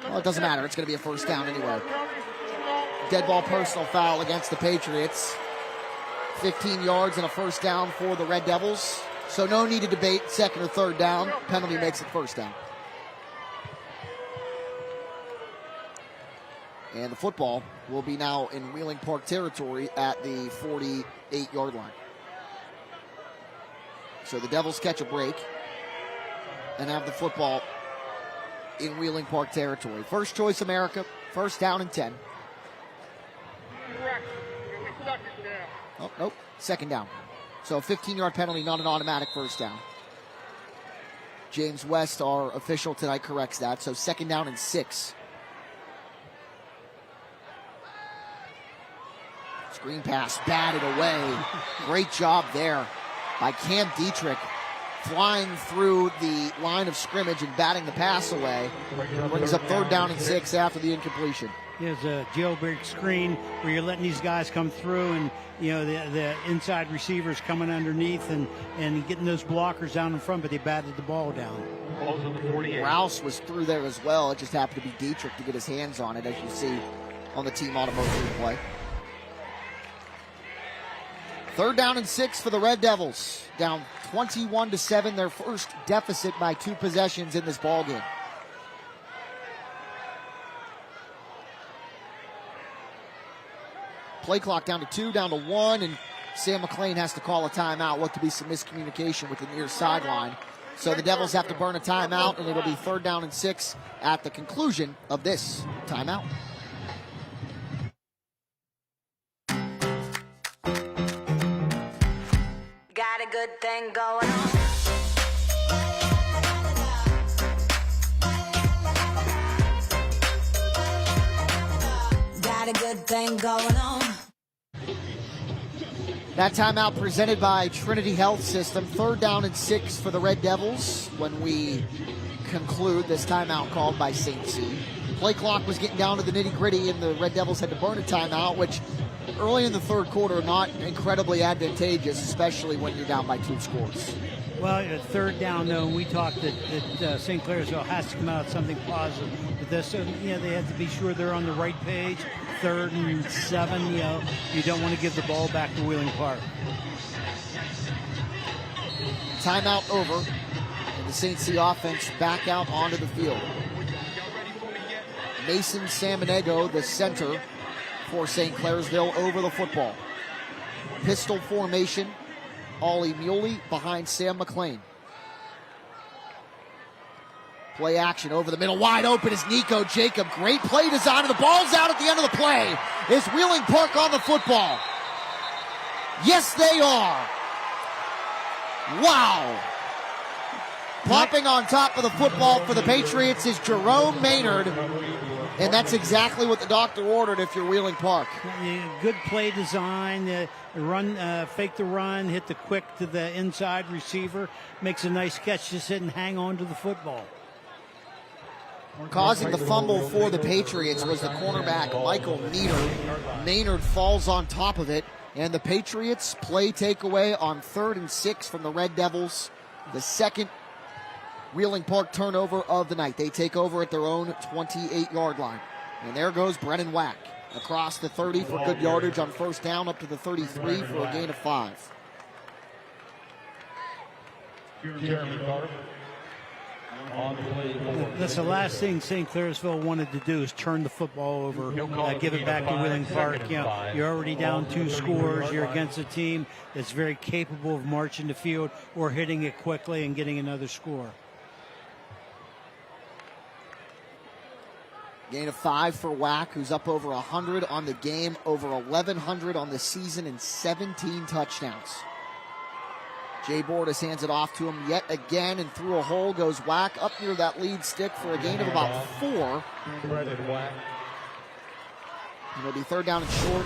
Well, it doesn't matter. It's going to be a first down anyway. Dead ball personal foul against the Patriots. 15 yards and a first down for the Red Devils. So no need to debate second or third down. Penalty makes it first down. And the football will be now in Wheeling Park territory at the 48-yard line. So the Devils catch a break and have the football in Wheeling Park territory. First choice America, first down and 10. Oh, nope, second down. So a 15-yard penalty, not an automatic first down. James West, our official tonight, corrects that. So second down and 6. Screen pass batted away. Great job there by Cam Dietrich, flying through the line of scrimmage and batting the pass away. Brings up third down and 6 after the incompletion. There's a jailbreak screen where you're letting these guys come through, and the inside receivers coming underneath and getting those blockers down in front, but they batted the ball down. Rouse was through there as well. It just happened to be Dietrich to get his hands on it, as you see on the team automotive replay. Third down and 6 for the Red Devils. Down 21-7, their first deficit by 2 possessions in this ballgame. Play clock down to 2, down to 1, and Sam McLean has to call a timeout. Looked to be some miscommunication with the near sideline. So the Devils have to burn a timeout, and it'll be third down and 6 at the conclusion of this timeout. Got a good thing going on. Got a good thing going on. That timeout presented by Trinity Health System. Third down and 6 for the Red Devils when we conclude this timeout called by St. C. Play clock was getting down to the nitty-gritty, and the Red Devils had to burn a timeout, which early in the third quarter not incredibly advantageous, especially when you're down by 2 scores. Well, at third down, though, we talked that St. Clairsville has to come out with something positive with this. So, they have to be sure they're on the right page. 3rd and 7, you don't want to give the ball back to Wheeling Park. Timeout over, and the St. C offense back out onto the field. Mason Salmonego, the center for St. Clairsville, over the football. Pistol formation. Ollie Muley behind Sam McLean. Play action over the middle. Wide open is Nico Jacob. Great play design, and the ball's out at the end of the play. Is Wheeling Park on the football? Yes, they are. Wow. Popping on top of the football for the Patriots is Jerome Maynard. And that's exactly what the doctor ordered if you're Wheeling Park. Good play design, run, fake the run, hit the quick to the inside receiver, makes a nice catch, just sit and hang on to the football. Causing the fumble for the Patriots was the cornerback Michael Nieder. Maynard falls on top of it, and the Patriots play takeaway on 3rd and 6 from the Red Devils. The second Wheeling Park turnover of the night. They take over at their own 28-yard line. And there goes Brennan Wack across the 30 for good yardage on first down, up to the 33 for a gain of 5. That's the last thing St. Clairsville wanted to do, is turn the football over, give it back to Wheeling Park. You're already down 2 scores. You're against a team that's very capable of marching the field or hitting it quickly and getting another score. Gain of 5 for Wack, who's up over 100 on the game, over 1,100 on the season, and 17 touchdowns. Jay Bordas hands it off to him yet again, and through a hole goes Wack up near that lead stick for a gain of about 4. And it'll be third down and short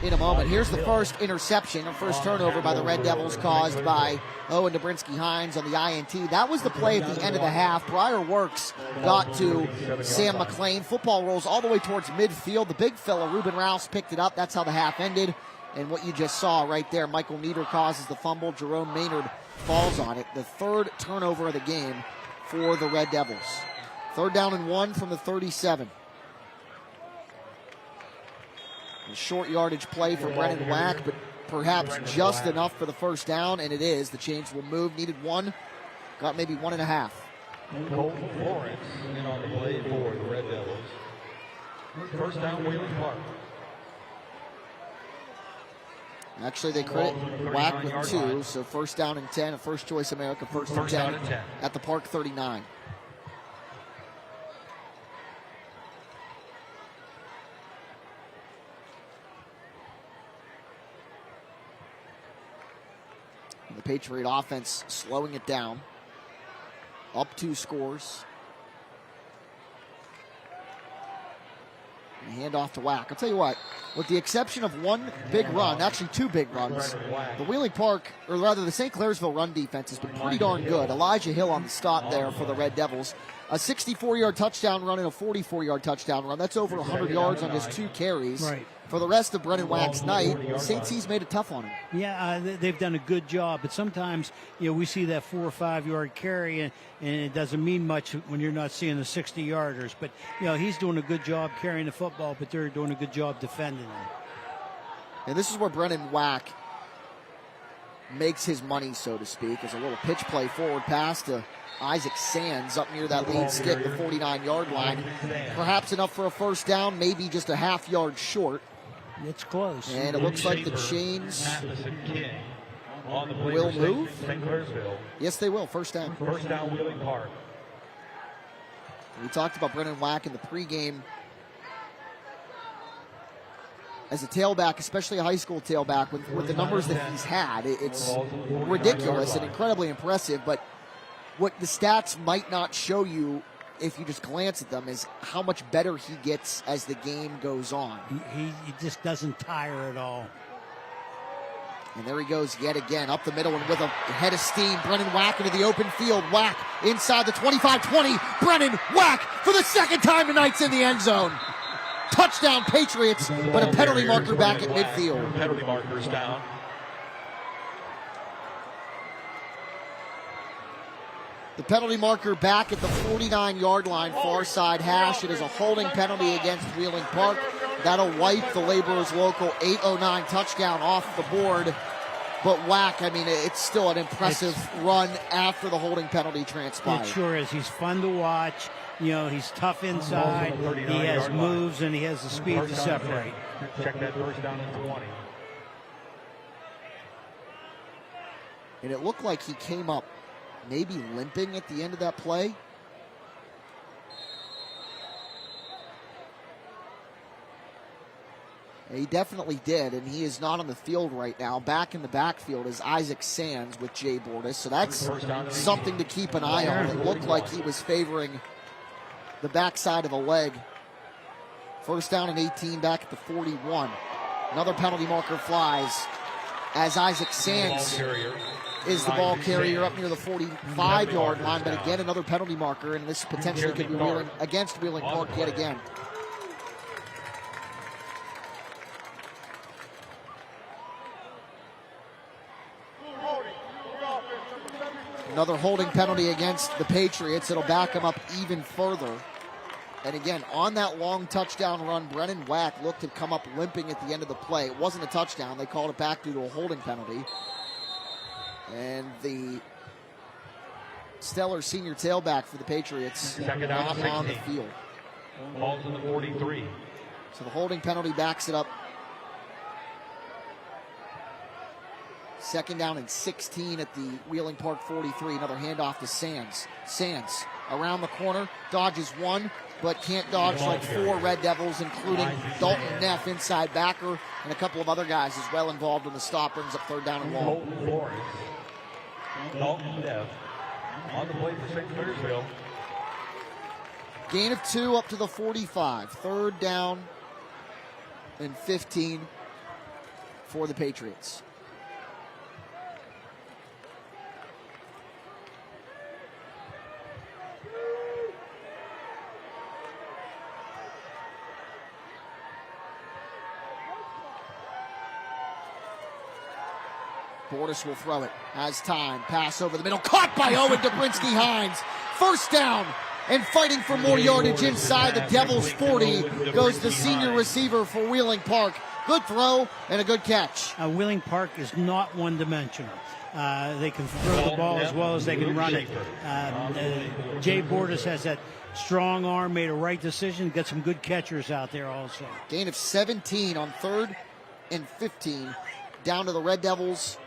in a moment. Here's the first interception, a first turnover by the Red Devils caused by Owen Dobrinsky-Hines on the INT. That was the play at the end of the half. Briar Works got to Sam McLean. Football rolls all the way towards midfield. The big fella, Ruben Rouse, picked it up. That's how the half ended. And what you just saw right there, Michael Nieder causes the fumble. Jerome Maynard falls on it. The 3rd turnover of the game for the Red Devils. 3rd down and 1 from the 37. A short yardage play for Brennan Wack, but perhaps just enough for the first down, and it is. The chains will move. Needed 1, got maybe 1.5. Colton Florence in on the play for the Red Devils. First down, Wheeling Park. Actually, they credit Whack with 2, so first down and 10, a First Choice America, first and 10 at the Park 39. And the Patriot offense slowing it down. Up 2 scores. And hand off to Whack. I'll tell you what, with the exception of 1 big run, actually 2 big runs, the Wheeling Park, or rather the St. Clairsville run defense has been pretty darn good. Elijah Hill on the stop there for the Red Devils. A 64-yard touchdown run and a 44-yard touchdown run. That's over 100 yards on just 2 carries. Right. For the rest of Brennan Whack's night, St. C's made it tough on him. Yeah, they've done a good job, but sometimes we see that 4 or 5 yard carry, and it doesn't mean much when you're not seeing the 60-yarders. But he's doing a good job carrying the football, but they're doing a good job defending him. And this is where Brennan Whack makes his money, so to speak, as a little pitch play forward pass to Isaac Sands up near that lead stick, the 49-yard line. Perhaps enough for a first down, maybe just a half yard short. It's close. And it looks like the chains will move. Yes, they will. First down. First down, Wheeling Park. We talked about Brennan Whack in the pregame. As a tailback, especially a high school tailback, with the numbers that he's had, it's ridiculous and incredibly impressive. But what the stats might not show you if you just glance at them is how much better he gets as the game goes on. He just doesn't tire at all. And there he goes yet again, up the middle and with a head of steam. Brennan Whack into the open field. Whack inside the 25-20. Brennan Whack for the second time tonight's in the end zone. Touchdown Patriots, but a penalty marker back at midfield. Penalty markers down. The penalty marker back at the 49-yard line, far side hash. It is a holding penalty against Wheeling Park. That'll wipe the Laborers Local 809 touchdown off the board. But Whack, it's still an impressive run after the holding penalty transpired. It sure is. He's fun to watch. He's tough inside. He has moves, and he has the speed to separate. Check that first down at 20. And it looked like he came up maybe limping at the end of that play. He definitely did, and he is not on the field right now. Back in the backfield is Isaac Sands with Jay Bordas, so that's something to keep an eye on. It looked like he was favoring the backside of a leg. First down and 18 back at the 41. Another penalty marker flies as Isaac Sands is the ball carrier up near the 45-yard line, but again another penalty marker, and this potentially could be against Wheeling Park yet again. Another holding penalty against the Patriots. It'll back them up even further. And again, on that long touchdown run, Brennan Whack looked to come up limping at the end of the play. It wasn't a touchdown. They called it back due to a holding penalty. And the stellar senior tailback for the Patriots not on the field. Ball's in the 43. So the holding penalty backs it up. Second down and 16 at the Wheeling Park 43. Another handoff to Sands. Sands around the corner, dodges one, but can't dodge like 4 Red Devils, including Dalton Neff, inside backer, and a couple of other guys as well involved in the stop. Brings up third down and long. Dalton Neff on the play for St. Clairsville. Gain of 2 up to the 45. Third down and 15 for the Patriots. Bordas will throw it. Has time. Pass over the middle. Caught by Owen Dobrinsky-Hines. First down. And fighting for more yardage inside the Devils' 40 goes the senior receiver for Wheeling Park, Good throw and a good catch. Wheeling Park is not one-dimensional. They can throw the ball as well as they can run it. Jay Bordas has that strong arm, made a right decision, got some good catchers out there also. Gain of 17 on 3rd and 15, down to the Red Devils'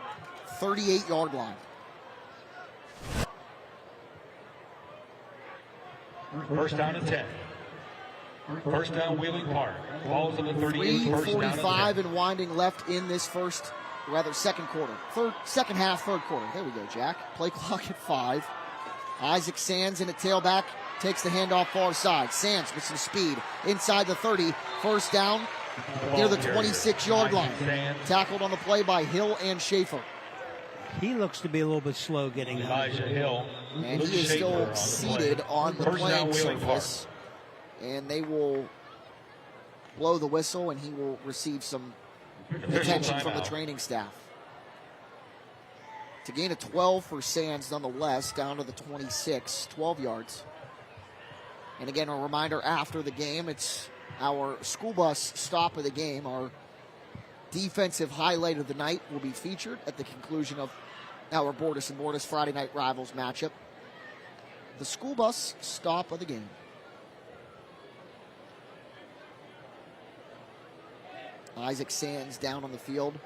38-yard line. First down and 10. First down, Wheeling Park. Ball's on the 38. First down and 3:45 and winding left in this second quarter. Second half, third quarter. There we go, Jack. Play clock at 5. Isaac Sands in at tailback. Takes the handoff far side. Sands with some speed. Inside the 30. First down near the 26-yard line. Tackled on the play by Hill and Schaefer. He looks to be a little bit slow getting out. And he is still seated on the playing surface. And they will blow the whistle, and he will receive some attention from the training staff. It's a gain of 12 for Sands nonetheless, down to the 26, 12 yards. And again, a reminder after the game, it's our school bus stop of the game. Our defensive highlight of the night will be featured at the conclusion of our Bordas and Bordas Friday Night Rivals matchup. The school bus stop of the game. Isaac Sands down on the field.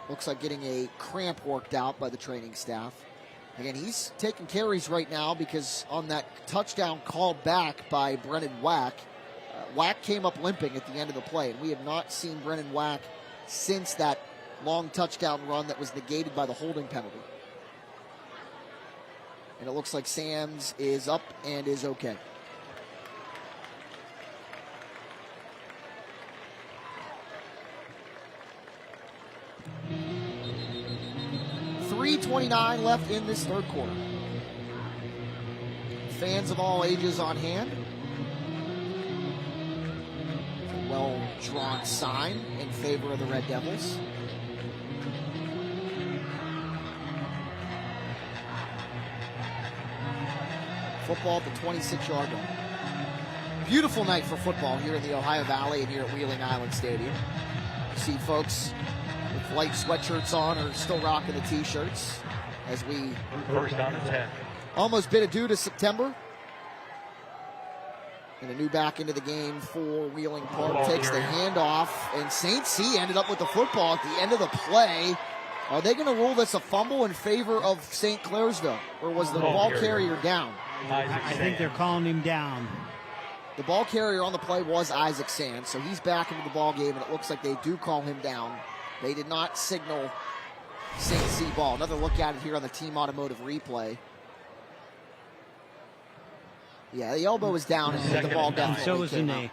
Looks like getting a cramp worked out by the training staff. Again, he's taking carries right now because on that touchdown called back by Brennan Wack, Wack came up limping at the end of the play, and we have not seen Brennan Wack since that long touchdown run that was negated by the holding penalty. And it looks like Sands is up and is okay. .329 left in this third quarter. Fans of all ages on hand. Well-drawn sign in favor of the Red Devils. Football at the 26-yard line. Beautiful night for football here in the Ohio Valley and here at Wheeling Island Stadium. You see folks with light sweatshirts on or still rocking the t-shirts as we first down and 10. Almost bid adieu to September. And a new back into the game for Wheeling Park. Takes the handoff, and St. C ended up with the football at the end of the play. Are they going to rule this a fumble in favor of St. Clairsville, or was the ball carrier down? I think they're calling him down. The ball carrier on the play was Isaac Sands, so he's back into the ball game, and it looks like they do call him down. They did not signal St. C ball. Another look at it here on the Team Automotive replay. Yeah, the elbow was down, and the ball definitely so was the came knee.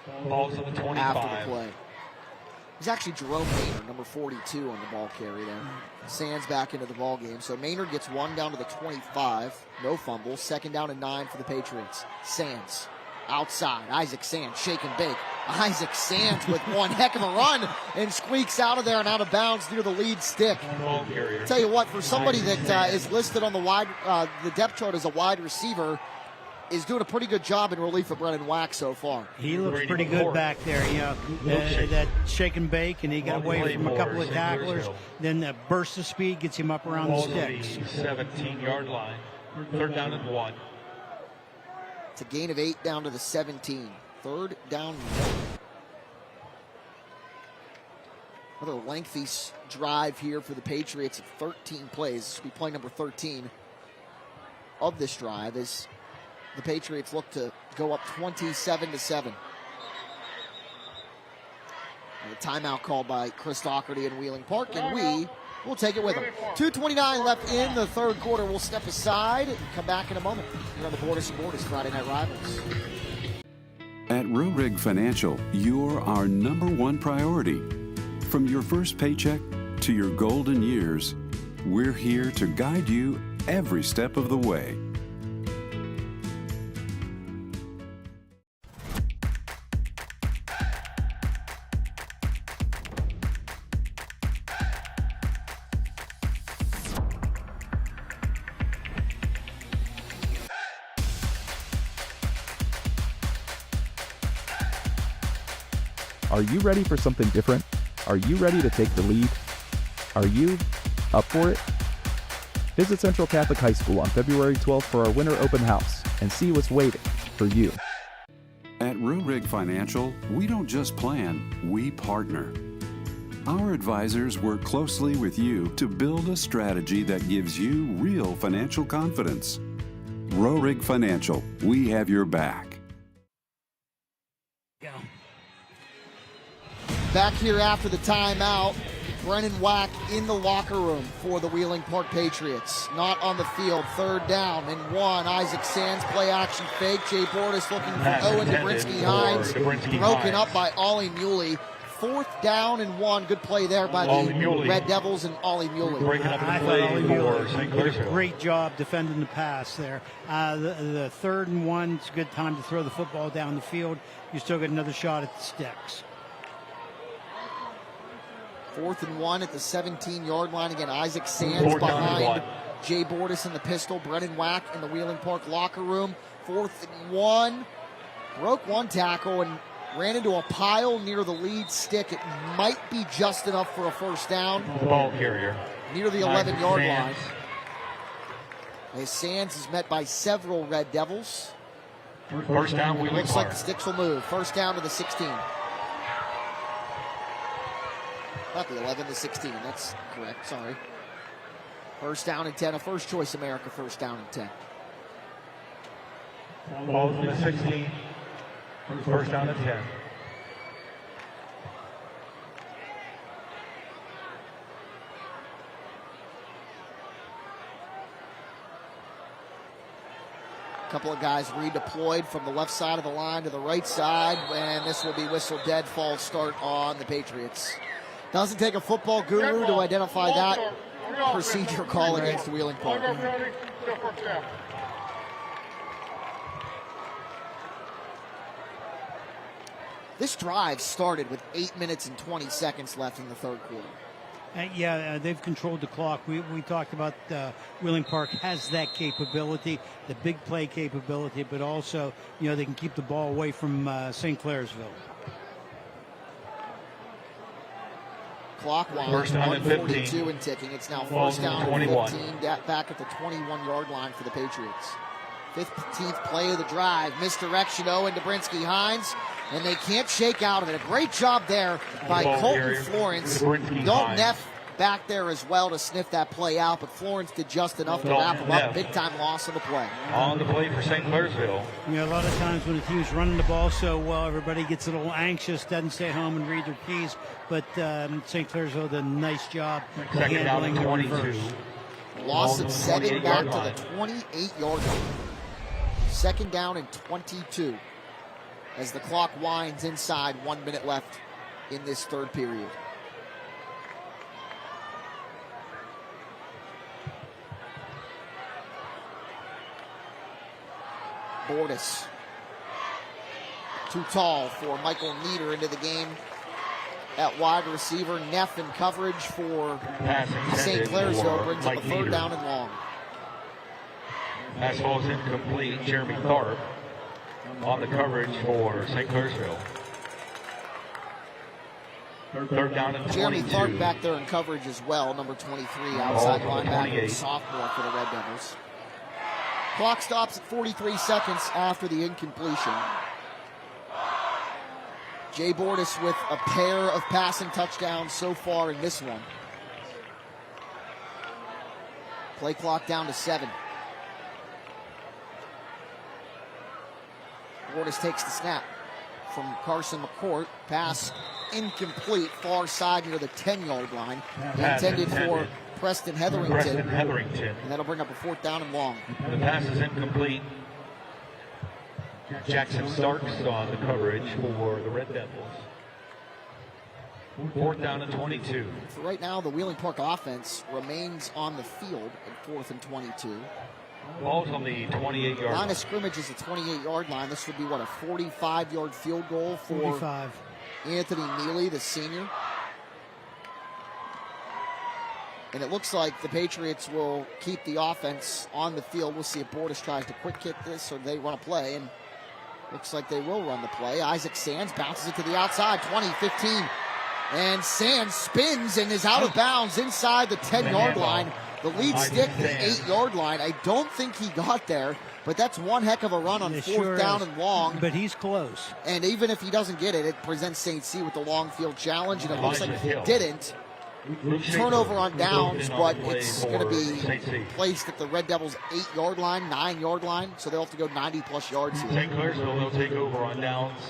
out. Ball's on the 25. After the play. It was actually Jerome Maynard, number 42, on the ball carry there. Sands back into the ball game. So Maynard gets one down to the 25. No fumble. Second down and 9 for the Patriots. Sands outside. Isaac Sands, shake and bake. Isaac Sands with one heck of a run and squeaks out of there and out of bounds near the lead stick. Tell you what, for somebody that is listed on the depth chart as a wide receiver, is doing a pretty good job in relief of Brennan Wack so far. He looks pretty good back there, you know, that shake and bake, and he got away from a couple of tacklers. Then the burst of speed gets him up around the sticks. 17-yard line. Third down and 1. It's a gain of 8 down to the 17. Third down. Another lengthy drive here for the Patriots of 13 plays. This will be play number 13 of this drive as the Patriots look to go up 27-7. And a timeout called by Chris Doherty and Wheeling Park, and we will take it with them. 2:29 left in the third quarter. We'll step aside and come back in a moment here on the Bordas Bordas Friday Night Rivals. At Rurig Financial, you're our #1 priority. From your first paycheck to your golden years, we're here to guide you every step of the way. Are you ready for something different? Are you ready to take the lead? Are you up for it? Visit Central Catholic High School on February 12th for our winter open house and see what's waiting for you. At Rurig Financial, we don't just plan, we partner. Our advisors work closely with you to build a strategy that gives you real financial confidence. Rurig Financial, we have your back. Back here after the timeout, Brennan Wack in the locker room for the Wheeling Park Patriots. Not on the field. 3rd down and 1. Isaac Sands play action fake. Jay Bordas looking for Owen Dobrinsky-Hines. Broken up by Ollie Muley. 4th down and 1. Good play there by the Red Devils and Ollie Muley. I thought Ollie Muley did a great job defending the pass there. The 3rd and 1, it's a good time to throw the football down the field. You still get another shot at the sticks. 4th and 1 at the 17-yard line. Again, Isaac Sands behind Jay Bordas in the pistol. Brennan Wack in the Wheeling Park locker room. 4th and 1. Broke one tackle and ran into a pile near the lead stick. It might be just enough for a 1st down. The ball carrier. Near the 11-yard line. As Sands is met by several Red Devils. 1st down, Wheeling Park. Looks like the sticks will move. 1st down to the 16. Not the 11, the 16. That's correct. Sorry. 1st down and 10. A First Choice America 1st down and 10. Ball from the 16. 1st down and 10. A couple of guys redeployed from the left side of the line to the right side, and this will be whistle dead false start on the Patriots. Doesn't take a football guru to identify that procedure call against the Wheeling Park. This drive started with 8 minutes and 20 seconds left in the 3rd quarter. They've controlled the clock. We talked about Wheeling Park has that capability, the big play capability, but also, they can keep the ball away from St. Clairsville. Clock line, 1:42 and ticking. It's now 1st down and 15, back at the 21-yard line for the Patriots. 15th play of the drive. Misdirection, Owen Dobrinsky-Hines, and they can't shake out of it. A great job there by Colton Florence. Dalton Neff back there as well to sniff that play out, but Florence did just enough to wrap him up. Big-time loss on the play. On the play for St. Clairsville. A lot of times when a team's running the ball so well, everybody gets a little anxious, doesn't stay home and read their keys, but St. Clairsville did a nice job handling the reverse. Loss of 7 back to the 28-yard line. 2nd down and 22 as the clock winds inside. 1 minute left in this 3rd period. Bordas. Too tall for Michael Nieder into the game at wide receiver. Neff in coverage for St. Clairsville brings up a 3rd down and long. Pass ball is incomplete. Jeremy Tharp on the coverage for St. Clairsville. 3rd down and 22. Jeremy Tharp back there in coverage as well, number 23, outside linebacker, sophomore for the Red Devils. Clock stops at 43 seconds after the incompletion. Jay Bordas with a pair of passing touchdowns so far in this one. Play clock down to 7. Bordas takes the snap from Carson McCourt. Pass incomplete, far side near the 10-yard line. Intended for Preston Hetherington. And that'll bring up a 4th down and long. The pass is incomplete. Jackson Starks on the coverage for the Red Devils. 4th down and 22. So right now, the Wheeling Park offense remains on the field at 4th and 22. Ball's on the 28-yard line. Line of scrimmage is the 28-yard line. This would be, a 45-yard field goal for 45. Anthony Neely, the senior. And it looks like the Patriots will keep the offense on the field. We'll see if Bordas tries to quick kick this or they run a play. And Looks like they will run the play. Isaac Sands bounces it to the outside, 20, 15. And Sands spins and is out of bounds inside the 10-yard line. The lead stick, the 8-yard line. I don't think he got there, but that's one heck of a run on fourth down and long. But he's close. And even if he doesn't get it, it presents St. C with the long field challenge, and it looks like he didn't. Turnover on downs, but it's going to be placed at the Red Devils' 8-yard line, 9-yard line, so they'll have to go 90-plus yards here. St. Clairsville, they'll take over on downs.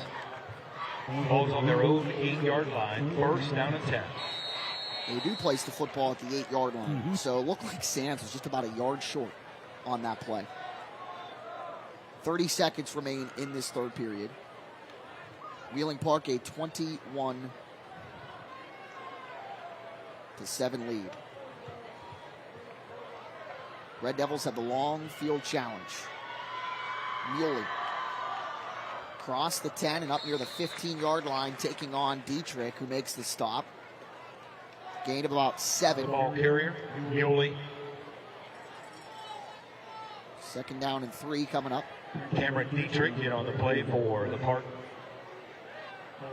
Ball's on their own 8-yard line, first down and 10. They do place the football at the 8-yard line, so it looked like Sands was just about a yard short on that play. 30 seconds remain in this third period. Wheeling Park a 21-7 lead. Red Devils have the long field challenge. Muley across the 10 and up near the 15-yard line, taking on Dietrich, who makes the stop. Gain of about 7. The ball carrier, Muley. Second down and 3 coming up. Cameron Dietrich in on the play for the Park.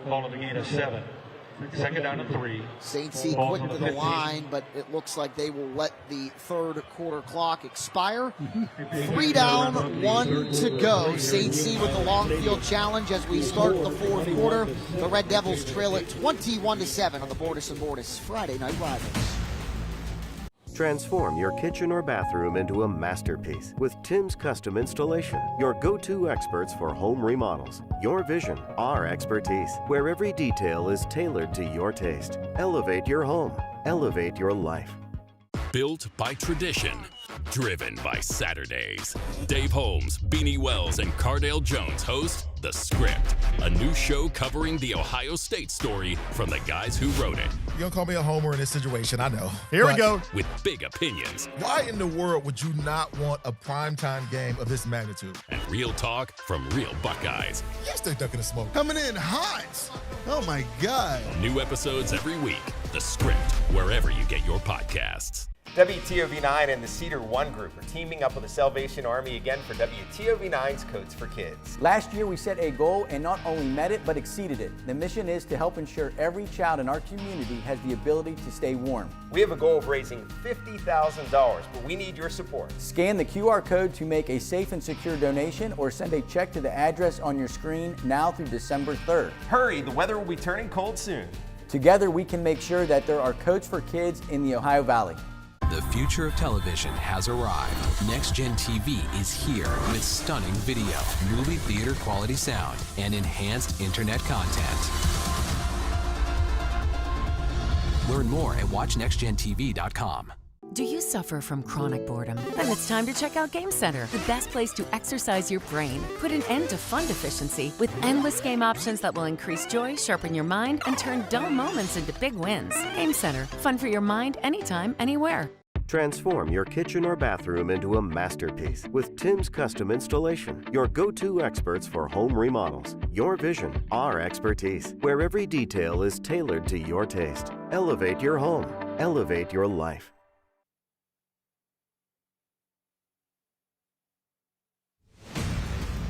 Ball of the gain of 7. Second down and 3. St. C quick to the line, but it looks like they will let the third quarter clock expire. 3 down, 1 to go. St. C with the long field challenge as we start the fourth quarter. The Red Devils trail it 21-7 on the Bordas Bordas Friday Night Rivals. Transform your kitchen or bathroom into a masterpiece with Tim's Custom Installation, your go-to experts for home remodels. Your vision, our expertise, where every detail is tailored to your taste. Elevate your home. Elevate your life. Built by tradition, driven by Saturdays. Dave Holmes, Beanie Wells, and Cardale Jones host The Script, a new show covering the Ohio State story from the guys who wrote it. You're going to call me a homer in this situation, I know. Here we go. With big opinions. Why in the world would you not want a primetime game of this magnitude? And real talk from real Buckeyes. Yes, they're ducking the smoke. Coming in hot. Oh, my God. New episodes every week. The Script, wherever you get your podcasts. WTOV 9 and the Cedar One Group are teaming up with the Salvation Army again for WTOV 9's Codes for Kids. Last year we set a goal and not only met it, but exceeded it. The mission is to help ensure every child in our community has the ability to stay warm. We have a goal of raising $50,000, but we need your support. Scan the QR code to make a safe and secure donation or send a check to the address on your screen now through December 3rd. Hurry, the weather will be turning cold soon. Together we can make sure that there are codes for kids in the Ohio Valley. The future of television has arrived. Next Gen TV is here with stunning video, movie theater quality sound, and enhanced internet content. Learn more at watchnextgentv.com. Do you suffer from chronic boredom? Then it's time to check out Game Center, the best place to exercise your brain. Put an end to fun deficiency with endless game options that will increase joy, sharpen your mind, and turn dull moments into big wins. Game Center, fun for your mind anytime, anywhere. Transform your kitchen or bathroom into a masterpiece with Tim's Custom Installation, your go-to experts for home remodels. Your vision, our expertise, where every detail is tailored to your taste. Elevate your home. Elevate your life.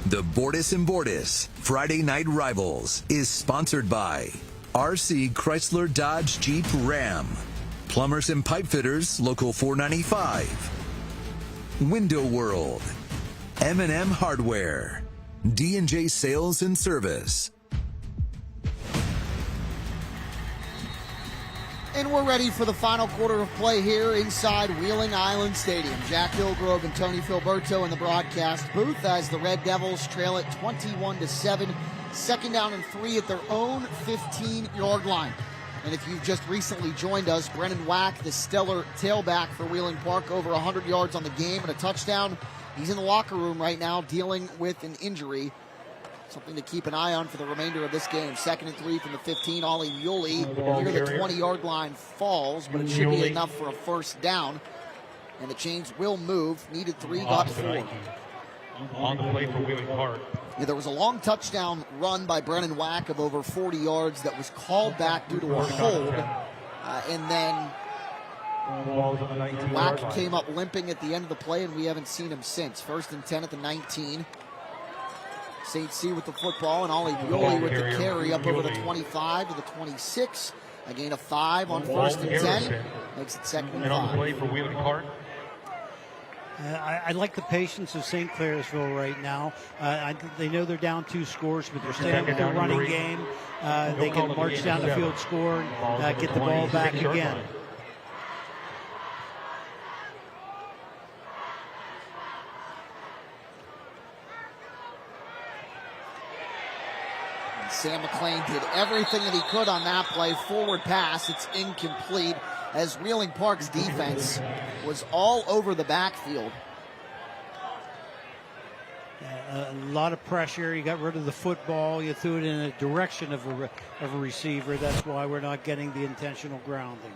The Bordas Bordas Friday Night Rivals is sponsored by RC Chrysler Dodge Jeep Ram, Plumbers and Pipe Fitters Local 495, Window World, M&M Hardware, D&J Sales and Service. And we're ready for the final quarter of play here inside Wheeling Island Stadium. Jack Hillgrove and Tony Filberto in the broadcast booth as the Red Devils trail it 21-7. Second down and 3 at their own 15-yard line. And if you've just recently joined us, Brennan Wack, the stellar tailback for Wheeling Park, over 100 yards on the game and a touchdown. He's in the locker room right now dealing with an injury. Something to keep an eye on for the remainder of this game. Second and 3 from the 15. Ollie Muley near the 20-yard line falls, but it should be enough for a first down. And the chains will move. Needed 3, got 4. On the play for Wheeling Park. Yeah, there was a long touchdown run by Brennan Wack of over 40 yards that was called back due to a hold. And then Wack came up limping at the end of the play, and we haven't seen him since. First and 10 at the 19. St. C with the football, and Ollie Bewley with the carry up over the 25 to the 26. A gain of 5 on 1st and 10. Makes it 2nd and 5. On the play for Wheeling Park. I like the patience of St. Clairsville right now. They know they're down 2 scores, but they're staying with their running game. They can march down the field, score, and get the ball back again. Sam McLean did everything that he could on that play. Forward pass, it's incomplete as Wheeling Park's defense was all over the backfield. A lot of pressure. You got rid of the football. You threw it in the direction of a receiver. That's why we're not getting the intentional grounding.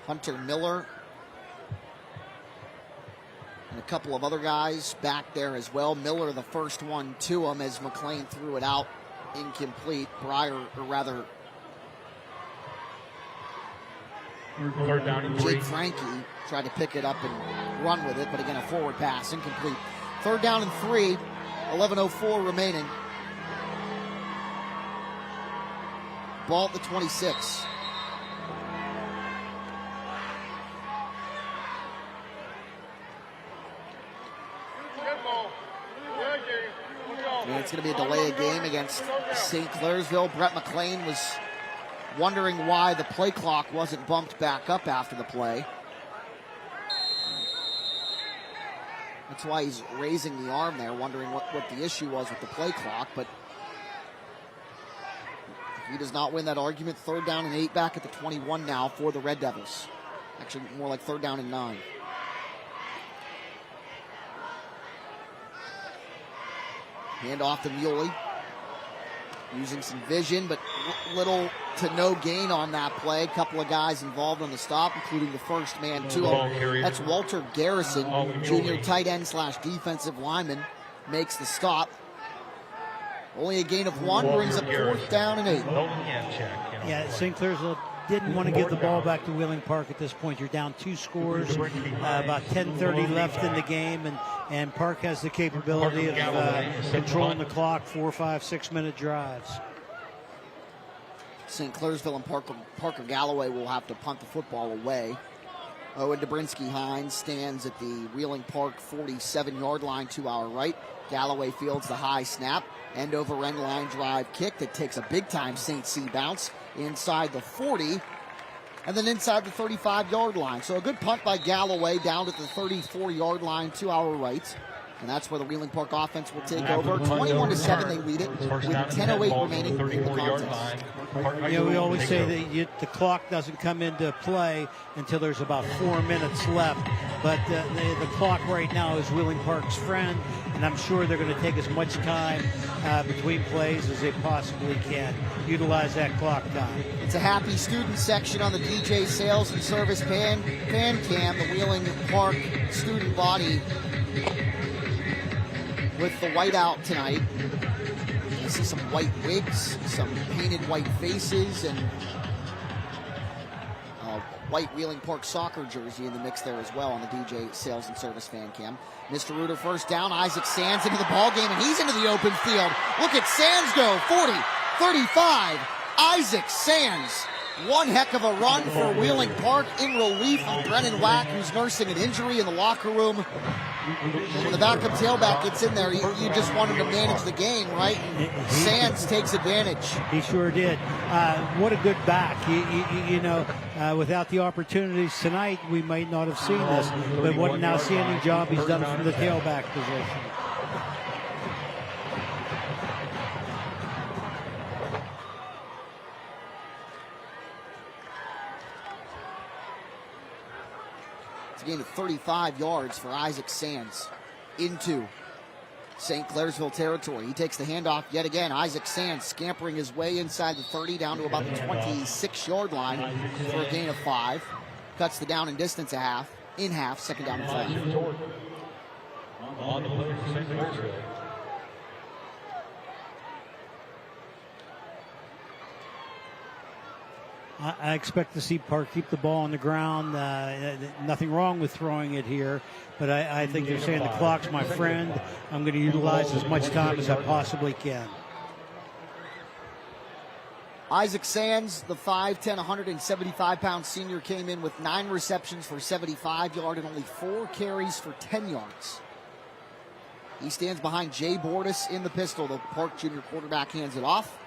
Hunter Miller and a couple of other guys back there as well. Miller, the first one to him as McLean threw it out. Incomplete. Third down and 3. Jake Frankie tried to pick it up and run with it, but again, a forward pass, incomplete. 3rd down and 3, 11:04 remaining. Ball at the 26. And it's going to be a delay of game against St. Clairsville. Brett McLean was wondering why the play clock wasn't bumped back up after the play. That's why he's raising the arm there, wondering what the issue was with the play clock. But if he does not win that argument, 3rd down and 8 back at the 21 now for the Red Devils. Actually, more like 3rd down and 9. Hand off to Muley. Using some vision, but little to no gain on that play. A couple of guys involved on the stop, including the first man to him. That's Walter Garrison, junior tight end / defensive lineman, makes the stop. Only a gain of 1, brings up 4th down and 8. Yeah, St. Clairsville didn't want to give the ball back to Wheeling Park at this point. You're down 2 scores, about 10:30 left in the game, and Park has the capability of controlling the clock, 4, 5, 6-minute drives. St. Clairsville and Parker Galloway will have to punt the football away. Owen Dobrinsky-Hines stands at the Wheeling Park 47-yard line to our right. Galloway fields the high snap. End over end line drive kick that takes a big-time St. C bounce inside the 40 and then inside the 35-yard line. So a good punt by Galloway down to the 34-yard line to our right. And that's where the Wheeling Park offense will take over. 21-7, they lead it with 10:08 remaining in the contest. Yeah, we always say that the clock doesn't come into play until there's about 4 minutes left. But the clock right now is Wheeling Park's friend, and I'm sure they're going to take as much time between plays as they possibly can. Utilize that clock time. It's a happy student section on the DJ Sales and Service fan cam, the Wheeling Park student body with the whiteout tonight. You see some white wigs, some painted white faces, and a white Wheeling Park soccer jersey in the mix there as well on the DJ Sales and Service fan cam. Mr. Reuter first down. Isaac Sands into the ball game, and he's into the open field. Look at Sands go. 40, 35. Isaac Sands. One heck of a run for Wheeling Park in relief of Brennan Wack, who's nursing an injury in the locker room. When the backup tailback gets in there, you just want him to manage the game, right? Sands takes advantage. He sure did. What a good back. Without the opportunities tonight, we might not have seen this. But what an outstanding job he's done from the tailback position. Gain of 35 yards for Isaac Sands into St. Clairsville territory. He takes the handoff yet again. Isaac Sands scampering his way inside the 30 down to about the 26-yard line for a gain of 5. Cuts the down and distance in half, 2nd down and 5. On the play for St. Clairsville. I expect to see Park keep the ball on the ground. Nothing wrong with throwing it here, but I think they're saying the clock's my friend. I'm going to utilize as much time as I possibly can. Isaac Sands, the 5'10", 175-pound senior, came in with 9 receptions for 75 yards and only 4 carries for 10 yards. He stands behind Jay Bordas in the pistol. The Park Junior quarterback hands it off.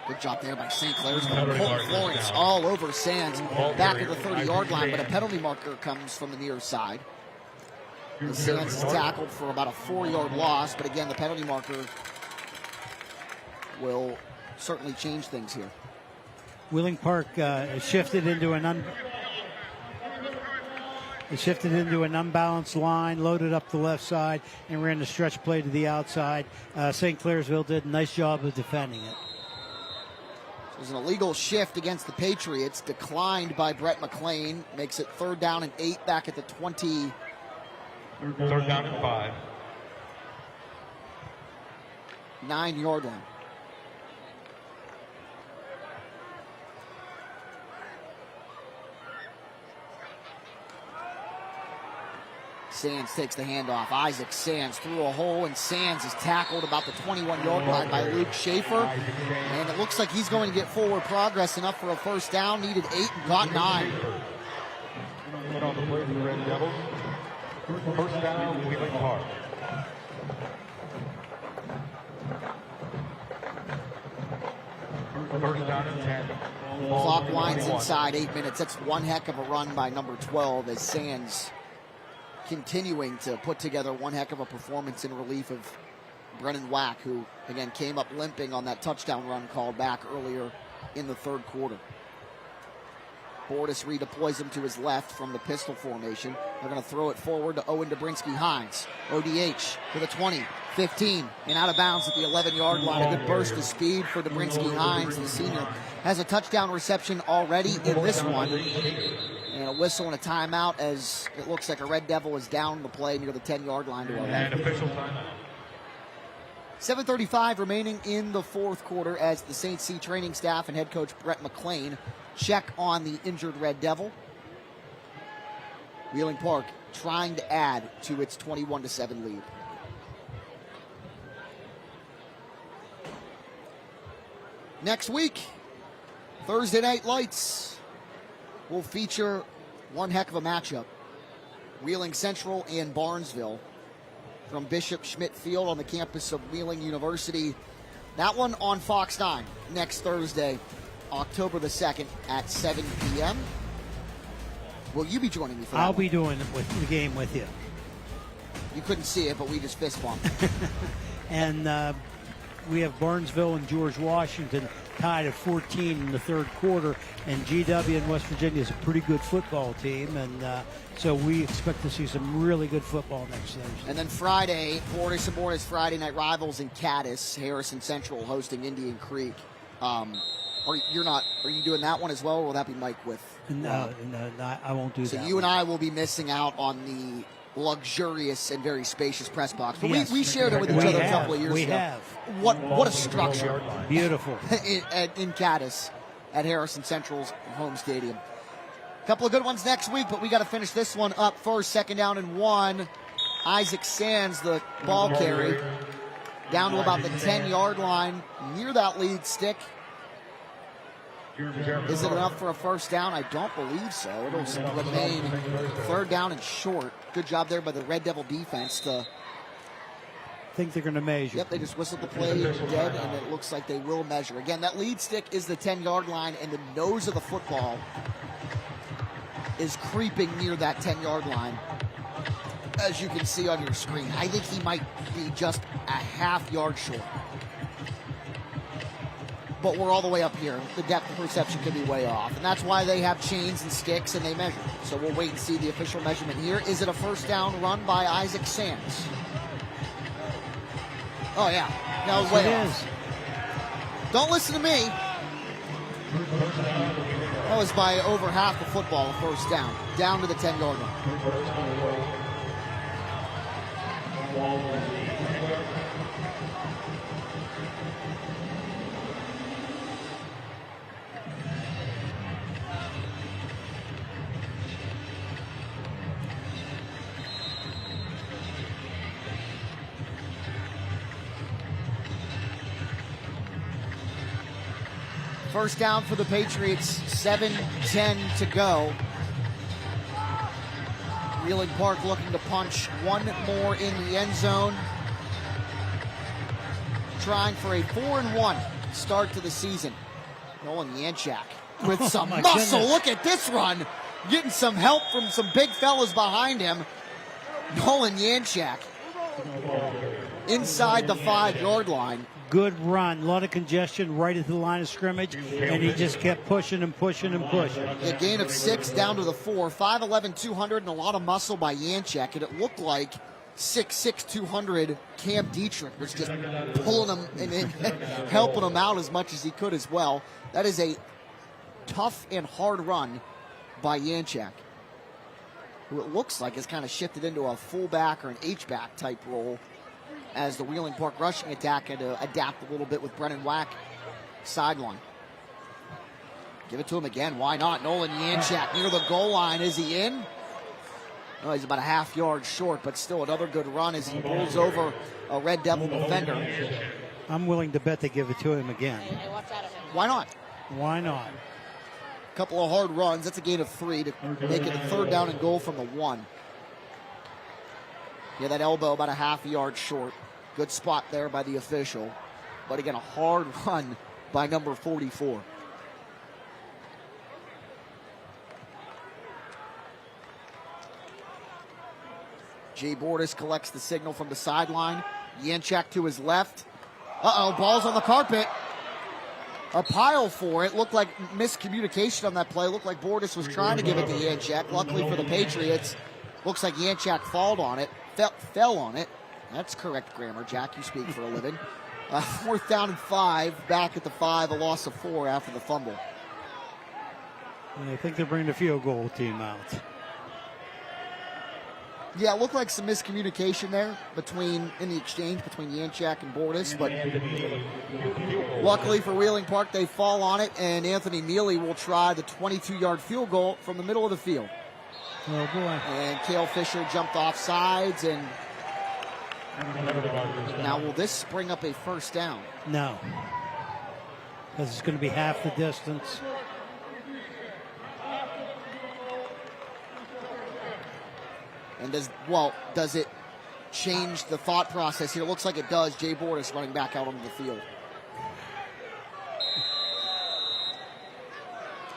Good job there by St. Clairsville. Colton Florence all over Sands back at the 30-yard line, but a penalty marker comes from the near side. Sands is tackled for about a 4-yard loss, but again, the penalty marker will certainly change things here. Wheeling Park shifted into an unbalanced line, loaded up the left side, and ran the stretch play to the outside. St. Clairsville did a nice job of defending it. It was an illegal shift against the Patriots, declined by Brett McLean. Makes it 3rd down and 8 back at the 20. 3rd down and 5. 9-yard line. Sands takes the handoff. Isaac Sands through a hole, and Sands is tackled about the 21-yard line by Luke Schaefer. And it looks like he's going to get forward progress enough for a 1st down. Needed 8 and got 9. On the play for the Red Devils. 1st down, Wheeling Park. First down and 10. Clock winds inside 8 minutes. That's one heck of a run by number 12 as Sands continuing to put together one heck of a performance in relief of Brennan Wack, who, again, came up limping on that touchdown run called back earlier in the 3rd quarter. Bordas redeploys him to his left from the pistol formation. They're going to throw it forward to Owen Dobrinsky-Hines. ODH to the 20, 15, and out of bounds at the 11-yard line. A good burst of speed for Dobrinsky-Hines. The senior has a touchdown reception already in this one. And a whistle and a timeout as it looks like a Red Devil is down the play near the 10-yard line to our left. And official timeout. 7:35 remaining in the 4th quarter as the St. C training staff and head coach Brett McLean check on the injured Red Devil. Wheeling Park trying to add to its 21-7 lead. Next week, Thursday Night Lights will feature one heck of a matchup. Wheeling Central and Barnesville from Bishop Schmidt Field on the campus of Wheeling University. That one on Fox 9 next Thursday, October the 2nd at 7 p.m. Will you be joining me for that? I'll be doing the game with you. You couldn't see it, but we just fist bumped. And we have Barnesville and George Washington tied at 14 in the 3rd quarter, and GW in West Virginia is a pretty good football team, and so we expect to see some really good football next Thursday. And then Friday, Bordas and Bordas Friday night rivals in Caddis, Harrison Central hosting Indian Creek. Are you doing that one as well, or will that be Mike with? No, I won't do that. So you and I will be missing out on the luxurious and very spacious press box. But yes, we shared it with each other a couple of years ago. What a structure. Beautiful. in Caddis at Harrison Central's home stadium. A couple of good ones next week, but we got to finish this one up first. 2nd down and 1. Isaac Sands, the ball carry, down to about the 10-yard line, near that lead stick. Is it enough for a 1st down? I don't believe so. It'll remain 3rd down and short. Good job there by the Red Devil defense to... I think they're going to measure. Yep, they just whistled the play dead, and it looks like they will measure. Again, that lead stick is the 10-yard line, and the nose of the football is creeping near that 10-yard line, as you can see on your screen. I think he might be just a half-yard short. But we're all the way up here. The depth of perception could be way off. And that's why they have chains and sticks and they measure. So we'll wait and see the official measurement here. Is it a 1st down run by Isaac Sands? Oh, yeah. That was way off. Don't listen to me. That was by over half the football, a 1st down. Down to the 10-yard line. First down for the Patriots, 7:10 to go. Wheeling Park looking to punch one more in the end zone. Trying for a 4-1 start to the season. Nolan Yanchak with some muscle. Goodness. Look at this run. Getting some help from some big fellas behind him. Nolan Yanchak inside the 5-yard line. Good run. A lot of congestion right at the line of scrimmage, and he just kept pushing and pushing and pushing. A gain of 6 down to the 4. 5'11", 200, and a lot of muscle by Yanchak. And it looked like 6'6", 200 Cam Dietrich was just pulling him and helping him out as much as he could as well. That is a tough and hard run by Yanchak, who it looks like has kind of shifted into a fullback or an H-back type role as the Wheeling Park rushing attack had to adapt a little bit with Brennan Wack sideline. Give it to him again. Why not? Nolan Yanchak near the goal line. Is he in? Oh, he's about a half yard short, but still another good run as he pulls over a Red Devil defender. I'm willing to bet they give it to him again. Why not? Why not? A couple of hard runs. That's a gain of 3 to make it a 3rd down and goal from the 1. Yeah, that elbow about a half yard short. Good spot there by the official. But again, a hard run by number 44. Jay Bordas collects the signal from the sideline. Yanchak to his left. Uh-oh, ball's on the carpet. A pile for it. Looked like miscommunication on that play. Looked like Bordas was trying to give it to Yanchak. Luckily for the Patriots, looks like Yanchak fell on it. That's correct grammar, Jack. You speak for a living. 4th down and 5. Back at the 5. A loss of 4 after the fumble. And I think they're bringing the field goal team out. Yeah, it looked like some miscommunication there in the exchange between Yanchak and Bordas, but luckily for Wheeling Park, they fall on it, and Anthony Mealy will try the 22-yard field goal from the middle of the field. Oh, boy. And Cale Fisher jumped off sides, and now will this bring up a first down? No. Because it's going to be half the distance. And does it change the thought process here? It looks like it does. Jay Bordas running back out onto the field.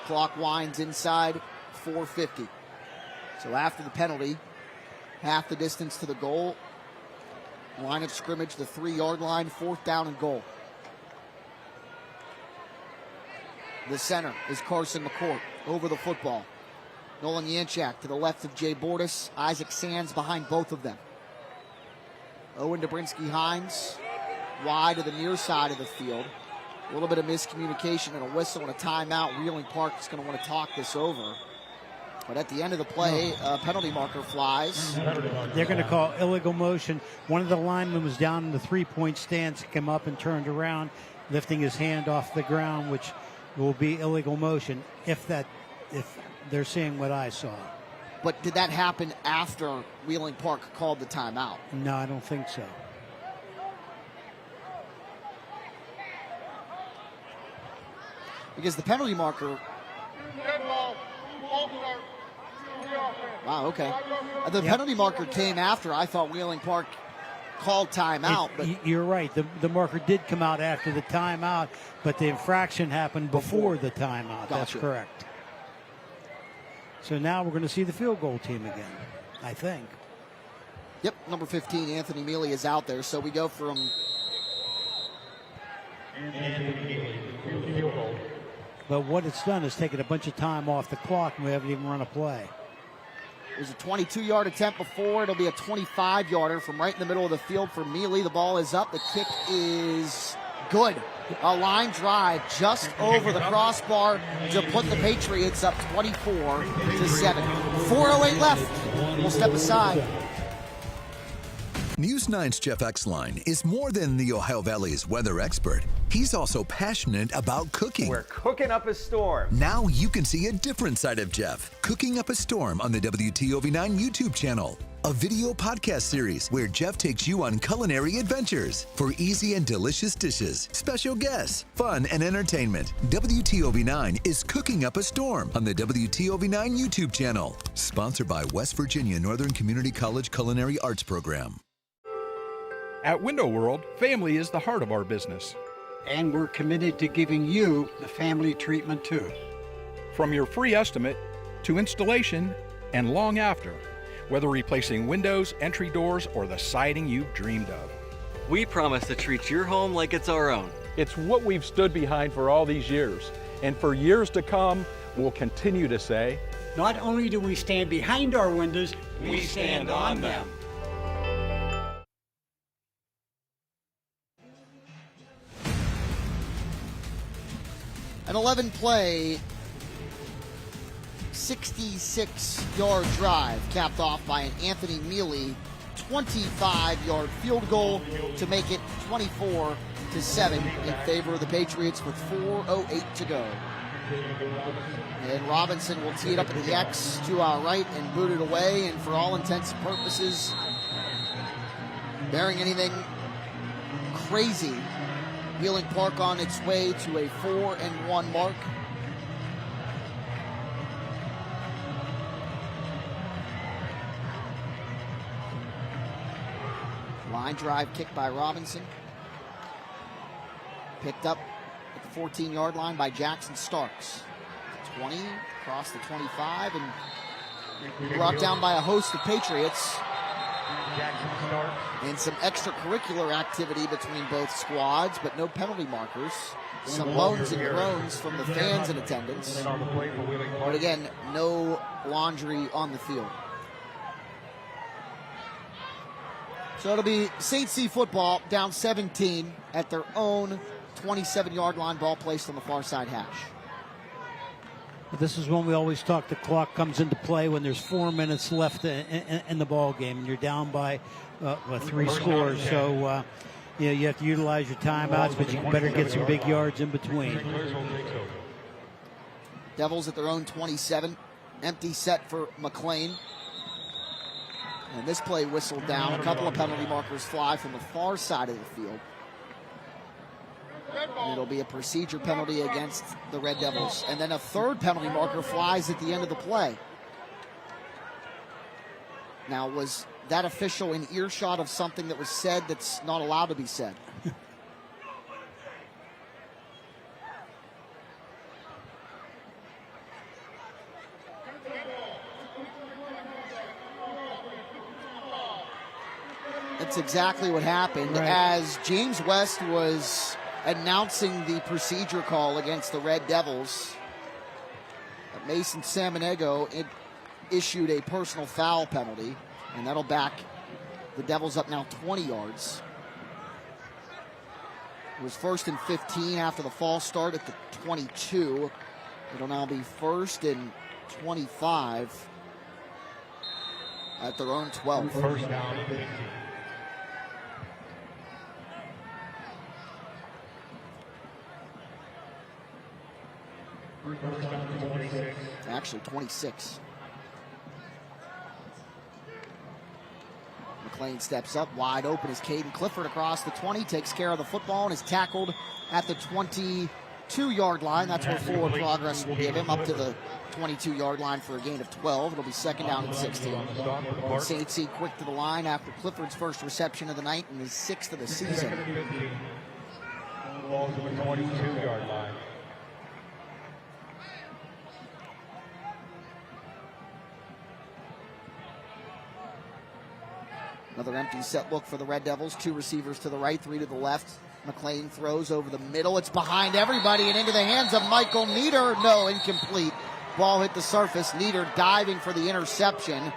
Clock winds inside, 4:50. So after the penalty, half the distance to the goal. Line of scrimmage, the 3-yard line, 4th down and goal. The center is Carson McCourt over the football. Nolan Yanchak to the left of Jay Bordas. Isaac Sands behind both of them. Owen Dobrinsky-Hines wide to the near side of the field. A little bit of miscommunication and a whistle and a timeout. Wheeling Park is going to want to talk this over. But at the end of the play, a penalty marker flies. They're going to call illegal motion. One of the linemen was down in the 3-point stance, came up and turned around, lifting his hand off the ground, which will be illegal motion if they're seeing what I saw. But did that happen after Wheeling Park called the timeout? No, I don't think so. Because the penalty marker... Wow, okay. The penalty marker came after I thought Wheeling Park called timeout. But you're right. The marker did come out after the timeout, but the infraction happened before the timeout. Gotcha. That's correct. So now we're going to see the field goal team again, I think. Yep, number 15, Anthony Mealy, is out there. So we go from... But what it's done is taken a bunch of time off the clock, and we haven't even run a play. It was a 22-yard attempt before. It'll be a 25-yarder from right in the middle of the field for Mealy. The ball is up. The kick is good. A line drive just over the crossbar to put the Patriots up 24-7. 4:08 left. We'll step aside. News 9's Jeff Exline is more than the Ohio Valley's weather expert. He's also passionate about cooking. We're cooking up a storm. Now you can see a different side of Jeff, cooking up a storm on the WTOV9 YouTube channel. A video podcast series where Jeff takes you on culinary adventures for easy and delicious dishes, special guests, fun and entertainment. WTOV9 is cooking up a storm on the WTOV9 YouTube channel. Sponsored by West Virginia Northern Community College Culinary Arts Program. At Window World, family is the heart of our business. And we're committed to giving you the family treatment too. From your free estimate to installation and long after, whether replacing windows, entry doors, or the siding you've dreamed of. We promise to treat your home like it's our own. It's what we've stood behind for all these years, and for years to come, we'll continue to say, not only do we stand behind our windows, we stand on them. An 11-play, 66-yard drive capped off by an Anthony Mealy 25-yard field goal to make it 24-7 in favor of the Patriots with 4:08 to go. And Robinson will tee it up at the X to our right and boot it away, and for all intents and purposes, bearing anything crazy, Wheeling Park on its way to a 4-1 mark. Line drive kick by Robinson. Picked up at the 14-yard line by Jackson Starks. 20, across the 25, and brought down by a host of Patriots. And some extracurricular activity between both squads, but no penalty markers. Some moans and groans from the fans in attendance. But again, no laundry on the field. So it'll be St. C football down 17 at their own 27-yard line, ball placed on the far side hash. This is when we always talk the clock comes into play when there's 4 minutes left in the ball game and you're down by 3 scores. So you have to utilize your timeouts, but you better get some big yards in between. Devils at their own 27. Empty set for McLean. And this play whistled down. A couple of penalty markers fly from the far side of the field. And it'll be a procedure penalty against the Red Devils. And then a third penalty marker flies at the end of the play. Now, was that official in earshot of something that was said that's not allowed to be said? That's exactly what happened. Right. As James West was announcing the procedure call against the Red Devils, Mason Samanego issued a personal foul penalty, and that'll back the Devils up now 20 yards. It was 1st and 15 after the false start at the 22. It'll now be 1st and 25 at their own 12. First down and 15. Actually, 26. McLean steps up, wide open is Caden Clifford across the 20, takes care of the football and is tackled at the 22-yard line. That's where forward progress will give him up to the 22-yard line for a gain of 12. It'll be 2nd down and 16. St. C quick to the line after Clifford's first reception of the night and his 6th of the season. Ball to the 22-yard line. Another empty set look for the Red Devils. 2 receivers to the right, 3 to the left. McLean throws over the middle. It's behind everybody and into the hands of Michael Nieder. No, incomplete. Ball hit the surface. Nieder diving for the interception.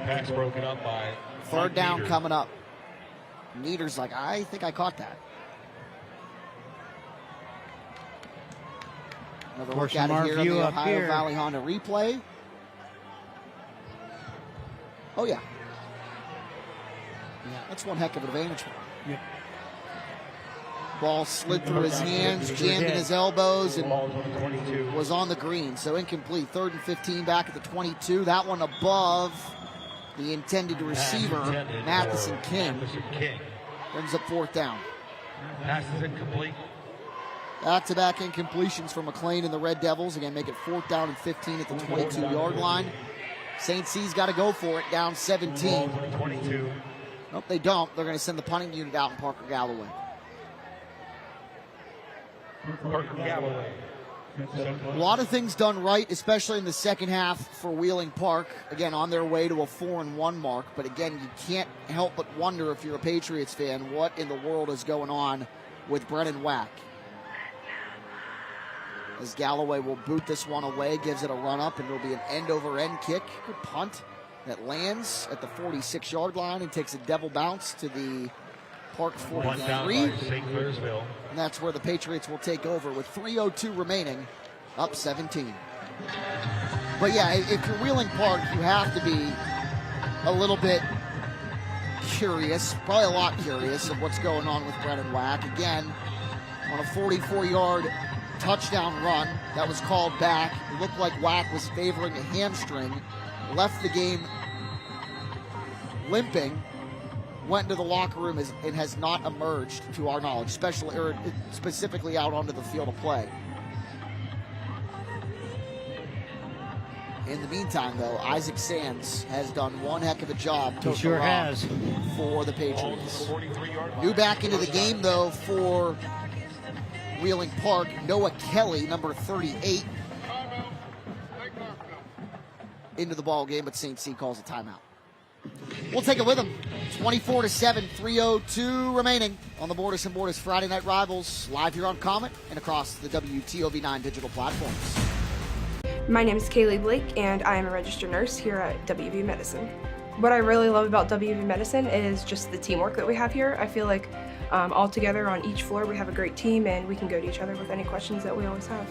Pass broken up by 3rd down Nieder coming up. Nieder's like, I think I caught that. Another look at it here on the Ohio Valley Honda replay. Oh, yeah. That's one heck of an advantage. Yep. Ball slid through his hands, jammed in his elbows, and was on the green. So incomplete. 3rd and 15 back at the 22. That one above the intended receiver, Matheson King. Brings up 4th down. Pass is incomplete. Back-to-back incompletions for McLean and the Red Devils. Again, make it 4th down and 15 at the 22-yard line. St. C's got to go for it, down 17. 22. Nope, they don't. They're going to send the punting unit out in Parker Galloway. A lot of things done right, especially in the second half for Wheeling Park. Again, on their way to a 4-1 mark. But again, you can't help but wonder, if you're a Patriots fan, what in the world is going on with Brennan Wack. As Galloway will boot this one away, gives it a run up, and it'll be an end-over-end kick. Good punt that lands at the 46-yard line and takes a devil bounce to the Park 43. Clairsville. And that's where the Patriots will take over with 3:02 remaining, up 17. But yeah, if you're Wheeling Park, you have to be a little bit curious, probably a lot curious, of what's going on with Brennan Wack. Again, on a 44-yard touchdown run that was called back. It looked like Wack was favoring a hamstring, left the game limping, went into the locker room and has not emerged to our knowledge, specifically out onto the field of play. In the meantime, though, Isaac Sands has done one heck of a job. He sure has. For the Patriots. New back into the game, though, for Wheeling Park, Noah Kelly, number 38, into the ball game, but St. C calls a timeout. We'll take it with them. 24-7, 3:02 remaining on the Bordas and Bordas Friday Night Rivals, live here on Comet and across the WTOV 9 digital platforms. My name is Kaylee Blake, and I am a registered nurse here at WV Medicine. What I really love about WV Medicine is just the teamwork that we have here. I feel like all together on each floor we have a great team, and we can go to each other with any questions that we always have.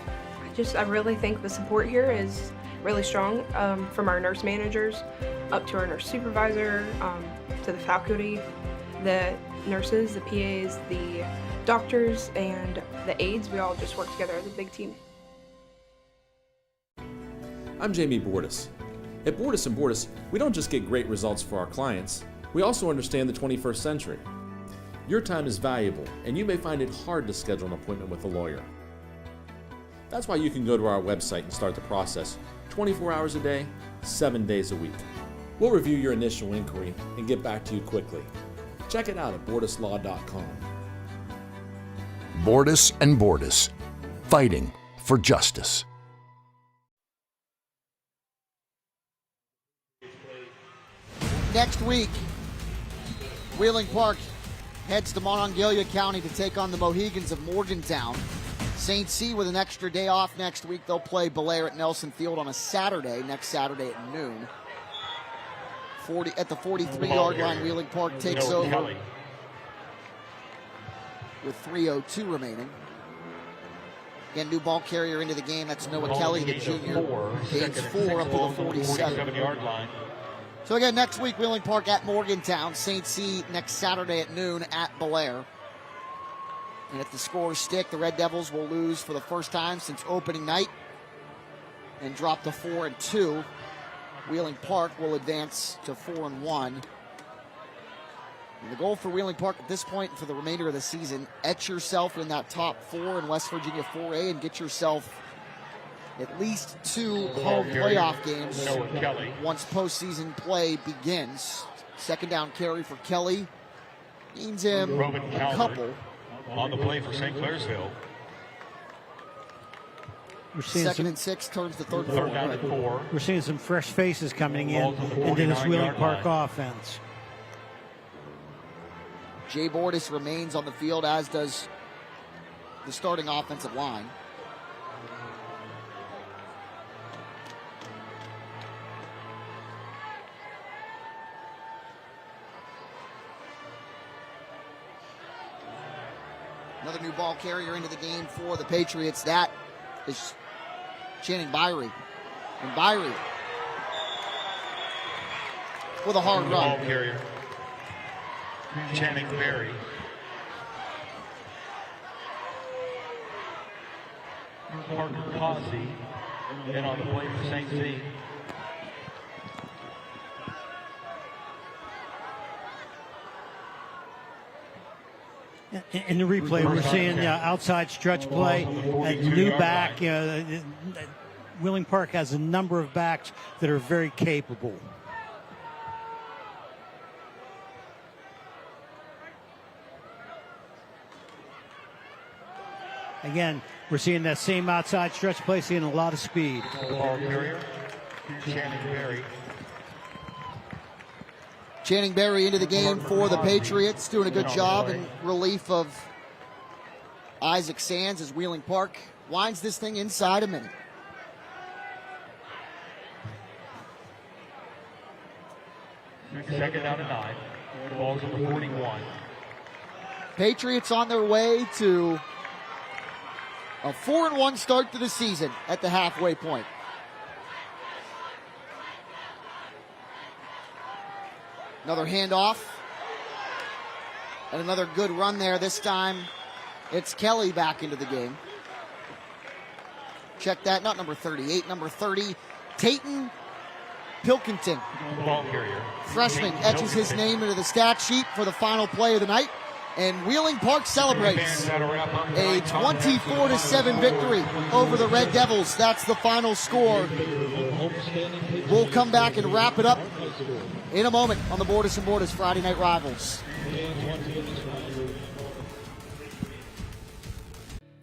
I really think the support here is really strong, from our nurse managers up to our nurse supervisor, to the faculty, the nurses, the PAs, the doctors, and the aides. We all just work together as a big team. I'm Jamie Bordas. At Bordas & Bordas, we don't just get great results for our clients, we also understand the 21st century. Your time is valuable, and you may find it hard to schedule an appointment with a lawyer. That's why you can go to our website and start the process 24 hours a day, 7 days a week. We'll review your initial inquiry and get back to you quickly. Check it out at bordaslaw.com. Bordas and Bordas, fighting for justice. Next week, Wheeling Park heads to Monongalia County to take on the Mohegans of Morgantown. St. C with an extra day off next week. They'll play Belair at Nelson Field on a Saturday, next Saturday at noon. At the 43-yard line, Wheeling Park takes over with 3:02 remaining. Again, new ball carrier into the game. That's Noah Kelly, the junior. Gains 4 up to the 47-yard line. So again, next week, Wheeling Park at Morgantown. St. C next Saturday at noon at Belair. And if the scores stick, the Red Devils will lose for the first time since opening night and drop to 4-2. Wheeling Park will advance to 4-1. And the goal for Wheeling Park at this point for the remainder of the season, etch yourself in that top 4 in West Virginia 4A and get yourself at least 2 home playoff games once postseason play begins. Second down carry for Kelly. Means him a couple. On the play for St. Clairsville. Second and 6 turns to third down and 4. We're seeing some fresh faces coming in into this Wheeling Park offense. Jay Bordas remains on the field, as does the starting offensive line. Another new ball carrier into the game for the Patriots. That is Channing Byrie. And Byrie with a hard Ball run. carrier, Channing Berry. Parker Causey in on the play for St. Z. In the replay, we're seeing outside stretch play, a new back. Wheeling Park has a number of backs that are very capable. Again, we're seeing that same outside stretch play, seeing a lot of speed. Ball carrier, Channing Berry. Channing Berry into the game for the Patriots, doing a good job in relief of Isaac Sands as Wheeling Park winds this thing inside a minute. Second down and 9. Ball's number 41. Patriots on their way to a 4-1 start to the season at the halfway point. Another handoff. And another good run there. This time it's Kelly back into the game. Check that, not number 38, number 30, Tayton Pilkington. Ball carrier. Freshman etches his name into the stat sheet for the final play of the night. And Wheeling Park celebrates a 24-7 victory over the Red Devils. That's the final score. We'll come back and wrap it up in a moment on the Bordas and Bordas Friday Night Rivals.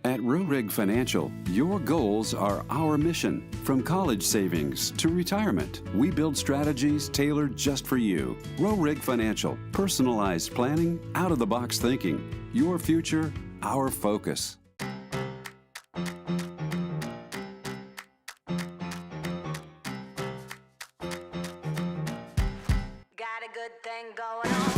At Rurig Financial, your goals are our mission. From college savings to retirement, we build strategies tailored just for you. Rurig Financial, personalized planning, out-of-the-box thinking. Your future, our focus. Got a good thing going on.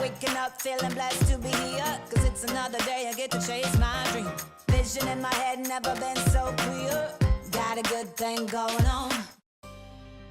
Waking up feeling blessed to be here, cause it's another day I get to chase my dream. Vision in my head never been so clear. Got a good thing going on.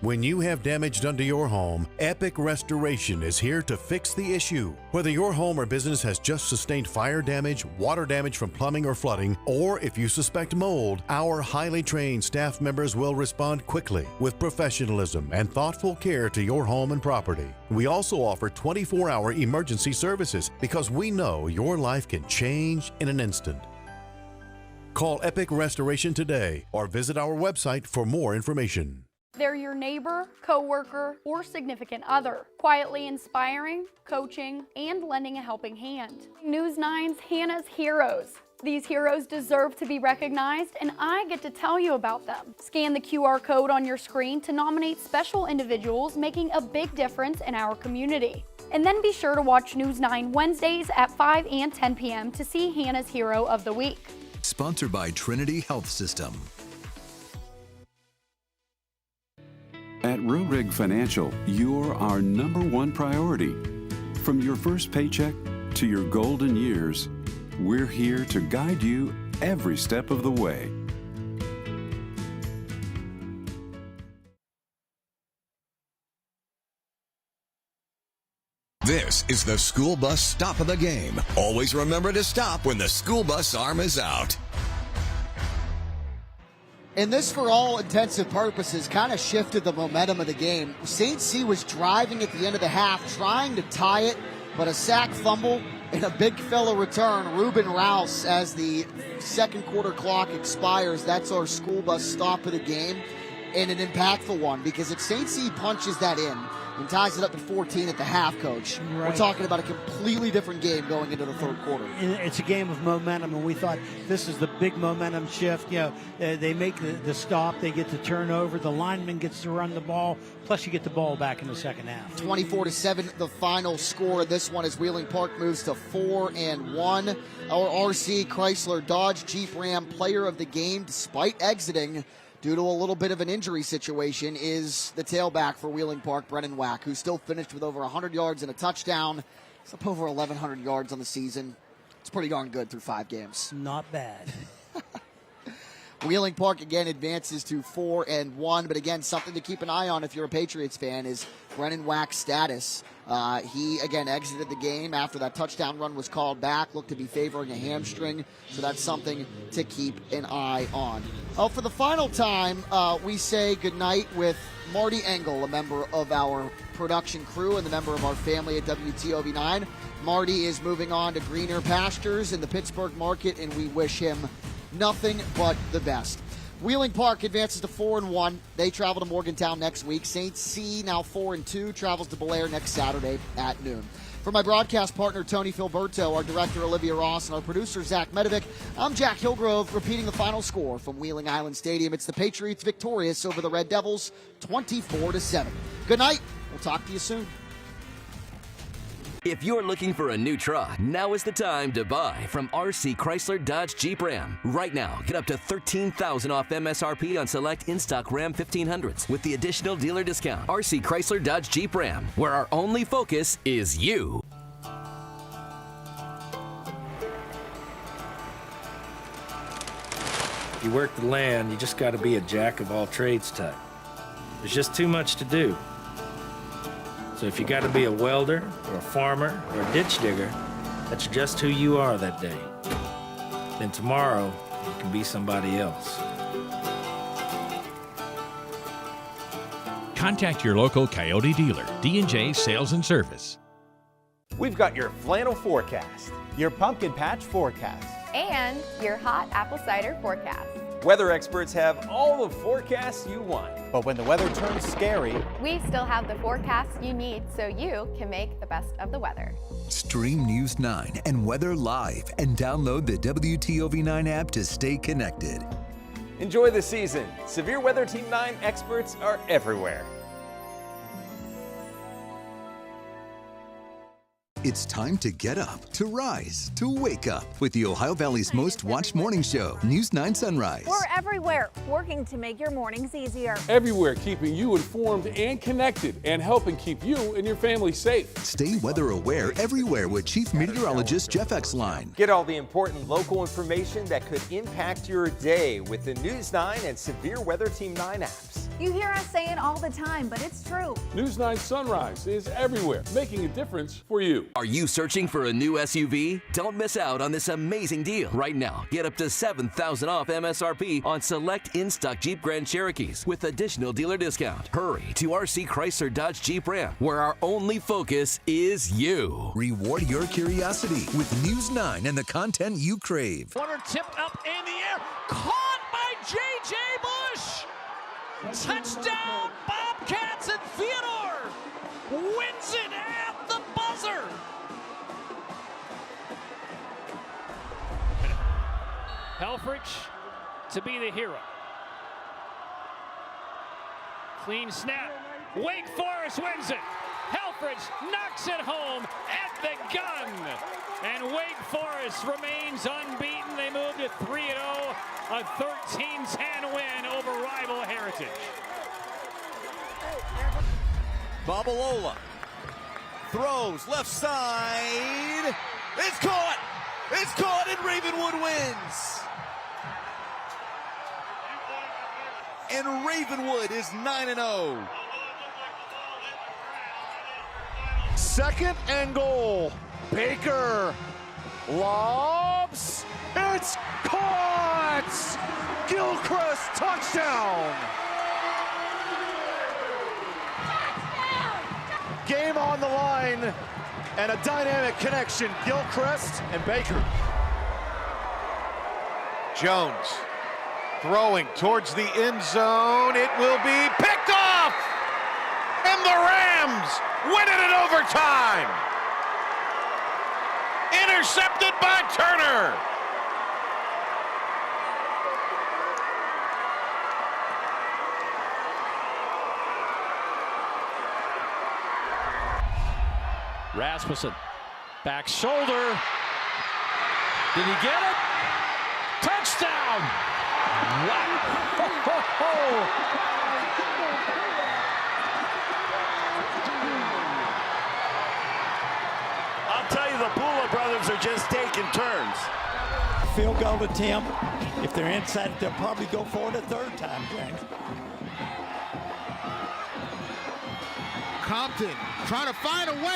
When you have damage done to your home, Epic Restoration is here to fix the issue. Whether your home or business has just sustained fire damage, water damage from plumbing or flooding, or if you suspect mold, our highly trained staff members will respond quickly with professionalism and thoughtful care to your home and property. We also offer 24-hour emergency services because we know your life can change in an instant. Call Epic Restoration today or visit our website for more information. They're your neighbor, coworker, or significant other, quietly inspiring, coaching, and lending a helping hand. News 9's Hannah's Heroes. These heroes deserve to be recognized, and I get to tell you about them. Scan the QR code on your screen to nominate special individuals making a big difference in our community. And then be sure to watch News 9 Wednesdays at 5 and 10 p.m. to see Hannah's Hero of the Week. Sponsored by Trinity Health System. At Rurig Financial, you're our #1 priority. From your first paycheck to your golden years, we're here to guide you every step of the way. This is the school bus stop of the game. Always remember to stop when the school bus arm is out. And this, for all intensive purposes, kind of shifted the momentum of the game. St. C was driving at the end of the half, trying to tie it, but a sack fumble and a big fella return. Ruben Rouse, as the second quarter clock expires, that's our school bus stop of the game, and an impactful one, because if St. C punches that in and ties it up to 14 at the half, Coach, right, we're talking about a completely different game going into the third quarter. It's a game of momentum, and we thought this is the big momentum shift. You know, they make the stop, they get the turnover, the lineman gets to run the ball, plus you get the ball back in the second half. 24-7, the final score. This one as Wheeling Park moves to 4-1. Our RC Chrysler Dodge Jeep Ram player of the game, despite exiting due to a little bit of an injury situation, is the tailback for Wheeling Park, Brennan Wack, who still finished with over 100 yards and a touchdown. He's up over 1,100 yards on the season. It's pretty darn good through 5 games. Not bad. Wheeling Park again advances to 4-1, but again, something to keep an eye on if you're a Patriots fan is Brennan Wack's status. He again exited the game after that touchdown run was called back, looked to be favoring a hamstring, so that's something to keep an eye on. For the final time, we say goodnight with Marty Engel, a member of our production crew and a member of our family at WTOV 9. Marty is moving on to greener pastures in the Pittsburgh market, and we wish him nothing but the best. Wheeling Park advances to 4-1. They travel to Morgantown next week. St. C, now 4-2, travels to Belair next Saturday at noon. For my broadcast partner, Tony Filberto, our director, Olivia Ross, and our producer, Zach Medovic, I'm Jack Hillgrove, repeating the final score from Wheeling Island Stadium. It's the Patriots victorious over the Red Devils, 24-7. Good night. We'll talk to you soon. If you're looking for a new truck, now is the time to buy from RC Chrysler Dodge Jeep Ram. Right now, get up to $13,000 off MSRP on select in-stock Ram 1500s with the additional dealer discount. RC Chrysler Dodge Jeep Ram, where our only focus is you. If you work the land, you just got to be a jack of all trades type. There's just too much to do. So if you got to be a welder or a farmer or a ditch digger, that's just who you are that day. Then tomorrow, you can be somebody else. Contact your local Coyote dealer, D&J Sales and Service. We've got your flannel forecast, your pumpkin patch forecast, and your hot apple cider forecast. Weather experts have all the forecasts you want. But when the weather turns scary, we still have the forecasts you need so you can make the best of the weather. Stream News 9 and Weather live and download the WTOV 9 app to stay connected. Enjoy the season. Severe Weather Team 9 experts are everywhere. It's time to get up, to rise, to wake up with the Ohio Valley's most watched morning show, News 9 Sunrise. We're everywhere, working to make your mornings easier. Everywhere, keeping you informed and connected and helping keep you and your family safe. Stay weather aware everywhere with Chief Meteorologist Jeff Exline. Get all the important local information that could impact your day with the News 9 and Severe Weather Team 9 apps. You hear us say it all the time, but it's true. News 9 Sunrise is everywhere, making a difference for you. Are you searching for a new SUV? Don't miss out on this amazing deal. Right now, get up to $7,000 off MSRP on select in-stock Jeep Grand Cherokees with additional dealer discount. Hurry to RC Chrysler Dodge Jeep Ram, where our only focus is you. Reward your curiosity with News 9 and the content you crave. Runner tipped up in the air, caught by J.J. Bush. Touchdown, Bobcats, and Theodore wins it at the buzzer. Helfrich to be the hero. Clean snap. Wake Forest wins it. Helfrich knocks it home at the gun. And Wake Forest remains unbeaten. They move to 3-0, a 13-10 win over rival Heritage. Babalola throws left side. It's caught. It's caught, and Ravenwood wins. And Ravenwood is 9-0. Second and goal. Baker lobs. It's caught. Gilchrist touchdown. Game on the line and a dynamic connection. Gilchrist and Baker. Jones throwing towards the end zone. It will be picked off. And the Rams win it in overtime. Intercepted by Turner. Rasmussen, back shoulder. Did he get it? Touchdown! Wow! I'll tell you, the Bula brothers are just taking turns. field goal attempt. If they're inside it, they'll probably go for it a third time, James. Compton trying to find a way.